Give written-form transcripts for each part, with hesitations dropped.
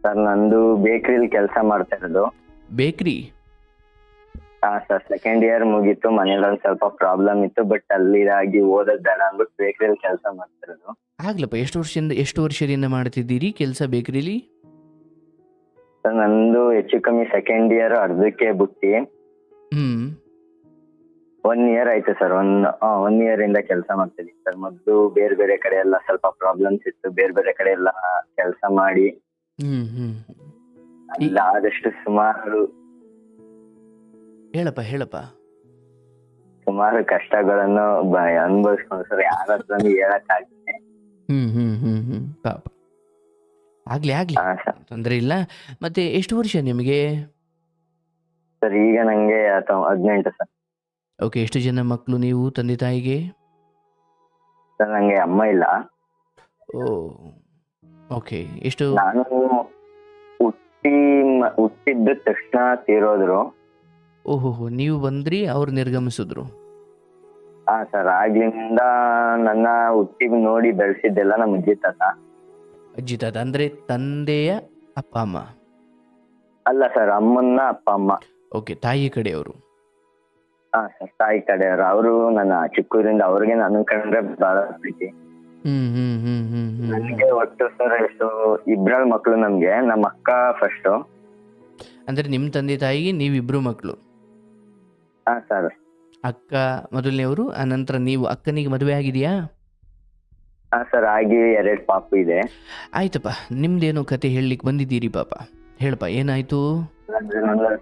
Sir ನಂದು ಬೇಕರಿಲಿ ಕೆಲಸ ಮಾಡ್ತಾ ಇರೋದು. ಬೇಕ್ರಿ? ಹಾ ಸರ್, ಸೆಕೆಂಡ್ ಇಯರ್ ಮುಗೀತು, ಮನೇಲಿ ಒಂದ್ ಸ್ವಲ್ಪ ಪ್ರಾಬ್ಲಮ್ ಇತ್ತು, ಬಟ್ ಅಲ್ಲಿದಾಗಿ ಓದೋದ್ ಬೇಡ ಅಂದ್ಬಿಟ್ಟು ಬೇಕರಿಲಿ ಕೆಲಸ ಮಾಡ್ತಾ ಇರೋದು. ಆಗ್ಲಪ್ಪ, ಎಷ್ಟು ವರ್ಷದಿಂದ ಮಾಡ್ತಿದ್ದೀರಿ ಕೆಲಸ ಬೇಕ್ರಿಲಿ? ಸರ್ ನಂದು ಹೆಚ್ಚು ಕಮ್ಮಿ ಸೆಕೆಂಡ್ ಇಯರ್ ಅರ್ಧಕ್ಕೆ ಬಿಟ್ಟು ಹ್ಮ್ 1 ಇಯರ್ ಆಯ್ತು ಸರ್. ಒನ್ ಇಯರ್ ಇಂದ ಕೆಲಸ ಮಾಡ್ತಿದ್ದೀನಿ ಸರ್. ಮೊದ್ಲು ಬೇರೆ ಬೇರೆ ಕಡೆ ಎಲ್ಲ ಸ್ವಲ್ಪ ಪ್ರಾಬ್ಲಮ್ಸ್ ಇತ್ತು, ಬೇರೆ ಬೇರೆ ಕಡೆ ಎಲ್ಲ ಕೆಲಸ ಮಾಡಿ ಹ್ಮ್ ಹ್ಮ್ ಅಲ್ಲ ಆದಷ್ಟು ಹೇಳಪ್ಪ. ಸುಮಾರು ಕಷ್ಟಗಳನ್ನು ಅನುಭವಿಸ್ಕೊಂಡು ಸರ್, ಯಾರ ಹತ್ರನೂ ಹೇಳಕ್ ಆಗ್ತದೆ. ಪಾಪ. ಆಗ್ಲಿ ಹಾ ಸರ್. ತೊಂದರೆ ಇಲ್ಲ. ಮತ್ತೆ ಎಷ್ಟು ವರ್ಷ ನಿಮಗೆ? ಸರ್ ಈಗ ನಂಗೆ 18 ಸರ್. ಓಕೆ, ಎಷ್ಟು ಜನ ಮಕ್ಕಳು ನೀವು, ತಂದೆ ತಾಯಿಗೆ? ಸರ್ ನಂಗೆ ಅಮ್ಮ ಇಲ್ಲ. ಓ ಓಕೆ. ಎಷ್ಟು? ನಾನು ಹುಟ್ಟಿದ್ದ ತಕ್ಷಣ ತೀರೋದ್ರು. ಓಹೋ, ನೀವು ಬಂದ್ರಿ, ಅವ್ರು ನಿರ್ಗಮಿಸಿದ್ರು? ಹಾ ಸರ್, ಆಗ್ಲಿಂದ ನನ್ನ ಹುಟ್ಟಿ ನೋಡಿ ಬೆಳೆಸಿದ್ದೆಲ್ಲ ನಮ್ಮ ಅಜ್ಜಿ ತಾತ. ಅಜ್ಜಿ ತಾತ ಅಂದ್ರೆ ತಂದೆಯ ಅಪ್ಪ ಅಮ್ಮ? ಅಲ್ಲ ಸರ್, ಅಮ್ಮನ್ನ ಅಪ್ಪ ಅಮ್ಮ. ಓಕೆ, ತಾಯಿ ಕಡೆಯವರು? ಹಾ ಸರ್, ತಾಯಿ ಕಡೆಯವರು. ಅವರು ನನ್ನ ಚಿಕ್ಕೂರಿಂದ ಅವ್ರಿಗೆ ನನ್ನ ಕಂಡ್ರೆ ಬಹಳ ಪ್ರೀತಿ. ನನಗೆ ಒಟ್ಟು ಸರ್ ಎಷ್ಟು 2 ಮಕ್ಳು ನಮ್ಗೆ. ನಮ್ಮ ಅಕ್ಕ ಫಸ್ಟ್. ಅಂದ್ರೆ ನಿಮ್ ತಂದೆ ತಾಯಿಗೆ ನೀವಿಬ್ರು ಮಕ್ಕಳು? ಹಾ ಸರ್. ಅಕ್ಕ ಮೊದಲನೇವರು, ಆನಂತರ ನೀವು. ಅಕ್ಕನಿಗೆ ಮದುವೆ ಆಗಿದೆಯಾ? ಹಾ ಸರ್, ಆಗಿ 2 ಪಾಪು ಇದೆ. ಆಯ್ತಪ್ಪ, ನಿಮ್ದೇನೋ ಕತೆ ಹೇಳಲಿಕ್ಕೆ ಬಂದಿದ್ದೀರಿ ಪಾಪ. ಹೇಳಪ್ಪ, ಏನಾಯ್ತು?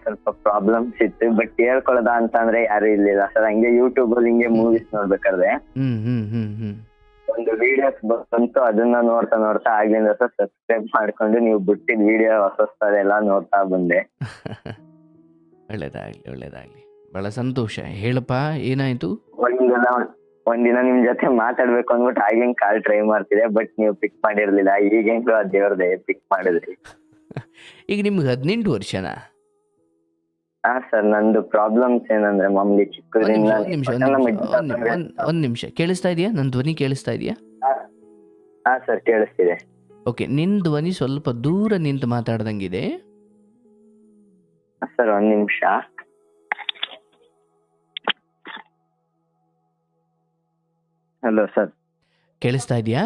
ಸ್ವಲ್ಪ ಪ್ರಾಬ್ಲಮ್ಸ್ ಇತ್ತು, ಬಟ್ ಹೇಳ್ಕೊಳದ ಅಂತ ಅಂದ್ರೆ ಯಾರು ಇರ್ಲಿಲ್ಲ ಸರ್. ಹಂಗೆ ಯೂಟ್ಯೂಬ್ ಅಲ್ಲಿ ಹಿಂಗೆ ಮೂವೀಸ್ ನೋಡ್ಬೇಕಾದ್ರೆ ಒಂದು ವಿಡಿಯೋಸ್ ಬಂತು, ಅದನ್ನ ನೋಡ್ತಾ ಆಗ್ಲಿಂದ ಸರ್ ಸಬ್ಸ್ಕ್ರೈಬ್ ಮಾಡ್ಕೊಂಡು ನೀವು ಬಿಟ್ಟಿದ್ ವಿಡಿಯೋ ಹೊಸದೆಲ್ಲ ನೋಡ್ತಾ ಬಂದೆ. ಒಳ್ಳೇದಾಗ್ಲಿ, ಬಹಳ ಸಂತೋಷ. ಹೇಳಪ್ಪ, ಏನಾಯ್ತು? ಒಂದಿನ ನಿಮ್ ಜೊತೆ ಮಾತಾಡ್ಬೇಕು ಅಂದ್ಬಿಟ್ಟು ಆಗ್ಲಿಂಗ್ ಕಾಲ್ ಟ್ರೈ ಮಾಡ್ತಿದೆ, ಬಟ್ ನೀವು ಪಿಕ್ ಮಾಡಿರ್ಲಿಲ್ಲ. ಈಗೇನು ದೇವ್ರದೇ ಪಿಕ್ ಮಾಡಿದ್ರಿ. ಈಗ ನಿಮ್ಗೆ 18 ವರ್ಷನಾ? ಹಾ ಸರ್, ನಂದು ಪ್ರಾಬ್ಲಮ್ಸ್ ಏನಂದ್ರೆ ಮಾಮೂಲಿ ಚಿಕ್ಕದ್ರಿಂದ. ಒಂದ್ ನಿಮಿಷ, ಕೇಳಿಸ್ತಾ ಇದೆಯಾ? ನನ್ನ ಧ್ವನಿ ಕೇಳಿಸ್ತಾ ಇದೆಯಾ? ಹಾ ಸರ್, ಕೇಳಿಸ್ತಿದೆ. ಓಕೆ, ನಿನ್ ಧ್ವನಿ ಸ್ವಲ್ಪ ದೂರ ನಿಂತು ಮಾತಾಡ್ದಂಗಿದೆ. ಸರ್ ಒಂದ್ ನಿಮಿಷ. ಹಲೋ ಸರ್, ಕೇಳಿಸ್ತಾ ಇದೆಯಾ?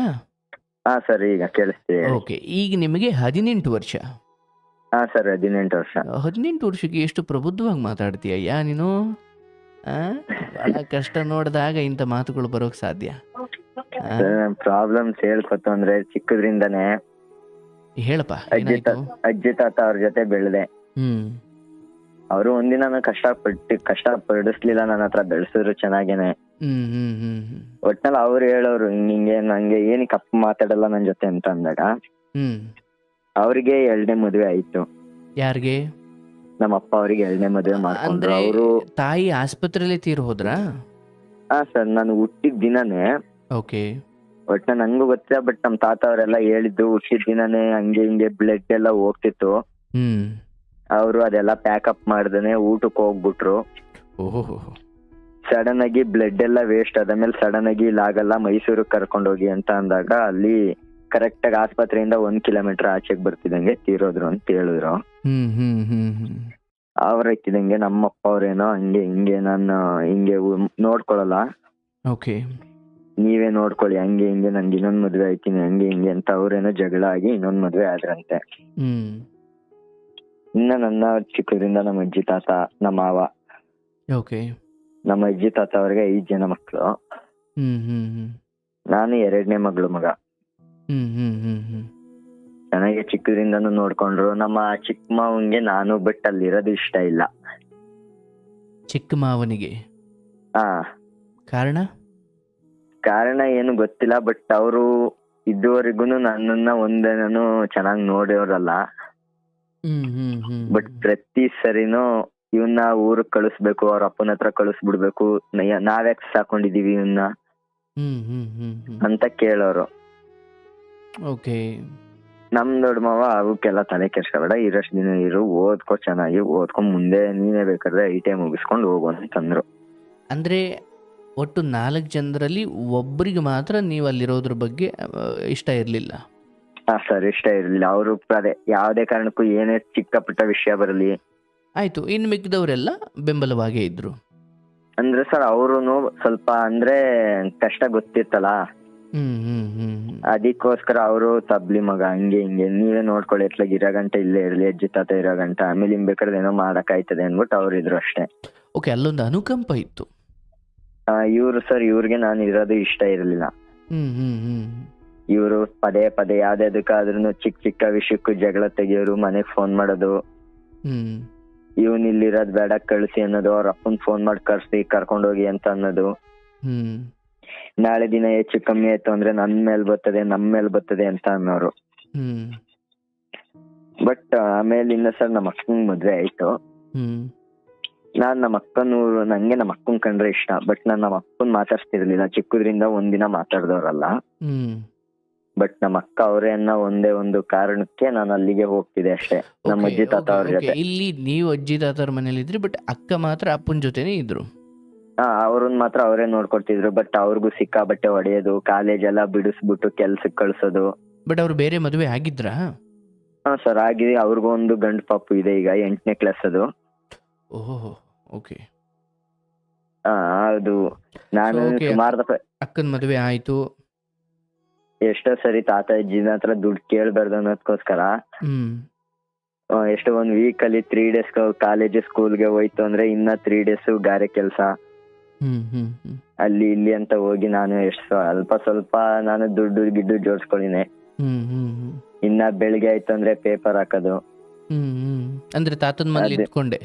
ಹಾ ಸರ್, ಈಗ ಕೇಳಿಸ್ತಿದೆ. ಓಕೆ, ಈಗ ನಿಮಗೆ 18 ವರ್ಷ? ಹಾ ಸರ್, 18 ವರ್ಷ. 18 ವರ್ಷಕ್ಕೆ ಎಷ್ಟು ಪ್ರಬುದ್ಧವಾಗಿ ಮಾತಾಡ್ತೀಯ ನೀನು? ಬಹಳ ಕಷ್ಟ ನೋಡಿದಾಗ ಇಂಥ ಮಾತುಗಳು ಬರೋಕ್ ಸಾಧ್ಯ. ಪ್ರಾಬ್ಲಮ್ಸ್ ಹೇಳ್ಕೊತು ಅಂದ್ರೆ ಚಿಕ್ಕದ್ರಿಂದಾನೆ ಹೇಳಪ್ಪ, ಅಜ್ಜಿ ತಾತ ಅವ್ರ ಜೊತೆ ಬೆಳೆದೆ. ಅವರು ಒಂದಿನ ಕಷ್ಟ ಪಡಿಸ್ಲಿಲ್ಲ, ನನ್ನ ಹತ್ರ ಬೆಳೆಸಿದ್ರು ಚೆನ್ನಾಗೇನೆ. ಒಟ್ನಲ್ಲಿ ಅವ್ರು ಹೇಳೋರು ಹಿಂಗೆ ನಂಗೆ ಏನಕ್ಕೆ ಅಪ್ಪ ಮಾತಾಡಲ್ಲ ನನ್ ಜೊತೆ ಅಂತ ಅಂದಾಗ ಅವ್ರಿಗೆ 2ನೇ ಮದುವೆ ಆಯ್ತು. ಯಾರಿಗೆ? ನಮ್ಮ ಅಪ್ಪ ಅವ್ರಿಗೆ 2ನೇ ಮದುವೆ ಮಾಡ್ಕೊಂಡ್ರು. ಅವರು ತಾಯಿ ಆಸ್ಪತ್ರೆಯಲ್ಲಿ ತೀರ್ ಹೋದ್ರಾ? ಹಾ ಸರ್, ನಾನು ಹುಟ್ಟಿದ ದಿನನೇ. ಓಕೆ. ಒಟ್ನ ನಂಗೂ ಗೊತ್ತಿಲ್ಲ, ಬಟ್ ನಮ್ ತಾತ ಅವರೆಲ್ಲ ಹೇಳಿದ್ದು ಹುಟ್ಟಿದ ದಿನನೇ ಹಂಗೆ ಹಿಂಗೆ ಬ್ಲಡ್ ಎಲ್ಲ ಹೋಗ್ತಿತ್ತು. ಅವರು ಅದೆಲ್ಲ ಪ್ಯಾಕಪ್ ಮಾಡ್ದೇನೆ ಊಟಕ್ಕೆ ಹೋಗ್ಬಿಟ್ರು. ಸಡನ್ ಆಗಿ ಬ್ಲಡ್ ಎಲ್ಲ ವೇಸ್ಟ್ ಆದ್ಮೇಲೆ ಸಡನ್ ಆಗಿ ಇಲ್ಲಾಗಲ್ಲ, ಮೈಸೂರಿಗೆ ಕರ್ಕೊಂಡೋಗಿ ಅಂತ ಅಂದಾಗ ಅಲ್ಲಿ ಕರೆಕ್ಟ್ ಆಗಿ ಆಸ್ಪತ್ರೆಯಿಂದ 1 ಕಿಲೋಮೀಟರ್ ಆಚೆಗೆ ಬರ್ತಿದಂಗೆ ತೀರೋದ್ರು ಅಂತ ಹೇಳಿದ್ರು. ಅವ್ರ ಇಕ್ಕಿದಂಗೆ ನಮ್ಮಪ್ಪ ಅವ್ರೇನೋ ಹಿಂಗೆ ನಾನು ಹಿಂಗೆ ನೋಡ್ಕೊಳಲ್ಲ, ನೀವೇ ನೋಡ್ಕೊಳ್ಳಿ, ಹಂಗೆ ಹಿಂಗೆ ನನ್ಗೆ ಇನ್ನೊಂದ್ ಮದ್ವೆ ಆಯ್ತೀನಿ ಹಂಗೆ ಹಿಂಗೆ ಅಂತ ಅವ್ರೇನೋ ಜಗಳ ಆಗಿ ಇನ್ನೊಂದ್ ಮದ್ವೆ ಆದ್ರಂತೆ. ಇನ್ನ ನನ್ನ ಚಿಕ್ಕದ್ರಿಂದ ನಮ್ಮ ಅಜ್ಜಿ ತಾತ, ನಮ್ಮ ಮಾವ, ನಮ್ಮ ಅಜ್ಜಿ ತಾತ ಅವ್ರಿಗೆ 5 ಜನ ಮಕ್ಳು. ನಾನು 2ನೇ ಮಗ. ಚೆನ್ನಾಗಿ ಚಿಕ್ಕದ್ರಿಂದಾನು ನೋಡ್ಕೊಂಡ್ರು. ನಮ್ಮ ಚಿಕ್ಕ ಮಾವನ್ಗೆ ನಾನು ಬಟ್ ಅಲ್ಲಿರೋದು ಇಷ್ಟ ಇಲ್ಲ. ಚಿಕ್ಕ ಮಾವನಿಗೆ? ಹಾ. ಕಾರಣ ಏನು ಗೊತ್ತಿಲ್ಲ, ಬಟ್ ಅವರು ಇದುವರೆಗೂ ನನ್ನನ್ನ ಒಂದೇನೂ ಚೆನ್ನಾಗಿ ನೋಡೋರಲ್ಲ. ಬಟ್ ಪ್ರತಿ ಸರಿನೂ ಇವನ್ನ ಊರಿಗೆ ಕಳಿಸ್ಬೇಕು, ಅವ್ರ ಅಪ್ಪನ ಹತ್ರ ಕಳಿಸ್ಬಿಡ್ಬೇಕು, ನಾವ್ಯಾಕೆ ಸಾಕೊಂಡಿದೀವಿ ಇವನ್ನ ಅಂತ ಕೇಳೋರು. ನಮ್ ದೊಡ್ಡ ಮಾವ ಅವಕ್ಕೆಲ್ಲ ತಲೆ ಕೆಡ್ಸ್ಕೊಬೇಡ, ಇರಷ್ಟು ದಿನ ಇರು, ಓದ್ಕೊ, ಚೆನ್ನಾಗಿ ಓದ್ಕೊಂಡ್ ಮುಂದೆ ನೀನೇ ಬೇಕಾದ್ರೆ ITI ಮುಗಿಸ್ಕೊಂಡು ಹೋಗು ಅಂತಂದ್ರು. ಅಂದ್ರೆ ಒಟ್ಟು 4 ಜನರಲ್ಲಿ ಒಬ್ಬರಿಗೆ ಮಾತ್ರ ನೀವು ಅಲ್ಲಿರೋದ್ರ ಬಗ್ಗೆ ಇಷ್ಟ ಇರ್ಲಿಲ್ಲ? ಹಾ ಸರ್, ಇಷ್ಟ ಇರ್ಲಿಲ್ಲ. ಅವರು ಅದೇ ಯಾವುದೇ ಕಾರಣಕ್ಕೂ ಏನೇ ಚಿಕ್ಕ ಪುಟ್ಟ ವಿಷಯ ಬರಲಿ ಆಯ್ತು. ಇನ್ನು ಮಿಕ್ಕಿದವರೆಲ್ಲ ಬೆಂಬಲವಾಗೇ ಇದ್ರು. ಅಂದ್ರೆ ಸರ್ ಅವರು ಸ್ವಲ್ಪ ಅಂದ್ರೆ ಕಷ್ಟ ಗೊತ್ತಿತ್ತಲ್ಲ, ಹ್ಮ್ ಹ್ಮ್ ಹ್ಮ್ ಹ್ಮ್ ಅದಕ್ಕೋಸ್ಕರ ಅವರು ತಬ್ಲಿ ಮಗ ಹಂಗೆ ಹಿಂಗೆ ನೀವೇ ನೋಡ್ಕೊಳ್ಳಿ ಎತ್ಲಾಗ ಇರೋ ಗಂಟ ಇಲ್ಲೇ ಇರ್ಲಿ, ಅಜ್ಜಿ ತಾತ ಇರೋ ಗಂಟ, ಆಮೇಲೆ ಇನ್ ಬೇಕಾದ್ರೆ ಏನೋ ಮಾಡಕ್ ಆಯ್ತದೆ ಅನ್ಬಿಟ್ಟು ಅವ್ರು ಇದ್ರು ಅಷ್ಟೇ. ಓಕೆ, ಅಲ್ಲೊಂದು ಅನುಕಂಪ ಇತ್ತು. ಇವ್ರು ಸರ್, ಇವ್ರಿಗೆ ನಾನು ಇರೋದು ಇಷ್ಟ ಇರಲಿಲ್ಲ. ಹ್ಮ್ ಹ್ಮ್ ಹ್ಮ್ ಇವರು ಪದೇ ಪದೇ ಯಾವ್ದಾದಕ್ಕಾದ್ರೂ ಚಿಕ್ಕ ಚಿಕ್ಕ ವಿಷಯಕ್ಕೂ ಜಗಳ ತೆಗಿಯೋರು, ಮನೆಗ್ ಫೋನ್ ಮಾಡೋದು, ಹ್ಮ್ ಇವನ್ ಇಲ್ಲಿರೋದ್ ಬೇಡ ಕಳ್ಸಿ ಅನ್ನೋದು, ಅವ್ರ ಅಪ್ಪನ್ ಫೋನ್ ಮಾಡಿ ಕರ್ಸಿ ಕರ್ಕೊಂಡೋಗಿ ಅಂತ ಅನ್ನೋದು, ಹ್ಮ್ ನಾಳೆ ದಿನ ಹೆಚ್ಚು ಕಮ್ಮಿ ಆಯ್ತು ಅಂದ್ರೆ ನನ್ ಮೇಲ್ ಬರ್ತದೆ ನಮ್ ಮೇಲ್ ಬರ್ತದೆ ಅಂತ ಅನ್ನೋರು. ಹ್ಮ್ ಬಟ್ ಆಮೇಲಿಂದ ಸರ್ ನಮ್ಮ ಅಕ್ಕಂಗ್ ಮದ್ವೆ ಆಯ್ತು. ಹ್ಮ್ ನಾನ್ ನಮ್ಮ ಅಕ್ಕನೂರು, ನಂಗೆ ನಮ್ಮ ಅಕ್ಕನ್ ಕಂಡ್ರೆ ಇಷ್ಟ, ಬಟ್ ನಾನ್ ನಮ್ಮ ಅಕ್ಕನ್ ಮಾತಾಡ್ಸ್ತಿರ್ಲಿಲ್ಲ. ಚಿಕ್ಕದ್ರಿಂದ ಒಂದಿನ ಮಾತಾಡ್ದವ್ರಲ್ಲ. ಹ್ಮ್ ಬಟ್ ನಮ್ಮ ಅಕ್ಕ ಅವರೇ ಅನ್ನೋ ಒಂದೇ ಒಂದು ಕಾರಣಕ್ಕೆ ನಾನು ಅಲ್ಲಿಗೆ ಹೋಗ್ತಿದೆ ಅಷ್ಟೇ, ನಮ್ಮ ಓಕೆ ಅಜ್ಜಿ ತಾತ ಅವ್ರ ಓಕೆ ಜೊತೆ. ಇಲ್ಲಿ ನೀವು ಅಜ್ಜಿ ತಾತರ ಮನೇಲಿ ಇದ್ರಿ, ಬಟ್ ಅಕ್ಕ ಮಾತ್ರ ಅಪ್ಪನ ಜೊತೆನೇ ಇದ್ರು. ಅವ್ರನ್ನ ಮಾತ್ರ ಅವರೇ ನೋಡ್ಕೊಡ್ತಿದ್ರು. ಬಟ್ ಅವ್ರಿಗೂ ಸಿಕ್ಕಾಬಟ್ಟೆ ಹೊಡೆಯೋದು, ಕಾಲೇಜ್ ಎಲ್ಲ ಬಿಡಿಸ್ಬಿಟ್ಟು ಕೆಲ್ಸಕ್ಕೆ ಕಳ್ಸೋದು. ಬಟ್ ಅವ್ರು ಬೇರೆ ಮದುವೆ ಆಗಿದ್ರಾ? ಹಾ ಸರ್, ಆಗಿದೆ. ಅವ್ರಿಗೂ ಒಂದು ಗಂಡು ಪಾಪು ಇದೆ, ಈಗ 8ನೇ ಕ್ಲಾಸ್ ಅದು. ಓಹೋ, ಓಕೆ. ಅದು ನಾನು ಸುಮಾರು ದಫೆ ಅಕ್ಕನ ಮದುವೆ ಆಯ್ತು, ಎಷ್ಟೋ ಸರಿ ತಾತ ಅಜ್ಜಿನ ಹತ್ರ ದುಡ್ಡು ಕೇಳ್ಬಾರ್ದು ಅನ್ನೋದಕ್ಕೋಸ್ಕರ ಎಷ್ಟೋ ಒಂದ್ ವೀಕ್ ಅಲ್ಲಿ 3 days ಕಾಲೇಜ್ ಸ್ಕೂಲ್ಗೆ ಹೋಯ್ತು ಅಂದ್ರೆ ಇನ್ನ 3 days ಗಾರೆ ಕೆಲ್ಸ ಅಲ್ಲಿ ಇಲ್ಲಿ ಅಂತ ಹೋಗಿ ನಾನು ಎಷ್ಟು ಅಲ್ಪ ಸ್ವಲ್ಪ ನಾನು ದುಡ್ಡು ಗಿಡ್ಡು ಜೋಡ್ಸ್ಕೊಂಡಿನಿ. ಇನ್ನ ಬೆಳಿಗ್ಗೆ ಆಯ್ತು ಅಂದ್ರೆ ಪೇಪರ್ ಹಾಕೋದು. ಅಂದ್ರೆ ತಾತನ ಮನೇಲಿ ಇಟ್ಕೊಂಡೆ?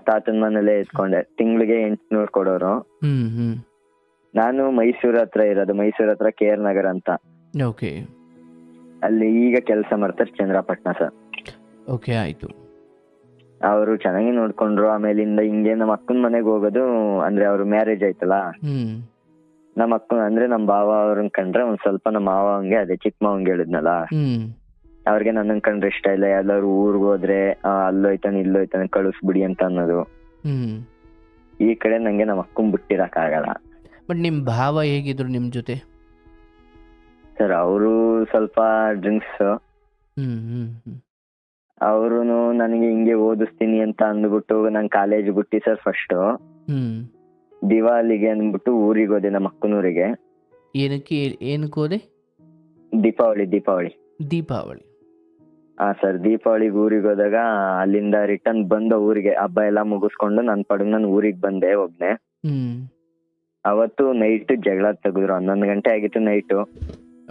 ತಾತನ ಮನೇಲೆ ಇಟ್ಕೊಂಡೆ. ತಿಂಗಳಿಗೆ 800 ಕೊಡೋರು. ನಾನು ಮೈಸೂರ್ ಹತ್ರ ಇರೋದು, ಮೈಸೂರ್ ಹತ್ರ KR ನಗರ್ ಅಂತ. ಓಕೆ. ಅಲ್ಲಿ ಈಗ ಕೆಲಸ ಮಾಡ್ತಾರೆ ಚಂದ್ರಪಟ್ಟಣ ಸರ್. ಓಕೆ, ಆಯ್ತು. ಅವರು ಚೆನ್ನಾಗಿ ನೋಡ್ಕೊಂಡ್ರು. ಆಮೇಲಿಂದ ಹಿಂಗೆ ನಮ್ಮ ಅಕ್ಕನ ಮನೆಗೆ ಹೋಗೋದು, ಅಂದ್ರೆ ಅವ್ರ ಮ್ಯಾರೇಜ್ ಆಯ್ತಲ್ಲ, ನಮ್ಮ ಅಕ್ಕ ಅಂದ್ರೆ ನಮ್ ಭಾವ ಅವ್ರನ್ನ ಕಂಡ್ರೆ ಒಂದ್ ಸ್ವಲ್ಪ ನಮ್ಮ ಮಾವ ಹಂಗೆ, ಅದೇ ಚಿಕ್ಕ ಮಾವಂಗೆ ಹೇಳಿದ್ನಲ್ಲ, ಅವ್ರಿಗೆ ನನ್ನ ಕಂಡ್ರೆ ಇಷ್ಟ ಇಲ್ಲ. ಎಲ್ಲಾರು ಊರ್ಗ್ ಹೋದ್ರೆ ಅಲ್ಲೋಯ್ತಾನೆ ಇಲ್ಲೋಯ್ತಾನೆ ಕಳಿಸ್ಬಿಡಿ ಅಂತ ಅನ್ನೋದು. ಈ ಕಡೆ ನಂಗೆ ನಮ್ಮ ಅಕ್ಕನ್ ಬಿಟ್ಟಿರಕ್ ಆಗಲ್ಲ. ಬಟ್ ನಿಮ್ ಭಾವ ಹೇಗಿದ್ರು ನಿಮ್ ಜೊತೆ? ಸರ್ ಅವರು ಸ್ವಲ್ಪ ಡ್ರಿಂಕ್ಸ್. ಅವರು ನನಗೆ ಹಿಂಗೆ ಓದಿಸ್ತೀನಿ ಅಂತ ಅಂದ್ಬಿಟ್ಟು ನಾನು ಕಾಲೇಜ್ ಬಿಟ್ಟಿ ಸರ್. ಫಸ್ಟ್ ದಿವಾಲಿಗೆ ಅಂದ್ಬಿಟ್ಟು ಊರಿಗೆ ಹೋದೆ, ನಮ್ಮ ಅಕ್ಕನೂರಿಗೆ. ಏನಕ್ಕೆ ಹೋದೆ? ದೀಪಾವಳಿ. ಸರ್, ದೀಪಾವಳಿಗೆ ಊರಿಗೆ ಹೋದಾಗ ಅಲ್ಲಿಂದ ರಿಟರ್ನ್ ಬಂದ ಊರಿಗೆ ಹಬ್ಬ ಎಲ್ಲ ಮುಗಿಸ್ಕೊಂಡು ನನ್ನ ಪಡಗ್ ನಾನು ಊರಿಗೆ ಬಂದೆ ಒಬ್ನೇ. ಅವತ್ತು ನೈಟ್ ಜಗಳ ತೆಗೆದ್ರು. 11 ಗಂಟೆ ಆಗಿತ್ತು ನೈಟು.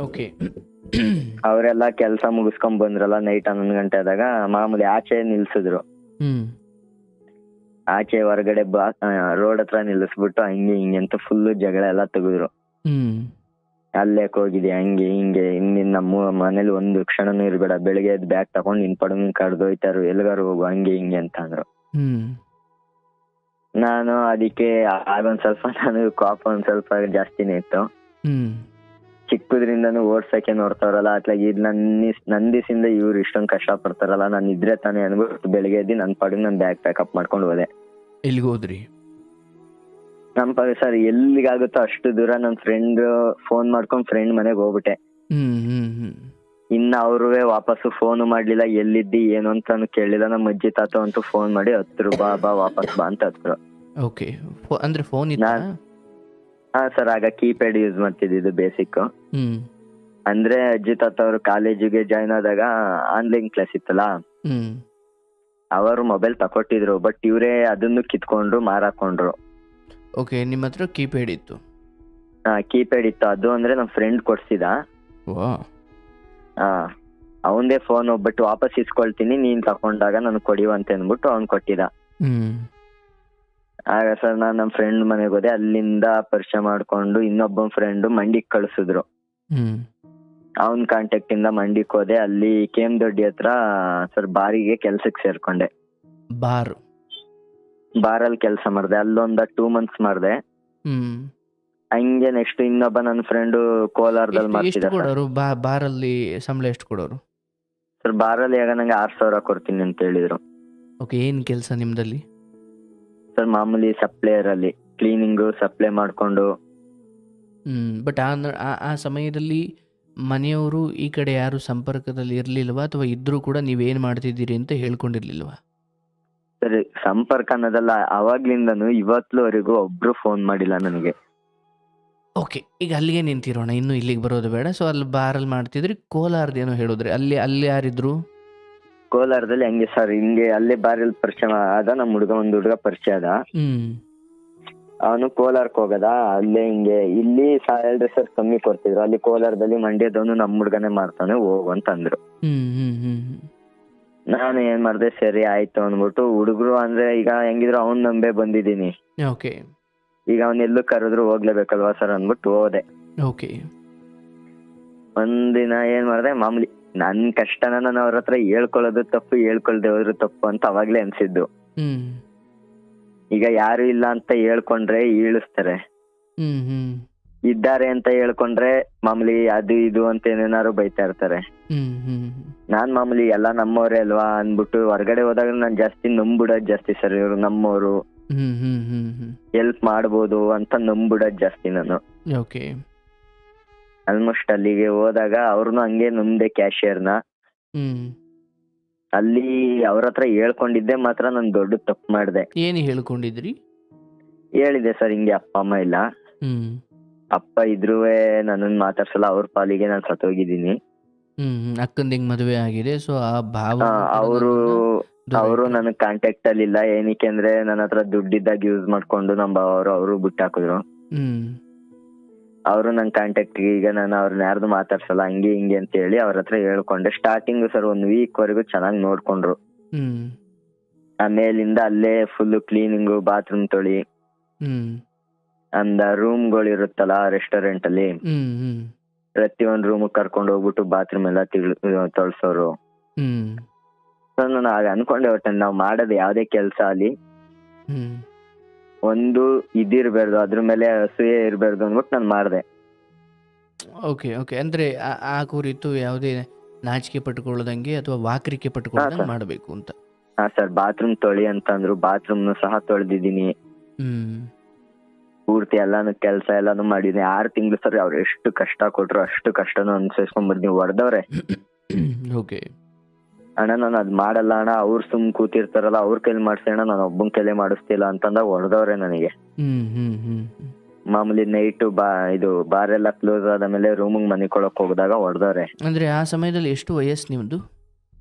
ಓಕೆ. ಅವರೆಲ್ಲ ಕೆಲಸ ಮುಗಿಸ್ಕೊಂಡ್ ಬಂದ್ರಲ್ಲ, ನೈಟ್ 11 ಗಂಟೆ ಆದಾಗ ಮಾಮೂಲಿ ಆಚೆ ನಿಲ್ಸಿದ್ರು. ಆಚೆ ಹೊರಗಡೆ ರೋಡ್ ಹತ್ರ ನಿಲ್ಲಿಸ್ಬಿಟ್ಟು ಹಂಗೆ ಹಿಂಗೆ ಅಂತ ಫುಲ್ ಜಗಳ ಎಲ್ಲ ತೆಗೆದ್ರು. ಅಲ್ಲೇ ಹೋಗಿದ್ದೆ ಹಂಗೆ ಹಿಂಗೆ, ಇನ್ನಿನ್ನ ಮನೇಲಿ ಒಂದು ಕ್ಷಣನೂ ಇರ್ಬೇಡ, ಬೆಳಿಗ್ಗೆ ಎದ್ದು ಬ್ಯಾಗ್ ತಗೊಂಡು ನಿನ್ ಪಡಂಗ್ ಕಡ್ದೋಯ್ತಾರು, ಎಲ್ಗಾರು ಹೋಗು ಹಂಗೆ ಹಿಂಗೆ ಅಂತ ಅಂದ್ರು. ನಾನು ಅದಕ್ಕೆ ಆಗೊಂದ್ ಸ್ವಲ್ಪ ನಾನು ಕೋಪ ಒಂದ್ ಸ್ವಲ್ಪ ಜಾಸ್ತಿನೇ ಇತ್ತು. ಚಿಕ್ಕದ್ರಿಂದನೂ ಓಡ್ಸಕ್ಕೆ ನೋಡ್ತಾರಲ್ಲ, ಅತ್ಲಾಗ ಇದು ನಂದಿಸಿಂದ ಇವ್ರು ಇಷ್ಟೊಂದು ಕಷ್ಟ ಪಡ್ತಾರಲ್ಲ, ನಾನು ಇದ್ರೆ ತಾನೇ ಅನ್ಬಿಟ್ಟು ಬೆಳಿಗ್ಗೆ ಎದ್ದು ನನ್ ಪಡಗ್ ನನ್ ಬ್ಯಾಗ್ ಪ್ಯಾಕಪ್ ಮಾಡ್ಕೊಂಡು ಹೋದೆ. ಎಲ್ಲಿಗೆ ಹೋದ್ರಿ? ನಮ್ ಸರ್ ಎಲ್ಲಿಗಾಗುತ್ತೋ ಅಷ್ಟು ದೂರ ನನ್ ಫ್ರೆಂಡ್ ಫೋನ್ ಮಾಡ್ಕೊಂಡ್ ಫ್ರೆಂಡ್ ಮನೆಗೆ ಹೋಗ್ಬಿಟ್ಟೆ. ಇನ್ನ ಅವ್ರುವೆ ವಾಪಸ್ಸು ಫೋನ್ ಮಾಡ್ಲಿಲ್ಲ, ಎಲ್ಲಿದ್ದಿ ಏನು ಅಂತಾನು ಕೇಳಲಿಲ್ಲ. ನಮ್ಮ ಅಜ್ಜಿ ತಾತ ಅಂತೂ ಫೋನ್ ಮಾಡಿ ಹತ್ರು, ಬಾ ವಾಪಸ್ ಬಾ ಅಂತ ಹತ್ರು. ಓಕೆ. ಅಂದ್ರೆ ಫೋನ್ ಸರ್ ಆಗ ಕೀಪ್ಯಾಡ್ ಯೂಸ್ ಮಾಡ್ತಿದ್ದು ಬೇಸಿಕ್. ಅಂದ್ರೆ ಅಜ್ಜಿ ತಾತ ಅವರು ಕಾಲೇಜಿಗೆ ಜಾಯ್ನ್ ಆದಾಗ ಆನ್ಲೈನ್ ಕ್ಲಾಸ್ ಇತ್ತಲ್ಲ, ಅವರು ಮೊಬೈಲ್ ತಕೊಟ್ಟಿದ್ರು. ಬಟ್ ಇವರೇ ಅದನ್ನು ಕಿತ್ಕೊಂಡ್ರು, ಮಾರಾಕೊಂಡ್ರು. ಓಕೆ, ನಿಮ್ಮ ಹತ್ರ ಕೀಪ್ಯಾಡ್ ಇತ್ತು? ಕೀಪ್ಯಾಡ್ ಇತ್ತು. ಅದು ಅಂದ್ರೆ ನಮ್ ಫ್ರೆಂಡ್ ಕೊಡ್ಸಿದ. ಅವಂದೇ ಫೋನ್ ಹೋಗ್ಬಿಟ್ಟು ವಾಪಸ್ ಇಸ್ಕೊಳ್ತೀನಿ, ನೀನ್ ತಕೊಂಡಾಗ ನನ್ ಕೊಡಿವಂತ ಅಂದ್ಬಿಟ್ಟು ಅವ್ನ್ ಕೊಟ್ಟಿದ. ಆಗ ಸರ್ ನಾನ್ ನಮ್ ಫ್ರೆಂಡ್ ಮನೆಗೆ ಹೋದೆ. ಅಲ್ಲಿಂದ ಪರಿಚಯ ಮಾಡ್ಕೊಂಡು ಇನ್ನೊಬ್ಬ ಫ್ರೆಂಡ್ ಮಂಡಿಗ್ ಕಳ್ಸಿದ್ರು. ಅವನ್ ಕಾಂಟ್ಯಾಕ್ಟ್ ಇಂದ ಮಂಡಿಕ್ ಹೋದೆ. ಅಲ್ಲಿ ಕೇಮ್ದೊಡ್ಡಿ ಹತ್ರ ಸರ್ ಬಾರಿಗೆ ಕೆಲ್ಸಕ್ಕೆ ಸೇರ್ಕೊಂಡೆ. ಬಾರಲ್ಲಿ ಕೆಲಸ ಮಾಡ್ದೆ. ಅಲ್ಲೊಂದ 2 months ಮಾಡ್ದೆ. ಹಂಗೆ ನೆಕ್ಸ್ಟ್ ಇನ್ನೊಬ್ಬ ನನ್ನ ಫ್ರೆಂಡ್ ಕೋಲಾರದಲ್ಲಿ ಮಾಡ್ತಿದ್ದ. ಬಾರಲ್ಲಿ ಸಂಬಳ ಎಷ್ಟು ಕೊಡೋರು ಸರ್? ಬಾರಲ್ಲಿ ಆಗ ನಂಗೆ 6,000 ಕೊಡ್ತೀನಿ ಅಂತ ಹೇಳಿದ್ರು. ಓಕೆ. ಏನ್ ಕೆಲಸ ನಿಮ್ದಲ್ಲಿ? ಸರ್ ಮಾಮೂಲಿ ಸಪ್ಲೈಯರ್ ಅಲ್ಲಿ ಕ್ಲೀನಿಂಗ್ ಸಪ್ಲೈ ಮಾಡ್ಕೊಂಡು. ಬಟ್ ಆ ಸಮಯದಲ್ಲಿ ಮನೆಯವರು ಈ ಕಡೆ ಯಾರು ಸಂಪರ್ಕದಲ್ಲಿ ಇರ್ಲಿಲ್ವಾ? ಅಥವಾ ಇದ್ರೂ ಕೂಡ ನೀವೇನ್ ಮಾಡ್ತಿದ್ದೀರಿ ಅಂತ ಹೇಳ್ಕೊಂಡಿರ್ಲಿಲ್ವಾ? ಸರಿ, ಸಂಪರ್ಕ ಅನ್ನೋದಲ್ಲ, ಅವಾಗ್ಲಿಂದನು ಇವತ್ಲವರೆಗೂ ಒಬ್ರು ಫೋನ್ ಮಾಡಿಲ್ಲ ನನಗೆ. ಓಕೆ, ಈಗ ಅಲ್ಲಿಗೆ ನಿಂತಿರೋಣ, ಇನ್ನು ಇಲ್ಲಿಗೆ ಬರೋದು ಬೇಡ. ಸೊ ಅಲ್ಲಿ ಬಾರಲ್ಲಿ ಮಾಡ್ತಿದ್ರಿ, ಕೋಲಾರದೇನೋ ಹೇಳಿದ್ರಿ, ಅಲ್ಲಿ ಅಲ್ಲಿ ಯಾರಿದ್ರು? ಕೋಲಾರದಲ್ಲಿ ಹಂಗೆ ಸರ್, ಹಿಂಗೆ ಅಲ್ಲೇ ಬಾರಿಯಲ್ಲಿ ಪರಿಚಯ ಆದ ನಮ್ಮ ಹುಡುಗ, ಒಂದು ಹುಡುಗ ಪರಿಚಯ ಅದ. ಅವನು ಕೋಲಾರಕ್ಕೆ ಹೋಗದ, ಅಲ್ಲೇ ಹಿಂಗೆ ಇಲ್ಲಿ ಸ್ಯಾಲರಿ ಸರ್ ಕಮ್ಮಿ ಕೊಡ್ತಿದ್ರು, ಅಲ್ಲಿ ಕೋಲಾರದಲ್ಲಿ ಮಂಡ್ಯದವನು ನಮ್ಮ ಹುಡುಗನೇ ಮಾಡ್ತಾನೆ, ಹೋಗು ಅಂತ ಅಂದ್ರು. ನಾನು ಏನ್ ಮಾಡ್ದೆ, ಸರಿ ಆಯ್ತು ಅಂದ್ಬಿಟ್ಟು, ಹುಡುಗರು ಅಂದ್ರೆ ಈಗ ಹೆಂಗಿದ್ರು ಅವ್ನ್ ನಂಬೆ ಬಂದಿದ್ದೀನಿ, ಓಕೆ ಈಗ ಅವ್ನೆಲ್ಲೂ ಕರೆದ್ರು ಹೋಗ್ಲೇಬೇಕಲ್ವಾ ಸರ್ ಅಂದ್ಬಿಟ್ಟು ಹೋದೆ. ಓಕೆ ಒಂದಿನ ಏನ್ ಮಾಡ್ದೆ, ಮಾಮೂಲಿ ನನ್ ಕಷ್ಟನ ನಾನು ಅವ್ರ ಹತ್ರ ಹೇಳ್ಕೊಳ್ಳೋದು ತಪ್ಪು, ಹೇಳ್ಕೊಳ್ದೆ ಹೋದ್ರು ತಪ್ಪು ಅಂತ ಅವಾಗ್ಲೇ ಅನ್ಸಿದ್ದು. ಈಗ ಯಾರು ಇಲ್ಲ ಅಂತ ಹೇಳ್ಕೊಂಡ್ರೆ ಈಳಿಸ್ತಾರೆ, ಇದ್ದಾರೆ ಅಂತ ಹೇಳ್ಕೊಂಡ್ರೆ ಮಾಮೂಲಿ ಅದು ಇದು ಅಂತ ಏನೇನಾರು ಬೈತಾ ಇರ್ತಾರೆ. ನಾನ್ ಮಾಮೂಲಿ ಎಲ್ಲ ನಮ್ಮವ್ರೆ ಅಲ್ವಾ ಅನ್ಬಿಟ್ಟು ಹೊರಗಡೆ ಹೋದಾಗ ನಾನ್ ಜಾಸ್ತಿ ನಂಬಿಡೋದ್ ಜಾಸ್ತಿ ಸರ್, ಇವ್ರು ನಮ್ಮವ್ರು ಹೆಲ್ಪ್ ಮಾಡ್ಬೋದು ಅಂತ ನಂಬಿಡೋದ್ ಜಾಸ್ತಿ ನಾನು. ಓಕೆ ಆಲ್ಮೋಸ್ಟ್ ಅಲ್ಲಿಗೆ ಹೋದಾಗ ಅವ್ರನ್ನು ಹಂಗೆ ನಂಬ್ದೆ ಕ್ಯಾಶಿಯರ್ನ. ಅಲ್ಲಿ ಅವ್ರ ಹತ್ರ ಹೇಳ್ಕೊಂಡಿದ್ದೆ ಮಾತ್ರ ನಾನು ದೊಡ್ಡ ತಪ್ಪು ಮಾಡ್ದೆ. ಏನು ಹೇಳ್ಕೊಂಡಿದ್ರಿ? ಹೇಳಿದೆ ಸರ್, ಹಿಂಗೆ ಅಪ್ಪ ಅಮ್ಮ ಇಲ್ಲ, ಅಪ್ಪ ಇದ್ರೂ ನನ್ನನ್ನು ಮಾತಾಡ್ಸಲ್ಲ, ಅವ್ರ ಪಾಲಿಗೆ ನಾನು ಸತ್ತೋಗಿದ್ದೀನಿ. ಅಕ್ಕಂದ ಹಿಂಗ್ ಮದುವೆ ಆಗಿದೆ, ಸೊ ಆ ಭಾವ ಅವರು ನನಗ್ ಕಾಂಟ್ಯಾಕ್ಟ್ ಅಲ್ಲಿ ಇಲ್ಲ. ಏನಕ್ಕೆ ಅಂದ್ರೆ ನನ್ನ ಹತ್ರ ದುಡ್ಡಿದ್ದಾಗ ಯೂಸ್ ಮಾಡ್ಕೊಂಡು ನಮ್ಮ ಅವರು ಬಿಟ್ಟಾಕಿದ್ರು. ಅವರು ನನ್ ಕಾಂಟ್ಯಾಕ್ಟ್, ಈಗ ನಾನು ಅವ್ರನ್ನ ಯಾರ್ದು ಮಾತಾಡ್ಸಲ್ಲ ಹಂಗೆ ಹಿಂಗೆ ಅಂತ ಹೇಳಿ ಅವ್ರ ಹತ್ರ ಹೇಳ್ಕೊಂಡೆ. ಸ್ಟಾರ್ಟಿಂಗ್ ಸರ್ 1 ವೀಕ್ ವರೆಗೂ ಚೆನ್ನಾಗಿ ನೋಡ್ಕೊಂಡ್ರು. ಆಮೇಲಿಂದ ಅಲ್ಲೇ ಫುಲ್ ಕ್ಲೀನಿಂಗು, ಬಾತ್ರೂಮ್ ತೊಳಿ, ಅಂದ ರೂಮ್ಗಳು ಇರುತ್ತಲ್ಲ ರೆಸ್ಟೋರೆಂಟ್ ಅಲ್ಲಿ, ಪ್ರತಿಯೊಂದು ರೂಮ್ ಕರ್ಕೊಂಡು ಹೋಗ್ಬಿಟ್ಟು ಬಾತ್ರೂಮ್ ಎಲ್ಲ ತೊಳ್ಸೋರು. ನಾನು ಆಗ ಅನ್ಕೊಂಡೆ, ಒಟ್ಟಲ್ಲಿ ನಾವು ಮಾಡೋದು ಯಾವ್ದೇ ಕೆಲ್ಸ ಅಲ್ಲಿ ಒಂದು ಇದಿರ್ಬಾರ್ದು, ಅದ್ರ ಮೇಲೆ ಅಸೂಯೆ ಇರ್ಬಾರ್ದು ಅಂದ್ಬಿಟ್ಟು ನಾನು ಮಾಡ್ದೆ. ಓಕೆ ಓಕೆ, ಅಂದ್ರೆ ಆ ಕುರಿತು ಯಾವುದೇ ನಾಚಿಕೆ ಪಟ್ಕೊಳ್ಳೋದಂಗೆ ಅಥವಾ ವಾಕರಿಕೆ ಪಟ್ಕೊಳ್ಳೋದಂಗೆ ಮಾಡಬೇಕು ಅಂತ. ಹಾ ಸರ್, ಬಾತ್ರೂಮ್ ತೊಳಿ ಅಂತಂದ್ರು, ಬಾತ್ರೂಮ್ ಸಹ ತೊಳೆದಿದ್ದೀನಿ, ಪೂರ್ತಿ ಎಲ್ಲಾನು ಕೆಲಸ ಎಲ್ಲಾನು ಮಾಡಿದೀನಿ. 6 ತಿಂಗಳು ಸರ್, ಅವ್ರು ಎಷ್ಟು ಕಷ್ಟ ಕೊಟ್ರು ಅಷ್ಟು ಕಷ್ಟನು ಅನ್ಸೈಸ್ಕೊಂಡ್ ಬರ್ತೀನಿ. ಹೊಡೆದವ್ರೆ. ಓಕೆ ಅಣ್ಣ ನಾನು ಅದ್ ಮಾಡಲ್ಲ ಅಣ್ಣ, ಅವ್ರು ಸುಮ್ ಕೂತಿರ್ತಾರಲ್ಲ ಅವ್ರ ಕೈಲಿ ಮಾಡ್ಸೋಣ, ನಾನು ಒಬ್ಬನ್ ಕೈಲೇ ಮಾಡಿಸ್ತಿಲ್ಲ ಅಂತಂದಾಗ ಹೊಡೆದವ್ರೆ ನನಗೆ. ಮಾಮೂಲಿ ನೈಟು ಇದು ಬಾರೆಲ್ಲ ಕ್ಲೋಸ್ ಆದ್ಮೇಲೆ ರೂಮಿಗೆ ಮನಿಕೊಳಕ್ ಹೋಗಿದಾಗ ಹೊಡೆದವ್ರೆ. ಅಂದ್ರೆ ಆ ಸಮಯದಲ್ಲಿ ಎಷ್ಟು ವಯಸ್ಸು ನಿಮ್ದು?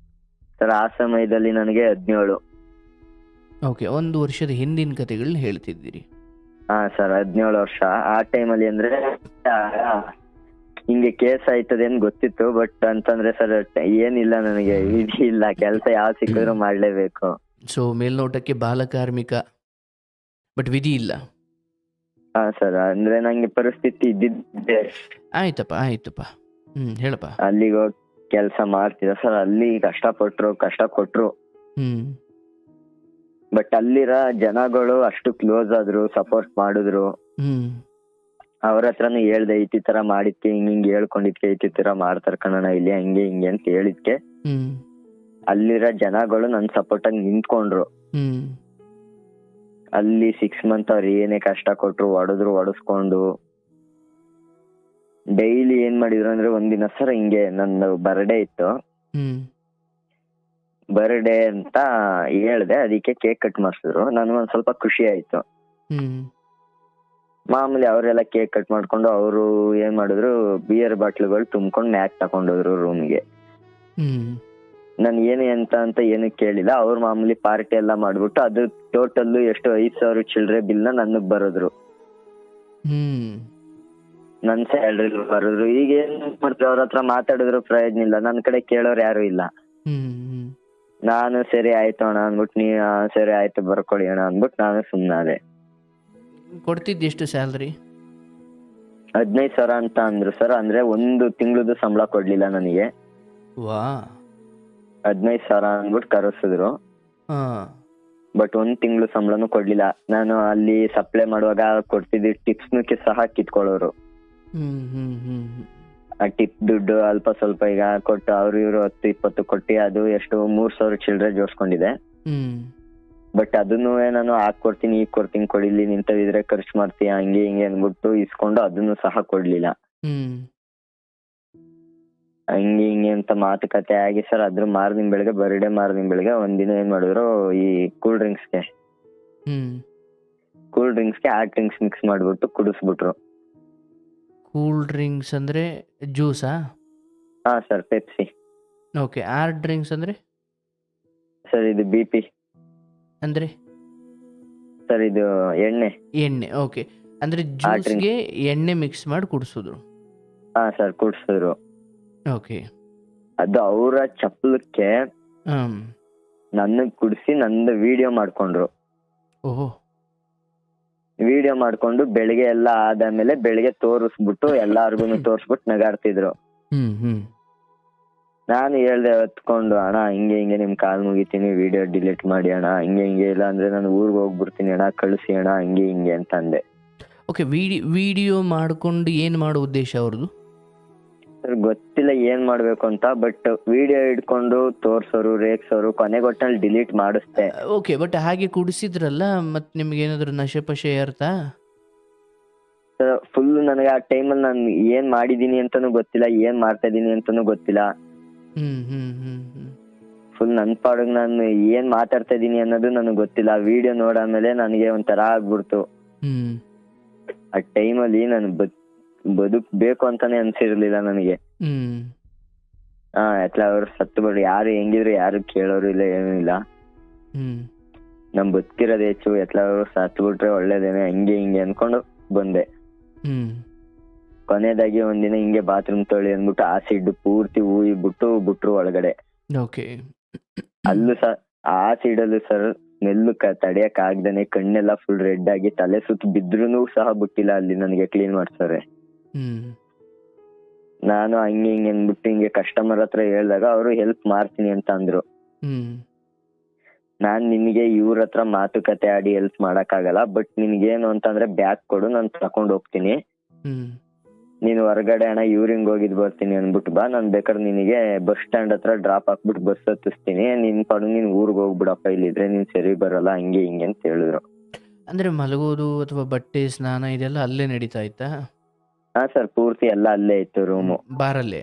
ಸರ್ ಆ ಸಮಯದಲ್ಲಿ ನನಗೆ 17. ಓಕೆ, 1 ವರ್ಷದ ಹಿಂದಿನ ಕಥೆಗಳನ್ನ ಹೇಳ್ತಿದ್ದೀರಿ. ಹಾ ಸರ್, 17 ವರ್ಷ. ಆ ಟೈಮಲ್ಲಿ ಅಂದ್ರೆ ಹಿಂಗೆ ಕೇಸ್ ಆಯ್ತದೆ ಅಂತ ಗೊತ್ತಿತ್ತು, ಬಟ್ ಅಂತಂದ್ರೆ ಸರ್ ಏನಿಲ್ಲ, ನನಗೆ ವಿಧಿ ಇಲ್ಲ, ಕೆಲಸ ಯಾವ್ದು ಸಿಕ್ಕಿದ್ರು ಮಾಡ್ಲೇಬೇಕು. ಸೊ ಮೇಲ್ನೋಟಕ್ಕೆ ಬಾಲಕಾರ್ಮಿಕ, ಬಟ್ ವಿಧಿ ಇಲ್ಲ. ಹಾ ಸರ್, ಅಂದ್ರೆ ನಂಗೆ ಪರಿಸ್ಥಿತಿ ಇದ್ದಿದ್ದೆ. ಆಯ್ತಪ್ಪ ಹೇಳಪ್ಪ. ಅಲ್ಲಿಗೆ ಹೋಗಿ ಕೆಲಸ ಮಾಡ್ತಿದ್ದ ಸರ್, ಅಲ್ಲಿ ಕಷ್ಟ ಕೊಟ್ರು. ಬಟ್ ಅಲ್ಲಿರೋ ಜನಗಳು ಅಷ್ಟು ಕ್ಲೋಸ್ ಆದ್ರು, ಸಪೋರ್ಟ್ ಮಾಡಿದ್ರು. ಅವ್ರ ಹತ್ರನು ಹೇಳ್ದೆ, ಈ ತರ ಮಾಡಿದ್ಕೆ ಹಿಂಗ್ ಹೇಳ್ಕೊಂಡಿದ್ಕೆ ಈ ತರ ಮಾಡ್ತಾರ ಕಣಣ ಇಲ್ಲಿ, ಹಂಗೆ ಹಿಂಗೆ ಅಂತ ಹೇಳಿದ್ಕೆ ಅಲ್ಲಿರೋ ಜನಗಳು ನನ್ ಸಪೋರ್ಟ್ ಆಗಿ ನಿಂತ್ಕೊಂಡ್ರು. ಅಲ್ಲಿ 6 ಮಂತ್ ಅವ್ರು ಏನೇ ಕಷ್ಟ ಕೊಟ್ರು, ಹೊಡೆಸ್ಕೊಂಡು ಡೈಲಿ ಏನ್ ಮಾಡಿದ್ರು ಅಂದ್ರೆ, ಒಂದಿನ ಸರ್ ಹಿಂಗೆ ನನ್ನ ಬರ್ಡೇ ಇತ್ತು, ಬರ್ಡೇ ಅಂತ ಹೇಳ್ದೆ, ಅದಕ್ಕೆ ಕೇಕ್ ಕಟ್ ಮಾಡಿಸಿದ್ರು. ನನ್ಗೊಂದ್ ಸ್ವಲ್ಪ ಖುಷಿ ಆಯ್ತು. ಮಾಮೂಲಿ ಅವರೆಲ್ಲ ಕೇಕ್ ಕಟ್ ಮಾಡ್ಕೊಂಡು ಅವರು ಏನ್ ಮಾಡಿದ್ರು, ಬಿಯರ್ ಬಾಟ್ಲುಗಳು ತುಂಬ್ಕೊಂಡು ಮ್ಯಾಕ್ ತಕೊಂಡೋದ್ರು ರೂಮ್ಗೆ. ನಾನು ಏನೇ ಅಂತ ಏನು ಕೇಳಿಲ್ಲ. ಅವ್ರು ಮಾಮೂಲಿ ಪಾರ್ಟಿ ಎಲ್ಲ ಮಾಡ್ಬಿಟ್ಟು ಅದು ಟೋಟಲ್ ಎಷ್ಟು 5,000 ಚಿಲ್ಡ್ರೆ ಬಿಲ್ ನನಗ್ ಬರೋದ್ರು, ನನ್ ಸ್ಯಾಲ್ರಿ ಬರೋದ್ರು. ಈಗ ಏನ್ ಮಾಡ್ತೀವಿ, ಅವ್ರ ಹತ್ರ ಮಾತಾಡಿದ್ರು ಪ್ರಯೋಜನ ಇಲ್ಲ, ನನ್ ಕಡೆ ಕೇಳೋರು ಯಾರು ಇಲ್ಲ. ನಾನು ಸರಿ ಆಯ್ತು ಅಣ್ಣ ಅಂದ್ಬಿಟ್ಟು, ಸರಿ ಆಯ್ತು ಬರ್ಕೊಳ್ಳಿ ಅಣ್ಣ ಅಂದ್ಬಿಟ್ಟು ನಾನು ಸುಮ್ಮನಾದೆ. ಕೊಡ್ತಿದ್ದು ಎಷ್ಟು ಸ್ಯಾಲ್ರಿ? 15,000 ಅಂತ ಅಂದ್ರು ಸರ್. ಅಂದ್ರೆ 1 ತಿಂಗಳದ್ದು ಸಂಬಳ ಕೊಡ್ಲಿಲ್ಲ ನನಗೆ. 15,000 ಅಂದ್ಬಿಟ್ಟು ಕರೆಸಿದ್ರು, ಬಟ್ 1 ತಿಂಗಳು ಸಂಬಳನು ಕೊಡ್ಲಿಲ್ಲ. ನಾನು ಅಲ್ಲಿ ಸಪ್ಲೈ ಮಾಡುವಾಗ ಕೊಡ್ತಿದ್ದ ಟಿಪ್ಸ್ನು ಸಹ ಕಿತ್ಕೊಳ್ಳೋರು. ಆ ಟಿಪ್ ದುಡ್ಡು ಅಲ್ಪ ಸ್ವಲ್ಪ ಈಗ ಕೊಟ್ಟು ಅವ್ರು ಇವ್ರು 10-20 ಕೊಟ್ಟಿ ಅದು ಎಷ್ಟು 3,000 ಚಿಲ್ಡ್ರೆ ಜೋಡ್ಸ್ಕೊಂಡಿದೆ. ಬಟ್ ಅದನ್ನು ನಾನು ಹಾಕೊಡ್ತೀನಿ ಈಗ ಕೊಡ್ತೀನಿ, ಕೊಡಿಲಿ ನಿಂತಿದ್ರೆ ಖರ್ಚು ಮಾಡ್ತೀಯ ಹಂಗೆ ಹಿಂಗೆ ಅಂದ್ಬಿಟ್ಟು ಇಸ್ಕೊಂಡು ಅದನ್ನು ಸಹ ಕೊಡ್ಲಿಲ್ಲ. ಹಂಗೆ ಹಿಂಗೆ ಅಂತ ಮಾತುಕತೆ ಆಗಿ ಸರ್ ಅದ್ರ ಮಾರ್ನಿಂಗ್ ಬೆಳಗ್ಗೆ ಬರ್ಡೇ ಮಾರ್ನಿಂಗ್ ಬೆಳಗ್ಗೆ ಒಂದಿನ ಏನ್ ಮಾಡಿದ್ರು, ಈ ಕೂಲ್ ಡ್ರಿಂಕ್ಸ್ಗೆ ಹಾಟ್ ಡ್ರಿಂಕ್ಸ್ ಮಿಕ್ಸ್ ಮಾಡ್ಬಿಟ್ಟು ಕುಡಿಸ್ಬಿಟ್ರು. ಕೂಲ್ ಡ್ರಿಂಕ್ಸ್ ಅಂದರೆ ಜ್ಯೂಸಾ? ಹಾ sir, Pepsi. Okay. Hard drinks ಅಂದರೆ ಸರ್ ಇದು BP. ಅಂದರೆ ಸರ್ ಇದು ಎಣ್ಣೆ. ಎಣ್ಣೆ. ಓಕೆ. ಅಂದರೆ ಜ್ಯೂಸ್ಗೆ ಎಣ್ಣೆ ಮಿಕ್ಸ್ ಮಾಡಿ ಕುಡಿಸೋದು. ಹಾ ಸರ್, ಕುಡಿಸಿದ್ರು. ಓಕೆ. ಅದು ಅವರ ಚಪ್ಪಲಕ್ಕೆ ನನ್ನ ಕುಡಿಸಿ ನಂದು ವಿಡಿಯೋ ಮಾಡ್ಕೊಂಡ್ರು. ಓಹೋ. ವಿಡಿಯೋ ಮಾಡ್ಕೊಂಡು ಬೆಳಿಗ್ಗೆ ಎಲ್ಲ ಆದ್ಮೇಲೆ ಬೆಳಿಗ್ಗೆ ತೋರಿಸ್ಬಿಟ್ಟು ಎಲ್ಲಾರ್ಗು ತೋರಿಸ್ಬಿಟ್ಟು ನಗಾಡ್ತಿದ್ರು. ನಾನು ಹೇಳ್ದೆ ಹೊತ್ಕೊಂಡು, ಅಣ್ಣ ಹಿಂಗೆ ಹಿಂಗೆ ನಿಮ್ ಕಾಲ್ ಮುಗಿತೀನಿ, ವಿಡಿಯೋ ಡಿಲೀಟ್ ಮಾಡಿ ಅಣ್ಣ, ಹಿಂಗೆ ಹಿಂಗೆ, ಇಲ್ಲ ಅಂದ್ರೆ ನಾನು ಊರ್ಗ್ ಹೋಗ್ಬಿಡ್ತೀನಿ ಅಣ್ಣ, ಕಳಿಸಿ ಅಣ್ಣ, ಹಿಂಗೆ ಹಿಂಗೆ ಅಂತ ಅಂದೆ. ಓಕೆ. ವಿಡಿಯೋ ಮಾಡ್ಕೊಂಡು ಏನ್ ಮಾಡೋ ಉದ್ದೇಶ ಅವ್ರದ್ದು? ಸರ್ ಗೊತ್ತಿಲ್ಲ ಏನ್ ಮಾಡ್ಬೇಕು ಅಂತ, ಬಟ್ ವಿಡಿಯೋ ಹಿಡ್ಕೊಂಡು ತೋರ್ಸೋರು, ರೇಗ್ಸೋರು, ಕೊನೆಗೊಟ್ಟಲ್ಲಿ ಡಿಲೀಟ್ ಮಾಡಿಸ್ದೆ. ಓಕೆ. ಬಟ್ ಹಾಗೆ ಕುಡಿಸಿದ್ರಲ್ಲ, ಮತ್ ನಿಮ್ಗೆ ಏನಾದ್ರು ನಶೆ ಪಶೆ ಏರ್ತಾ? ಸರ್ ಫುಲ್ ನನಗೆ ಆ ಟೈಮಲ್ಲಿ ನಾನು ಏನ್ ಮಾಡಿದೀನಿ ಅಂತಾನು ಗೊತ್ತಿಲ್ಲ, ಏನ್ ಮಾಡ್ತಾ ಇದೀನಿ ಅಂತಾನು ಗೊತ್ತಿಲ್ಲ. ಫುಲ್ ನನ್ ಪಾಡಿಗೆ ನಾನು ಏನ್ ಮಾತಾಡ್ತಾ ಇದೀನಿ ಅನ್ನೋದು ನನಗೆ ಗೊತ್ತಿಲ್ಲ. ವಿಡಿಯೋ ನೋಡಾದ್ಮೇಲೆ ನನಗೆ ಒಂಥರ ಆಗ್ಬಿಡ್ತು. ಆ ಟೈಮಲ್ಲಿ ನಾನು ಬದುಕ್ಬೇಕು ಅಂತಾನೆ ಅನ್ಸಿರ್ಲಿಲ್ಲ ನನಗೆ. ಅವ್ರು ಸತ್ತು ಬಿಡ್ರು, ಯಾರು ಹೆಂಗಿದ್ರು ಯಾರು ಕೇಳೋರು ಇಲ್ಲ, ಏನೂ ಇಲ್ಲ. ನಮ್ ಬದುಕಿರೋದು ಹೆಚ್ಚು, ಅವ್ರು ಸತ್ತು ಬಿಟ್ರೆ ಒಳ್ಳೇದೇನೆ, ಹಂಗೆ ಹಿಂಗೆ ಅನ್ಕೊಂಡು ಬಂದೆ. ಕೊನೆಯದಾಗಿ ಒಂದಿನ ಹಿಂಗೆ ಬಾತ್ರೂಮ್ ತೊಳಿ ಅಂದ್ಬಿಟ್ಟು ಆಸಿಡ್ ಪೂರ್ತಿ ಬಿಟ್ರು ಒಳಗಡೆ. ಅಲ್ಲೂ ಆಸಿಡ್ ಅಲ್ಲೂ ಸರ್ ಸ್ಮೆಲ್ಲು ತಡಿಯಕ್ ಆಗ್ದೇನೆ ಕಣ್ಣೆಲ್ಲ ಫುಲ್ ರೆಡ್ ಆಗಿ ತಲೆ ಸುತ್ತ ಬಿದ್ರೂ ಸಹ ಬಿಟ್ಟಿಲ್ಲ ಅಲ್ಲಿ ನನಗೆ ಕ್ಲೀನ್ ಮಾಡ್ಸೋರೆ. ನಾನು ಹಂಗೆ ಹಿಂಗೆ ಅಂದ್ಬಿಟ್ಟು ಹಿಂಗೆ ಕಸ್ಟಮರ್ ಹತ್ರ ಹೇಳ್ದಾಗ ಅವರು ಹೆಲ್ಪ್ ಮಾಡ್ತೀನಿ ಅಂತ ಅಂದ್ರು. ನಾನ್ ನಿನ್ಗೆ ಇವ್ರ ಹತ್ರ ಮಾತುಕತೆ ಆಡಿ ಹೆಲ್ಪ್ ಮಾಡಕ್ ಆಗಲ್ಲ, ಬಟ್ ನಿನ್ಗೇನು ಅಂತಂದ್ರೆ ಬ್ಯಾಗ್ ಕೊಡು, ನಾನು ತಕೊಂಡ್ ಹೋಗ್ತೀನಿ, ನೀನ್ ಹೊರಗಡೆ ಅಣ್ಣ ಯೂರಿಂಗ್ ಹೋಗಿದ್ ಬರ್ತೀನಿ ಅನ್ಬಿಟ್ಟು ಬಾ, ನಾನ್ ಬೇಕಾದ್ರೆ ನಿನಗೆ ಬಸ್ ಸ್ಟ್ಯಾಂಡ್ ಹತ್ರ ಡ್ರಾಪ್ ಹಾಕ್ಬಿಟ್ಟು ಬಸ್ ಹತ್ತಿಸ್ತೀನಿ, ನಿನ್ ಪಡು ನೀನ್ ಊರ್ಗ್ ಹೋಗ್ಬಿಡಪ್ಪ, ಇಲ್ಲಿದ್ರೆ ನೀನ್ ಸರಿ ಬರಲ್ಲ, ಹಂಗೆ ಹಿಂಗೆ ಅಂತ ಹೇಳಿದ್ರು. ಅಂದ್ರೆ ಮಲಗೋದು ಅಥವಾ ಬಟ್ಟೆ ಸ್ನಾನ ಇದೆಲ್ಲ ಅಲ್ಲೇ ನಡೀತಾ ಇತ್ತಾ? ಹಾ ಸರ್, ಪೂರ್ತಿ ಎಲ್ಲ ಅಲ್ಲೇ ಇತ್ತು ರೂಮು. ಬಾರಲ್ಲೇ?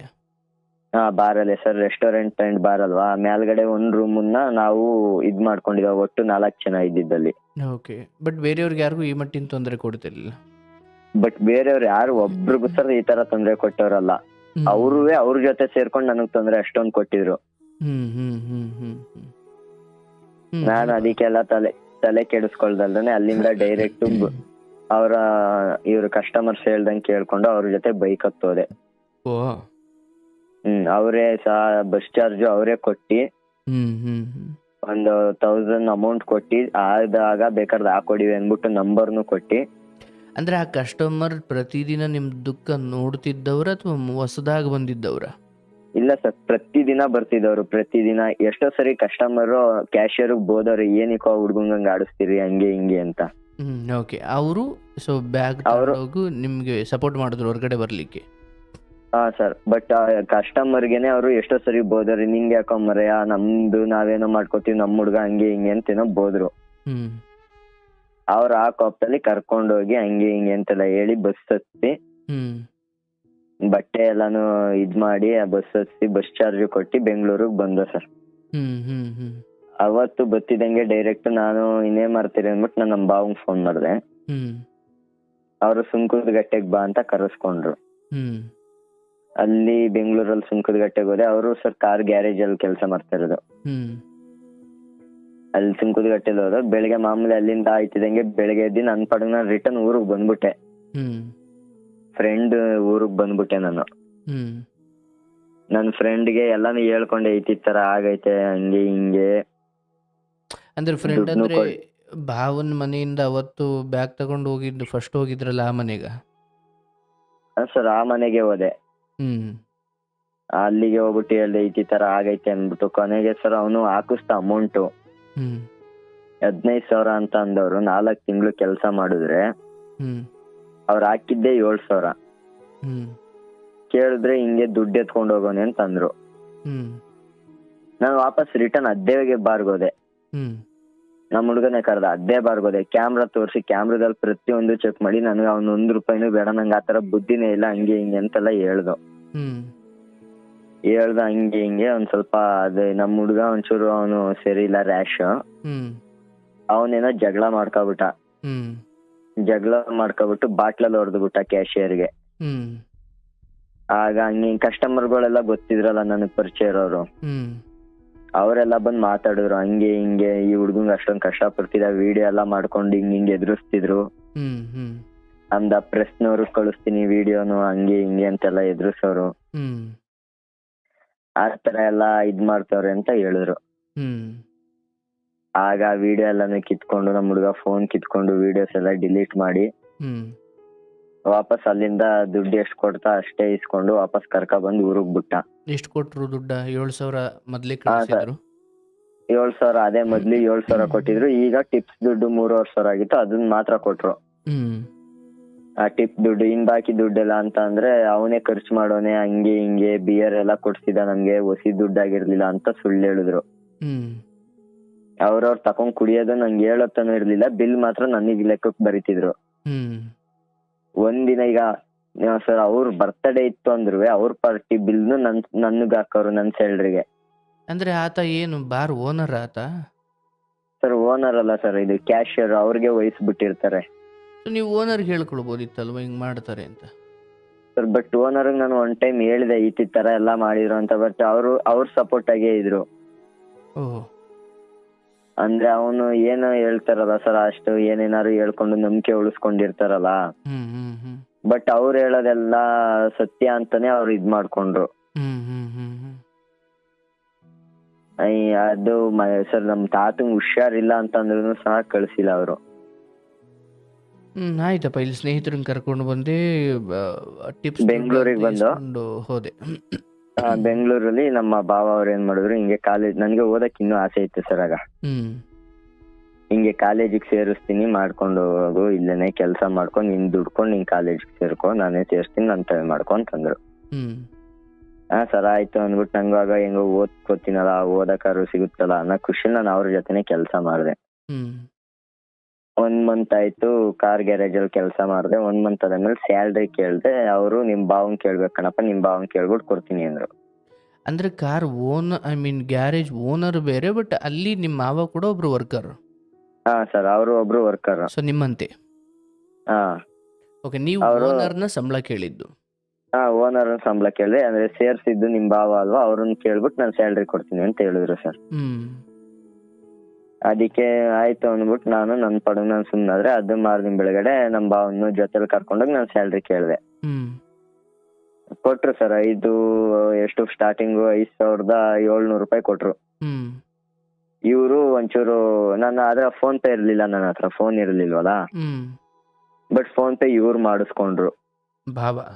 ಹಾ ಬಾರಲ್ಲೇ ಸರ್, ರೆಸ್ಟೋರೆಂಟ್ ಅಂಡ್ ಬಾರ್ ಅಲ್ವಾ, ಮೇಲ್ಗಡೆ ಒಂದ್ ರೂಮನ್ನ ನಾವು ಇದ್ ಮಾಡ್ಕೊಂಡಿದ್ವಿ, ಒಟ್ಟು 4 ಜನ ಇದ್ದಿದ್ದಲ್ಲಿ. ಓಕೆ. ಬಟ್ ಬೇರೆಯವ್ರಿಗೆ ಯಾರಿಗೂ ಈ ಮಟ್ಟಿನ ತೊಂದರೆ ಕೊಡ್ತಿರ್ಲಿಲ್ಲ? ಬಟ್ ಬೇರೆಯವ್ರು ಯಾರು ಒಬ್ರಿಗೂ ಸರ್ ಈ ತರ ತೊಂದರೆ ಕೊಟ್ಟವ್ರಲ್ಲ, ಅವ್ರ ಜೊತೆ ಸೇರ್ಕೊಂಡು ನನಗ್ ತೊಂದರೆ ಅಷ್ಟೊಂದು ಕೊಟ್ಟಿದ್ರು. ನಾನು ಅದಕ್ಕೆಲ್ಲ ತಲೆ ಕೆಡಿಸ್ಕೊಳ್ದಲ್ದಾನೆ ಅಲ್ಲಿಂದ ಡೈರೆಕ್ಟ್ ಇವ್ರ ಕಸ್ಟಮರ್ಸ್ ಹೇಳ್ದಂಗೆ ಕೇಳ್ಕೊಂಡು ಅವ್ರ ಜೊತೆ ಬೈಕ್ ಹತ್ತೋದೆ. ಅವರೇ ಸಹ ಬಸ್ ಚಾರ್ಜ್ ಅವರೇ ಕೊಟ್ಟಿ ಒಂದು 1000 ಅಮೌಂಟ್ ಕೊಟ್ಟಿ, ಆದಾಗ ಬೇಕಾದ್ರೆ ಹಾಕೊಡಿವಿ ಅಂದ್ಬಿಟ್ಟು ನಂಬರ್ನು ಕೊಟ್ಟಿ. ಅಂದ್ರೆ ಆ ಕಸ್ಟಮರ್ ಪ್ರತಿದಿನ ನಿಮ್ ದುಃಖ ನೋಡ್ತಿದ್ದವ್ರ ಅಥವಾ ಹೊಸದಾಗಿ ಬಂದಿದ್ದವ್ರ? ಇಲ್ಲ ಸರ್, ಪ್ರತಿದಿನ ಬರ್ತಿದ್ದವ್ರು. ಪ್ರತಿದಿನ ಎಷ್ಟೋ ಸರಿ ಕಸ್ಟಮರ್ ಕ್ಯಾಶಿಯರ್ ಬೋದವ್ರು, ಏನಿಕೋ ಹುಡ್ಗಂಗ್ ಆಡಿಸ್ತೀರಿ ಹಂಗೆ ಹಿಂಗೆ ಅಂತ. ಓಕೆ. ಅವರು ಸೊ ಬ್ಯಾಗ್ ತಗೊಂಡೋಗು ನಿಮ್ಗೆ ಸಪೋರ್ಟ್ ಮಾಡಿದ್ರು ಹೊರಗಡೆ ಬರ್ಲಿಕ್ಕೆ? ಹಾ ಸರ್, ಬಟ್ ಕಸ್ಟಮರ್ಗೆನೆ ಅವರು ಎಷ್ಟೋ ಸರಿ ಬೋದ್ರಿ, ನಿಂಗೆ ಯಾಕೋ ಮರೆಯ, ನಮ್ದು ನಾವೇನೋ ಮಾಡ್ಕೋತೀವಿ, ನಮ್ ಹುಡ್ಗ ಹಂಗೆ ಹಿಂಗೆ ಅಂತೇನೋ ಬೋದ್ರು. ಅವ್ರ ಆ ಕೋಪದಲ್ಲಿ ಕರ್ಕೊಂಡೋಗಿ ಹಂಗೆ ಹಿಂಗೆ ಅಂತೆಲ್ಲ ಹೇಳಿ ಬಸ್ ಹತ್ತಿ ಬಟ್ಟೆ ಎಲ್ಲಾನು ಇದ್ ಮಾಡಿ ಬಸ್ ಹತ್ತಿ ಬಸ್ ಚಾರ್ಜ್ ಕೊಟ್ಟಿ ಬೆಂಗಳೂರಿಗೆ ಬಂದ ಸರ್. ಅವತ್ತು ಬತ್ತಿದಂಗೆ ಡೈರೆಕ್ಟ್ ನಾನು ಇನ್ನೇನ್ ಮಾಡ್ತೀರಿ ಅಂದ್ಬಿಟ್ಟು ನಾನು ನಮ್ಮ ಬಾವಂಗ್ ಫೋನ್ ಮಾಡಿದೆ. ಅವರು ಸುಂಕದ ಗಟ್ಟೆಗೆ ಬಾ ಅಂತ ಕರೆಸ್ಕೊಂಡ್ರು. ಅಲ್ಲಿ ಬೆಂಗಳೂರಲ್ಲಿ ಸುಂಕದ ಗಟ್ಟೆಗೆ ಹೋದೆ. ಅವರು ಸರ್ ಕಾರ್ ಗ್ಯಾರೇಜ್ ಅಲ್ಲಿ ಕೆಲಸ ಮಾಡ್ತಾ ಇರೋದು. ಅಲ್ಲಿ ಸುಂಕದ ಗಟ್ಟೆಲಿ ಹೋದ. ಬೆಳಿಗ್ಗೆ ಮಾಮೂಲಿ ಅಲ್ಲಿಂದ ಆಯ್ತಿದಂಗೆ ಬೆಳಿಗ್ಗೆ ಎದ್ದು ನನ್ನ ಪಡಗ್ ನಾನು ರಿಟರ್ನ್ ಊರಿಗೆ ಬಂದ್ಬಿಟ್ಟೆ. ಫ್ರೆಂಡ್ ಊರಿಗೆ ಬಂದ್ಬಿಟ್ಟೆ ನಾನು. ನನ್ನ ಫ್ರೆಂಡ್ಗೆ ಎಲ್ಲಾನು ಹೇಳ್ಕೊಂಡೆ, ಈ ತರ ಆಗೈತೆ ಹಂಗೆ ಹಿಂಗೆ. ಅಂದ್ರೆ ಫ್ರೆಂಡ್ ಅಂದ್ರೆ ಭಾವನ್ ಮನೆಯಿಂದ ಅವತ್ತು ಬ್ಯಾಗ್ ತಗೊಂಡು ಹೋಗಿದ್ದು ಫಸ್ಟ್ ಹೋಗಿದ್ರಲ್ಲ ಆ ಮನೆಗ? ಸರ್ ಆ ಮನೆಗೆ ಹೋದೆ. ಅಲ್ಲಿಗೆ ಹೋಗ್ಬಿಟ್ಟು ಹೇಳ್ದೆ ಈ ತರ ಆಗೈತೆ ಅನ್ಬಿಟ್ಟು. ಕೊನೆಗೆ ಸರ್ ಅವನು ಹಾಕಿಸ್ತ ಅಮೌಂಟು 15,000 ಅಂತ ಅಂದವ್ರು. 4 ತಿಂಗಳು ಕೆಲಸ ಮಾಡಿದ್ರೆ ಅವ್ರು ಹಾಕಿದ್ದೆ 7,000. ಕೇಳಿದ್ರೆ ಹಿಂಗೆ ದುಡ್ಡು ಎತ್ಕೊಂಡು ಹೋಗೋನೆ ಅಂತ ಅಂದ್ರು. ನಾನು ವಾಪಸ್ ರಿಟರ್ನ್ ಅದೇ ಬಾರ್ಗೋದೆ. ನಮ್ಮ ಹುಡುಗನೇ ಕರೆದ, ಅದೇ ಬಾರ್ಗೋದೆ. ಕ್ಯಾಮ್ರಾ ತೋರಿಸಿ ಕ್ಯಾಮ್ರಾದಲ್ಲಿ ಪ್ರತಿಯೊಂದು ಚೆಕ್ ಮಾಡಿ ನನಗೆ ಅವ್ನು 1 ರೂಪಾಯಿನೂ ಬೇಡ, ನಂಗೆ ಆತರ ಬುದ್ಧಿನೇ ಇಲ್ಲ, ಹಂಗೆ ಹಿಂಗೆ ಅಂತೆಲ್ಲ ಹೇಳ್ದು. ಹೇಳ್ದ ಹಂಗೆ ಹಿಂಗೆ ಒಂದ್ ಸ್ವಲ್ಪ ಅದು ನಮ್ ಹುಡ್ಗ ಒಂಚೂರು ಅವನು ಸರಿ ಇಲ್ಲ ರ್ಯಾಶ್. ಹ್ಮ್ ಅವನೇನೋ ಜಗಳ ಮಾಡ್ಕೊಬಿಟ್ಟ. ಹ್ಮ್ ಜಗಳ ಮಾಡ್ಕೊಬಿಟ್ಟು ಬಾಟ್ಲಲ್ಲಿ ಹೊಡೆದು ಬಿಟ್ಟ ಕ್ಯಾಶಿಯರ್ಗೆ. ಹ್ಮ್ ಆಗ ಹಂಗೆ ಕಸ್ಟಮರ್ಗಳೆಲ್ಲ ಗೊತ್ತಿದ್ರಲ್ಲ ನನಗ್ ಪರಿಚಯ ಇರೋರು, ಹ್ಮ್ ಅವರೆಲ್ಲ ಬಂದ್ ಮಾತಾಡಿದ್ರು ಹಂಗೆ ಹಿಂಗೆ ಈ ಹುಡ್ಗಂಗ್ ಅಷ್ಟೊಂದ್ ಕಷ್ಟ ಪಡ್ತಿದ, ವಿಡಿಯೋ ಎಲ್ಲ ಮಾಡ್ಕೊಂಡು ಹಿಂಗ್ ಎದುರಿಸ್ತಿದ್ರು. ಹ್ಮ್ ಹ್ಮ್ ಅಂದ ಪ್ರೆಸ್ನವ್ರು ಕಳಿಸ್ತೀನಿ ವಿಡಿಯೋನು ಹಂಗೆ ಹಿಂಗೆ ಅಂತೆಲ್ಲ ಎದುರಿಸೋರು. ಹ್ಮ್ ಆ ತರ ಎಲ್ಲ ಇದ್ ಮಾಡ್ತವ್ರೆ ಅಂತ ಹೇಳಿದ್ರು. ಹ್ಮ್ ಆಗ ವಿಡಿಯೋ ಎಲ್ಲಾನು ಕಿತ್ಕೊಂಡು ನಮ್ ಹುಡ್ಗ ಫೋನ್ ಕಿತ್ಕೊಂಡು ವಿಡಿಯೋಸ್ ಎಲ್ಲ ಡಿಲೀಟ್ ಮಾಡಿ ಹ್ಮ್ ವಾಪಸ್ ಅಲ್ಲಿಂದ ದುಡ್ಡು ಎಷ್ಟು ಕೊಡ್ತಾ ಅಷ್ಟೇ ಇಸ್ಕೊಂಡು ವಾಪಸ್ ಬಂದು ಊರಿಗೆ ಬಿಟ್ಟ. ಎಷ್ಟು ಕೊಟ್ರು ದುಡ್ಡ? 7,000 ಮೊದ್ಲೇ ಹಾ ಸರ್, ಕಳಿಸಿದ್ರು. 7,000 ಅದೇ ಮೊದ್ಲು 7,000 ಕೊಟ್ಟಿದ್ರು. ಈಗ ಟಿಪ್ಸ್ ದುಡ್ಡು 3,500 ಆಗಿತ್ತು, ಅದನ್ನ ಮಾತ್ರ ಕೊಟ್ರು. ಹ್ಮ್ ಆ ಟಿಪ್ ದುಡ್ಡು ಇನ್ ಬಾಕಿ ದುಡ್ಡೆಲ್ಲ ಅಂತ ಅಂದ್ರೆ ಅವನೇ ಖರ್ಚು ಮಾಡೋನೆ, ಹಂಗೆ ಹಿಂಗೆ ಬಿಯರ್ ಎಲ್ಲ ಕೊಡ್ಸಿದ ನಮ್ಗೆ, ಹೊಸಿ ದುಡ್ಡಾಗಿರ್ಲಿಲ್ಲ ಅಂತ ಸುಳ್ಳು ಹೇಳಿದ್ರು. ಹ್ಮ್ ಅವ್ರವ್ರು ತಕೊಂಡ್ ಕುಡಿಯೋದು ನಂಗೆ ಹೇಳೋತನೂ ಇರ್ಲಿಲ್ಲ, ಬಿಲ್ ಮಾತ್ರ ನನಗ್ ಲೆಕ್ಕಕ್ಕೆ ಬರೀತಿದ್ರು. ಹ್ಮ್ ಒಂದಿನ ಈಗ ಸರ್ ಅವ್ರ ಬರ್ತ್ಡೇ ಇತ್ತು ಅಂದ್ರು ಅವ್ರ ಪಾರ್ಟಿ ಬಿಲ್ನು ನನ್ಗ್ ಹಾಕೋರು ನನ್ ಸ್ಯಾಲ್ರಿಗೆ. ಅಂದ್ರೆ ಆತ ಏನು ಬಾರ್ ಓನರ್ ಆತ? ಸರ್ ಓನರ್ ಅಲ್ಲ ಸರ್, ಇದು ಕ್ಯಾಶಿಯರ್, ಅವ್ರಿಗೆ ವಹಿಸ್ಬಿಟ್ಟಿರ್ತಾರೆ. ಸೊ ನೀವು ಓನರ್ಗೆ ಹೇಳ್ಕೊಳ್ಬೋದಿತ್ತಲ್ವ ಹಿಂಗ್ ಮಾಡ್ತಾರೆ ಅಂತ? ಸರ್ ಬಟ್ ಓನರ್ ನಾನು ಒನ್ ಟೈಮ್ ಹೇಳಿದೆ ಈ ತರ ಎಲ್ಲ ಮಾಡಿದ್ರು ಅಂತ, ಬಟ್ ಅವ್ರ ಸಪೋರ್ಟ್ ಆಗೇ ಇದ್ರು. ಓಹ್ ಅಂದ್ರೆ ಅವನು ಏನೋ ಹೇಳ್ತಾರಲ್ಲ ಸರ್, ಅಷ್ಟು ಏನೇನಾರು ಹೇಳ್ಕೊಂಡು ನಂಬಿಕೆ ಉಳಿಸ್ಕೊಂಡಿರ್ತಾರಲ್ಲ, ಹ್ಮ್ ಹ್ಮ್ ಹ್ಮ್ ಬಟ್ ಅವ್ರು ಹೇಳೋದೆಲ್ಲ ಸತ್ಯ ಅಂತಾನೆ ಅವ್ರು ಇದ್ ಮಾಡ್ಕೊಂಡ್ರು. ಹ್ಮ್ ಹ್ಮ್ ಹ್ಮ್ ಹ್ಮ್ ಅದು ಸರ್ ನಮ್ ತಾತಂಗ್ ಹುಷಾರಿಲ್ಲ ಅಂತಂದ್ರೂ ಸಹ ಕಳ್ಸಿಲ್ಲ ಅವರು. ಆಯ್ತಪ್ಪ, ಇಲ್ಲಿ ಸ್ನೇಹಿತರನ್ನ ಕರ್ಕೊಂಡು ಬಂದೆ, ಟಿಪ್ಸ್ ಬೆಂಗಳೂರಿಗೆ ಬಂದು ಹೋದೆ. ಬೆಂಗಳೂರಲ್ಲಿ ನಮ್ಮ ಭಾವ ಅವ್ರು ಏನ್ ಮಾಡಿದ್ರು, ಹಿಂಗೆ ಕಾಲೇಜ್ ನನ್ಗೆ ಓದಕ್ ಇನ್ನೂ ಆಸೆ ಇತ್ತು ಸರ್. ಆಗ ಹ್ಮ್ ಹಿಂಗೆ ಕಾಲೇಜಿಗೆ ಸೇರಿಸ್ತೀನಿ, ಮಾಡ್ಕೊಂಡು ಹೋಗು, ಇಲ್ಲೇನೆ ಕೆಲಸ ಮಾಡ್ಕೊಂಡು ನಿನ್ ದುಡ್ಕೊಂಡು ನಿನ್ ಕಾಲೇಜಿಗೆ ಸೇರ್ಕೊ, ನಾನೇ ಸೇರಿಸ್ತೀನಿ, ನನ್ ತಲೆ ಮಾಡ್ಕೊಂತಂದ್ರು. ಹ್ಮ್ ಹಾ ಸರ್ ಆಯ್ತು ಅಂದ್ಬಿಟ್ಟು ನಂಗಾಗ ಹೆಂಗೋ ಓದ್ಕೋತೀನಲ್ಲ, ಓದಕ್ಕಾರು ಸಿಗುತ್ತಲ್ಲ ಅನ್ನೋ ಖುಷಿ ನಾನು ಅವ್ರ ಜೊತೆನೆ ಕೆಲಸ ಮಾಡಿದೆ. ಹ್ಮ್ 1 ಮಂತ್ ಆಯ್ತು ಕಾರ್ ಗ್ಯಾರೇಜ್ ಅಲ್ಲಿ ಕೆಲಸ ಮಾಡಿದೆ. 1 ಮಂತ್ ಆದ್ಮೇಲೆ ಸ್ಯಾಲ್ರಿ ಕೇಳ್ದೆ. ಅವರು ನಿಮ್ ಭಾವನ್ ಕೇಳ್ಬೇಕು ಕಣಪ್ಪ, ನಿಮ್ ಭಾವನ್ ಕೇಳ್ಬಿಟ್ಟು ಕೊಡ್ತೀನಿ ಅಂದ್ರು. ಅಂದ್ರೆ ಕಾರ್ ಗ್ಯಾರೇಜ್ ಓನರ್ ಬೇರೆ, ಬಟ್ ಅಲ್ಲಿ ನಿಮ್ಮ ಮಾವ ಕೂಡ ಒಬ್ರು ವರ್ಕರ್? ಹಾ ಸರ್, ಅವರು ಒಬ್ರು ವರ್ಕರ್. ಸೊ ನಿಮ್ಮಂತೆ? ಹಾ ಓಕೆ, ನೀವು ಓನರ್ನ ಸಂಬಳ ಕೇಳಿದ್ದು? ಹಾ, ಓನರ್ ಸಂಬಳ ಕೇಳಿದೆ. ಅಂದ್ರೆ ಸೇರ್ಸಿದ್ದು ನಿಮ್ ಭಾವ ಅಲ್ವಾ, ಅವ್ರನ್ನ ಕೇಳ್ಬಿಟ್ಟು ನಾನು ಸ್ಯಾಲ್ರಿ ಕೊಡ್ತೀನಿ ಅಂತ ಹೇಳಿದ್ರು ಸರ್. ಅದಕ್ಕೆ ಆಯ್ತು ಅಂದ್ಬಿಟ್ಟು ನಾನು ನನ್ನ ಪಡೆದು ನಾನು ಸುಮ್ಮನಾದ್ರೆ, ಅದು ಮಾರ್ದಿನ ಬೆಳಗಡೆ ನಮ್ ಭಾವನ ಜೊತೆಲಿ ಕರ್ಕೊಂಡೋಗಿ ನಾನು ಸ್ಯಾಲ್ರಿ ಕೇಳಿದೆ. ಕೊಟ್ರು ಸರ್. ಎಷ್ಟು ಸ್ಟಾರ್ಟಿಂಗು 5,700 ರೂಪಾಯಿ ಕೊಟ್ರು. ಇವರು ಒಂಚೂರು ನನ್ನ ಆದ್ರೆ ಫೋನ್ ಪೇ ಇರ್ಲಿಲ್ಲ, ನನ್ನ ಹತ್ರ ಫೋನ್ ಇರ್ಲಿಲ್ವಲ್ಲ, ಬಟ್ ಫೋನ್ ಪೇ ಇವ್ರು ಮಾಡಿಸ್ಕೊಂಡ್ರು. ಬಾಬಾ